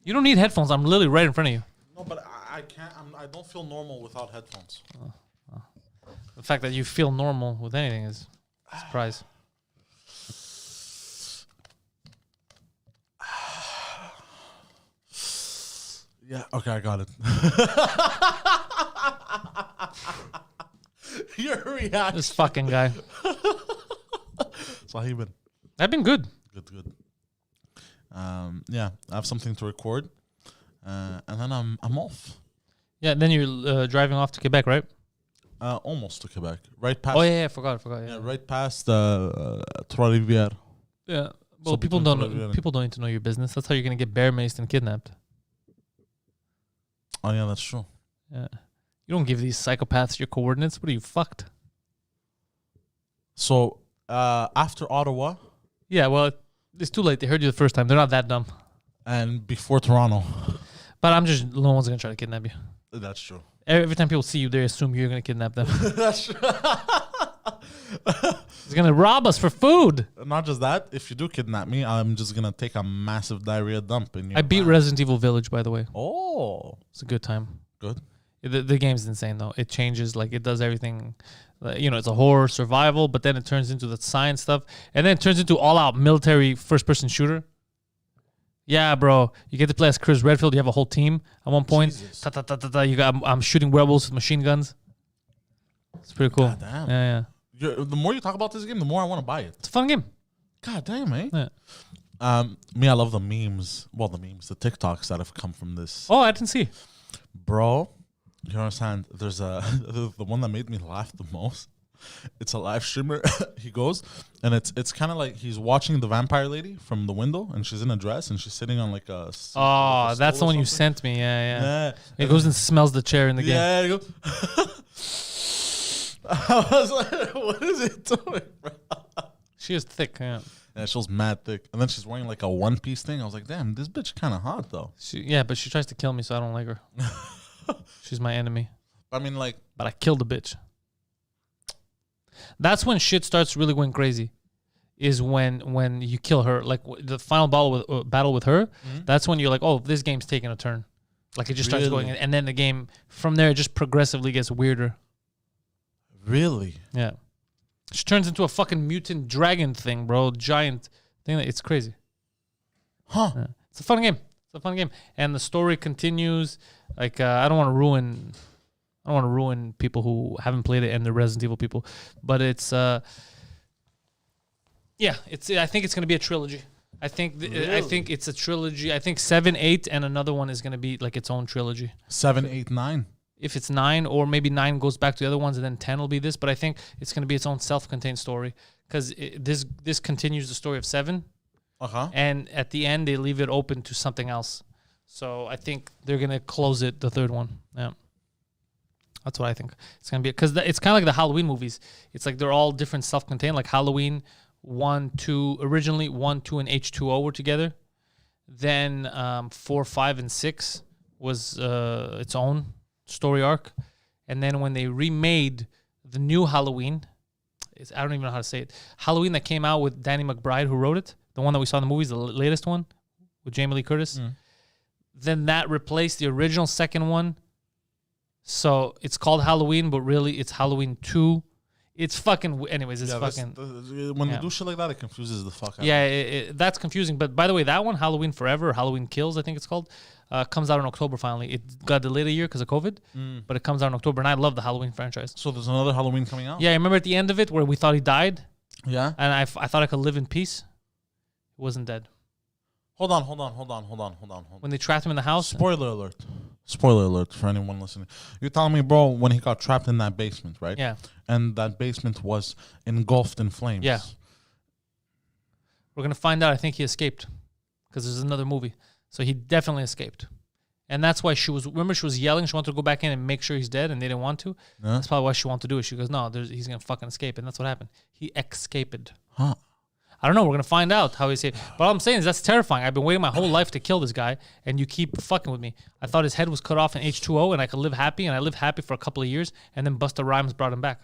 You don't need headphones. I'm literally right in front of you. No, but I can't. I don't feel normal without headphones. The fact that you feel normal with anything is a surprise. Yeah. Okay, I got it. Your reaction. This fucking guy. So how you been? I've been good. Good. Yeah, I have something to record, and then I'm off. Yeah, then you're driving off to Quebec, right? Almost to Quebec. Right past. Oh yeah, I forgot. Yeah, Yeah. right past Trois-Rivières. Yeah. Well, So people between don't Florida know, and- people don't need to know your business. That's how you're gonna get bear maced and kidnapped. Oh yeah, that's true. Yeah. You don't give these psychopaths your coordinates. What are you, fucked? So after Ottawa Yeah. Well, it's too late. They heard you the first time. They're not that dumb. and before Toronto. But I'm just no one's gonna try to kidnap you. That's true. Every time people see you, they assume you're gonna kidnap them. That's true. He's gonna rob us for food. Not just that. If you do kidnap me, I'm just gonna take a massive diarrhea dump in you. I beat Resident Evil Village, by the way. Oh, It's a good time. good. The game's insane though. It changes, like it does everything. It's a horror survival, but then it turns into the science stuff, and then it turns into all-out military first-person shooter. Yeah, bro. You get to play as Chris Redfield. You have a whole team at one point. Jesus. Ta, ta, ta, ta, ta. You got I'm shooting werewolves with machine guns. It's pretty cool. God damn. Yeah. The more you talk about this game, the more I want to buy it. It's a fun game. God damn, eh? Yeah. Me, I love the memes. Well, the TikToks that have come from this. Oh, I didn't see. Bro, you understand? There's the one that made me laugh the most. It's a live streamer. He goes, and it's kind of like he's watching the vampire lady from the window, and she's in a dress, and she's sitting on like a. Oh, that's the one you sent me. Yeah. It goes and smells the chair in the game. Yeah, you go. I was like, what is it doing, bro? She is thick. Yeah. Yeah, she was mad thick. And then she's wearing like a one-piece thing. I was like, damn, this bitch kind of hot, though. But she tries to kill me, so I don't like her. She's my enemy. I mean, like, But I killed the bitch. That's when shit starts really going crazy. Is when you kill her, like the final battle with her. That's when you're like, oh, this game's taking a turn. Like it just starts going, and then the game from there it just progressively gets weirder. Really? Yeah. She turns into a fucking mutant dragon thing, bro. Giant thing. It's crazy. Huh. Yeah. It's a fun game. It's a fun game. And the story continues. Like, I don't want to ruin people who haven't played it and the Resident Evil people. But it's, I think it's going to be a trilogy. I think it's a trilogy. I think 7, 8, and another one is going to be like its own trilogy. 7, 8, 9. If it's 9, or maybe 9 goes back to the other ones, and then 10 will be this. But I think it's going to be its own self-contained story because this continues the story of 7, and at the end they leave it open to something else. So I think they're going to close it, the third one. Yeah, that's what I think it's going to be, because it's kind of like the Halloween movies. It's like they're all different, self-contained. Like Halloween 1, 2, originally 1, 2, and H2O were together. Then 4, 5, and 6 was its own story arc. And then when they remade the new Halloween, I don't even know how to say it, Halloween that came out with Danny McBride, who wrote it, the one that we saw in the movies, the latest one with Jamie Lee Curtis, then that replaced the original second one. So it's called Halloween, but really it's Halloween 2. It's fucking, anyways, it's fucking. When they do shit like that, it confuses the fuck out. Yeah, that's confusing. But by the way, that one, Halloween Forever, Halloween Kills, I think it's called, comes out in October finally. It got delayed a year because of COVID, but it comes out in October, and I love the Halloween franchise. So there's another Halloween coming out? Yeah, I remember at the end of it where we thought he died. Yeah. And I thought I could live in peace. He wasn't dead. Hold on. When they trapped him in the house. Spoiler alert for anyone listening. You're telling me, bro, when he got trapped in that basement, right? Yeah. And that basement was engulfed in flames. Yeah. We're going to find out. I think he escaped because there's another movie. So he definitely escaped. And that's why she was yelling. She wanted to go back in and make sure he's dead, and they didn't want to. Yeah. That's probably why she wanted to do it. She goes, no, he's going to fucking escape. And that's what happened. He escaped. Huh. I don't know. We're going to find out how he escaped. But all I'm saying is that's terrifying. I've been waiting my whole life to kill this guy, and you keep fucking with me. I thought his head was cut off in H2O, and I could live happy, and I lived happy for a couple of years, and then Busta Rhymes brought him back.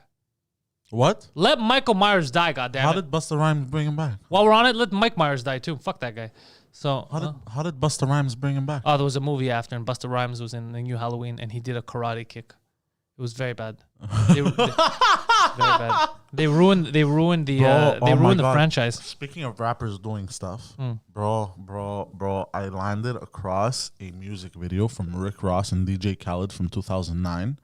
What? Let Michael Myers die, goddammit. How did Busta Rhymes bring him back? While we're on it, let Mike Myers die too. Fuck that guy. So how did Busta Rhymes bring him back? Oh, there was a movie after, and Busta Rhymes was in the new Halloween, and he did a karate kick. It was very bad. Very bad. They ruined the franchise. Speaking of rappers doing stuff, bro, I landed across a music video from Rick Ross and DJ Khaled from 2009.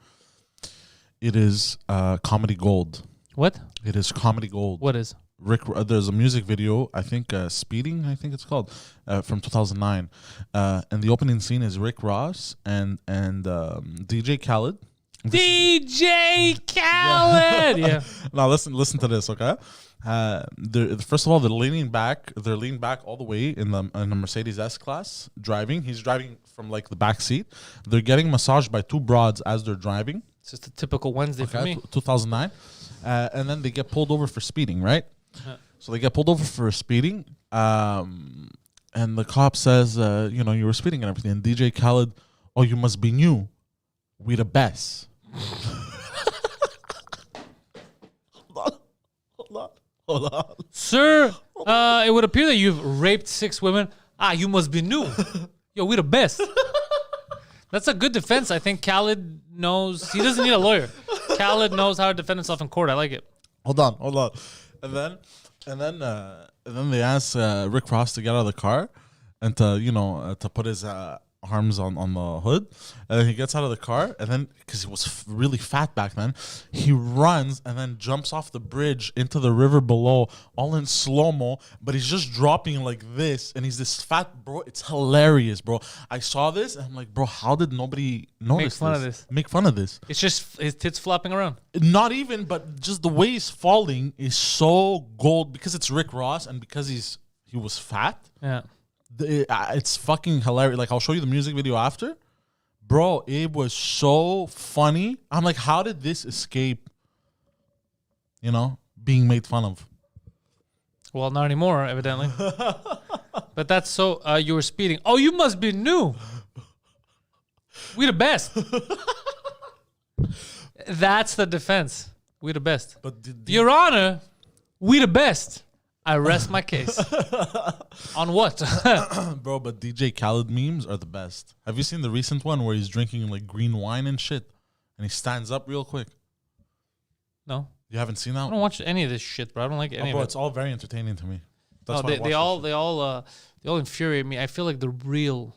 It is comedy gold. What? It is comedy gold. What is? There's a music video, I think Speeding, I think it's called, from 2009. And the opening scene is Rick Ross and DJ Khaled. DJ Khaled. Yeah. Now listen to this, okay? First of all, they're leaning back all the way in the Mercedes S-Class driving. He's driving from like the back seat. They're getting massaged by two broads as they're driving. It's just a typical Wednesday for me. 2009. And then they get pulled over for speeding, right? So they get pulled over for speeding. And the cop says, you were speeding and everything. And DJ Khaled, oh, you must be new. We the best. Hold on. Sir, it would appear that you've raped 6 women. You must be new. Yo, we the best. That's a good defense. I think Khaled knows. He doesn't need a lawyer. Khaled knows how to defend himself in court. I like it. Hold on. And then they ask Rick Ross to get out of the car and to put his arms on the hood, and then he gets out of the car, and then because he was really fat back then, he runs and then jumps off the bridge into the river below, all in slow-mo, but he's just dropping like this, and he's this fat, bro. It's hilarious, bro. I saw this and I'm like, bro, how did nobody notice Make fun of this. It's just his tits flopping around. Not even, but just the way he's falling is so gold because it's Rick Ross and because he was fat. Yeah. It's fucking hilarious. Like, I'll show you the music video after. Bro, it was so funny. I'm like, how did this escape, being made fun of? Well, not anymore, evidently. But that's so, you were speeding. Oh, you must be new. We the best. That's the defense. We the best. But Your Honor, we the best. I rest my case. On what? Bro, but DJ Khaled memes are the best. Have you seen the recent one where he's drinking like green wine and shit, and he stands up real quick? No, You haven't seen that I one? don't watch any of this shit, bro. I don't like any Bro, of it. it's all very entertaining to me. No, That's why I watch this shit. they all infuriate me. I feel like the real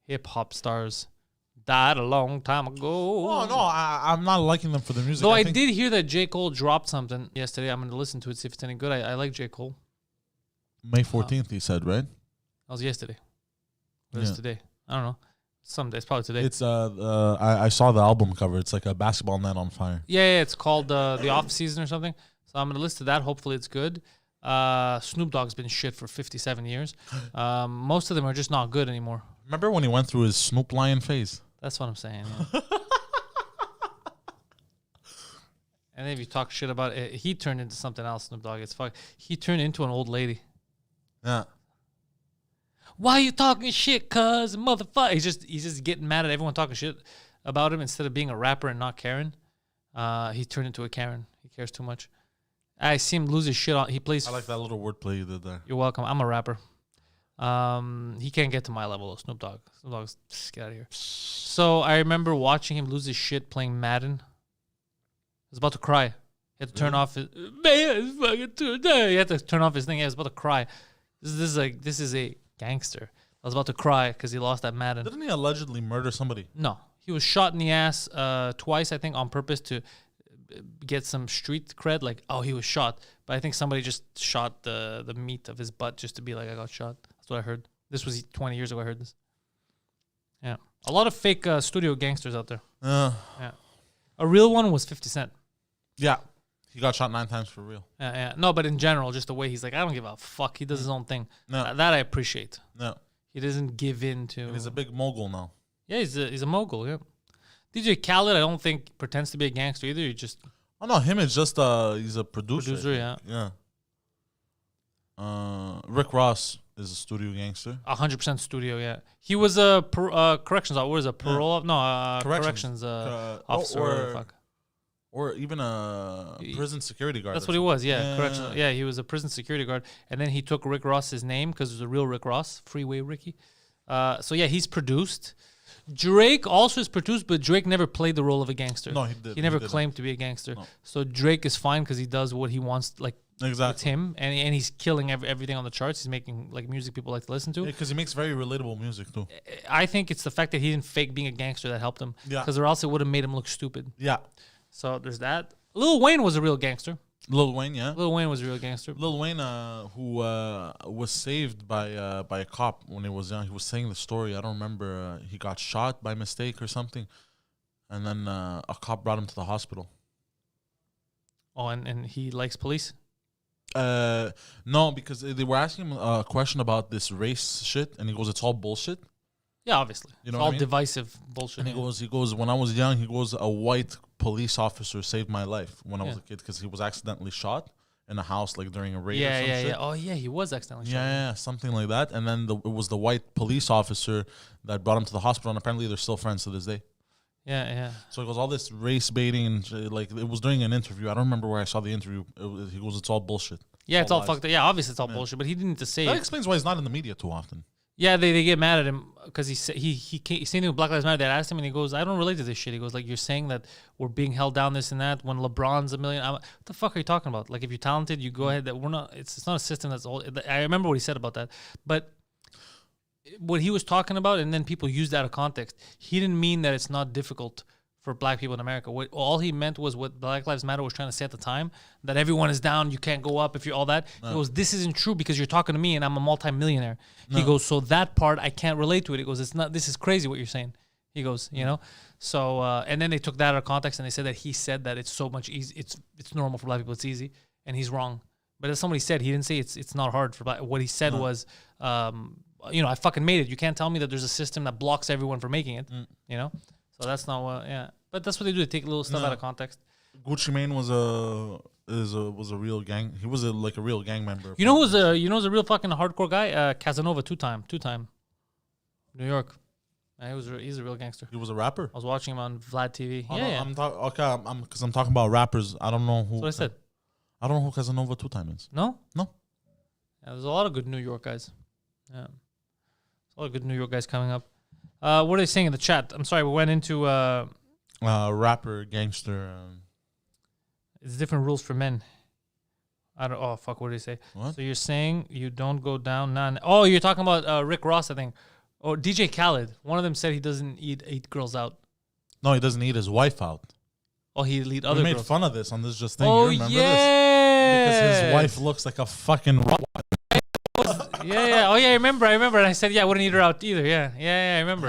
hip hop stars died a long time ago. Oh no, I'm not liking them for the music. Though I think- did hear that J. Cole dropped something yesterday. I'm going to listen to it, see if it's any good. I like J. Cole. May 14th, he said, right? That was yesterday. What is Yeah. today? I don't know. Someday. It's probably today. It's I saw the album cover. It's like a basketball net on fire. Yeah, it's called The Off Season or something. So I'm going to listen to that. Hopefully it's good. Snoop Dogg's been shit for 57 years. Most of them are just not good anymore. Remember when he went through his Snoop Lion phase? That's what I'm saying. Yeah. And then if you talk shit about it, he turned into something else, Snoop Dogg. It's fuck. He turned into an old lady. Yeah. Why you talking shit, cuz motherfucker? He's just getting mad at everyone talking shit about him instead of being a rapper and not caring. He turned into a Karen. He cares too much. I see him lose his shit on. He plays. I like that little wordplay you did there. You're welcome. I'm a rapper. He can't get to my level of Snoop Dogg. Snoop Dogg's get out of here. So I remember watching him lose his shit playing Madden. I was about to cry. He had to turn off his. Man, it's fucking today. He had to turn off his thing. I was about to cry. This is a gangster. I was about to cry because he lost that Madden. Didn't he allegedly murder somebody? No, he was shot in the ass twice, I think, on purpose to get some street cred. Like, oh, he was shot, but I think somebody just shot the meat of his butt just to be like, I got shot. That's what I heard. This was 20 years ago. I heard this. Yeah, a lot of fake studio gangsters out there. Yeah, a real one was 50 Cent. Yeah. He got shot 9 times for real. Yeah. No, but in general, just the way he's like, I don't give a fuck. He does his own thing. No. That I appreciate. No. He doesn't give in to. And he's a big mogul now. Yeah, he's a mogul. Yeah. DJ Khaled, I don't think pretends to be a gangster either. He just Oh no, him is just he's a producer. yeah. Yeah. Rick Ross is a studio gangster. 100% studio. Yeah, he was a corrections. What is a parole? No, corrections officer. or fuck. Or even a prison security guard. That's what he was. Yeah, Yeah. corrections. Yeah, he was a prison security guard, and then he took Rick Ross's name because it was a real Rick Ross, Freeway Ricky. So yeah, he's produced. Drake also is produced, but Drake never played the role of a gangster. No, he did. He never didn't. claimed to be a gangster. No. So Drake is fine because he does what he wants. Like it's Exactly. him, and he's killing everything on the charts. He's making like music people like to listen to. Because he makes very relatable music too. I think it's the fact that he didn't fake being a gangster that helped him. Yeah. Because or else it would have made him look stupid. Yeah. So there's that. Lil Wayne was a real gangster. Lil Wayne, yeah. Lil Wayne was a real gangster. Lil Wayne, who was saved by a cop when he was young. He was saying the story. I don't remember. He got shot by mistake or something, and then a cop brought him to the hospital. Oh, and he likes police? No, because they were asking him a question about this race shit, and he goes, "It's all bullshit." Yeah, obviously. You know it's what all I mean? divisive bullshit. And yeah. he goes, when I was young, he goes, a white police officer saved my life when I was Yeah. a kid because he was accidentally shot in a house like during a raid or Yeah, some yeah, shit. yeah. Oh, yeah, he was accidentally shot. Yeah, something like that. And then it was the white police officer that brought him to the hospital, and apparently they're still friends to this day. Yeah, yeah. So it goes all this race baiting, and like it was during an interview. I don't remember where I saw the interview. He goes, "It's all bullshit." Yeah, it's all lies. fucked up. Yeah, obviously it's all bullshit, but he didn't need to say That it. explains why he's not in the media too often. Yeah, they get mad at him because he's saying to Black Lives Matter. They asked him, and he goes, "I don't relate to this shit." He goes, "Like you're saying that we're being held down, this and that. When LeBron's a million, what the fuck are you talking about? Like if you're talented, you go ahead. That we're not. It's not a system that's all." I remember what he said about that, but what he was talking about, and then people used that out of context. He didn't mean that it's not difficult for black people in America. All he meant was what Black Lives Matter was trying to say at the time, that everyone is down, you can't go up if you're all that. He goes, this isn't true because you're talking to me and I'm a multimillionaire. He goes, so that part, I can't relate to it. He goes, it's not, this is crazy what you're saying. He goes, you know? So, and then they took that out of context and they said that he said that it's so much easy, it's normal for black people, it's easy, and he's wrong. But as somebody said, he didn't say it's not hard for black. What he said was, you know, I fucking made it. You can't tell me that there's a system that blocks everyone from making it, you know? So that's not what, yeah. But that's what they do. They take little stuff out of context. Gucci Mane was a real gang. He was like a real gang member. You know who's a real fucking hardcore guy? Casanova, two time, New York. He's a real gangster. He was a rapper. I was watching him on Vlad TV. Oh, Yeah, no, yeah. I'm talking about rappers. I don't know who. That's what I said. I don't know who Casanova 2 Time is. No? No. Yeah, there's a lot of good New York guys. Yeah. There's a lot of good New York guys coming up. What are they saying in the chat? I'm sorry, we went into... rapper, gangster. It's different rules for men. Oh, fuck, what did he say? What? So you're saying you don't go down none. Oh, you're talking about Rick Ross, I think. Or DJ Khaled. One of them said he doesn't eat girls out. No, he doesn't eat his wife out. Oh, he'd eat other We made girls. fun of this on this just thing. Oh, You remember yeah. this? Because his wife looks like a fucking Yeah. Oh, yeah, I remember. And I said, yeah, I wouldn't eat her out either. Yeah, I remember.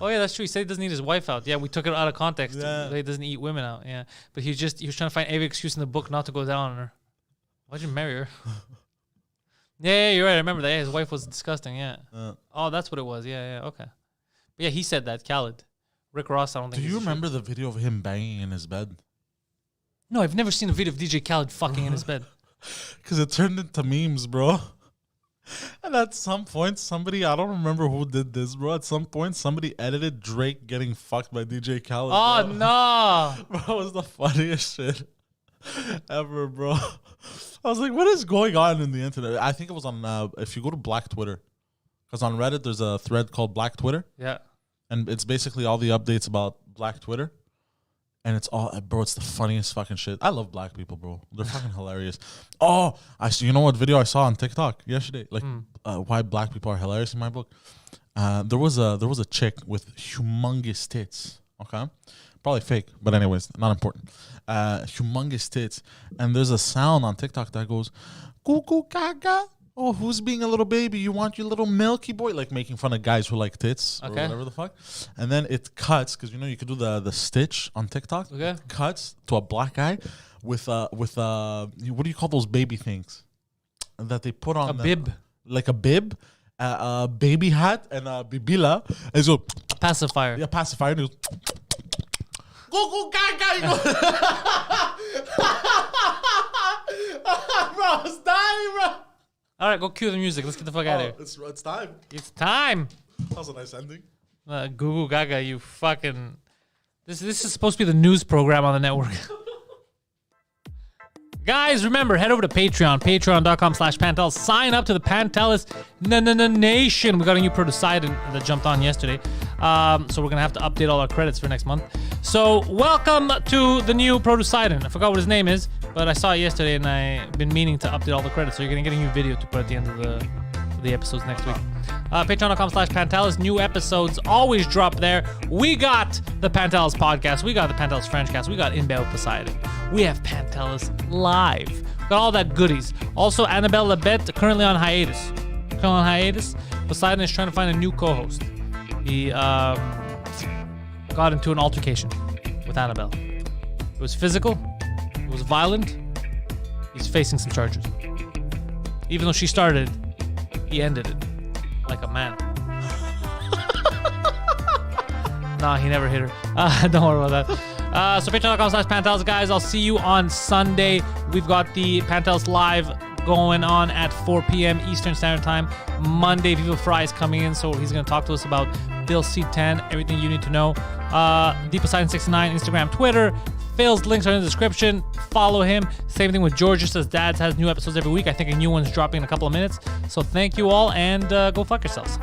Oh, yeah, that's true. He said he doesn't eat his wife out. Yeah, we took it out of context. Yeah. He doesn't eat women out. Yeah. But he was trying to find every excuse in the book not to go down on her. Why'd you marry her? Yeah, you're right. I remember that. Yeah, his wife was disgusting. Yeah. Oh, that's what it was. Yeah. Okay. But yeah, he said that. Khaled. Rick Ross, I don't think. Do you remember the video of him banging in his bed? No, I've never seen a video of DJ Khaled fucking in his bed. Because it turned into memes, bro. And at some point, somebody, I don't remember who did this, bro. At some point, somebody edited Drake getting fucked by DJ Khaled. Oh, bro. no. Bro, it was the funniest shit ever, bro. I was like, what is going on in the internet? I think it was on, if you go to Black Twitter, because on Reddit, there's a thread called Black Twitter. Yeah. And it's basically all the updates about Black Twitter. And it's all, bro, it's the funniest fucking shit. I love black people, bro. They're fucking hilarious. Oh, you know what video I saw on TikTok yesterday? Like, why black people are hilarious in my book. There was a chick with humongous tits. Okay, probably fake, but anyways, not important. Humongous tits, and there's a sound on TikTok that goes, "Goo goo gaga." Oh, who's being a little baby? You want your little milky boy? Like making fun of guys who like tits or whatever the fuck. And then it cuts, because you know you could do the stitch on TikTok. Okay. It cuts to a black guy with what do you call those baby things that they put on? A bib. Like a bib, a baby hat, and a bibila. And so Pacifier. yeah, pacifier. And he goes, go go gaga. You know? Bro, I was dying, bro. All right, go cue the music. Let's get the fuck out of here. It's time. It's time. That was a nice ending. Goo goo gaga, you fucking... This is supposed to be the news program on the network. Guys, remember, head over to Patreon, patreon.com/Pantelis. Sign up to the Pantelis Nation. We got a new Poseidon that jumped on yesterday. So we're going to have to update all our credits for next month. So welcome to the new Poseidon. I forgot what his name is, but I saw it yesterday and I've been meaning to update all the credits. So you're going to get a new video to put at the end of the episodes next week. Patreon.com/Pantelis. New episodes always drop there. We got the Pantelis podcast. We got the Pantelis Frenchcast. We got In Bed with Poseidon. We have Pantelis Live. We got all that goodies. Also, Annabelle Labette currently on hiatus. Poseidon is trying to find a new co-host. He got into an altercation with Annabelle. It was physical. It was violent. He's facing some charges. Even though she started, he ended it like a man. Nah, he never hit her. Don't worry about that. So patreon.com/Pantelis, guys. I'll see you on Sunday. We've got the Pantelis Live going on at 4 p.m. Eastern Standard Time. Monday, Viva Fry is coming in, so he's going to talk to us about Bill C-10, everything you need to know. Poseidon69, Instagram, Twitter. Phil's links are in the description. Follow him. Same thing with George. Just as Dad's has new episodes every week. I think a new one's dropping in a couple of minutes. So thank you all, and go fuck yourselves.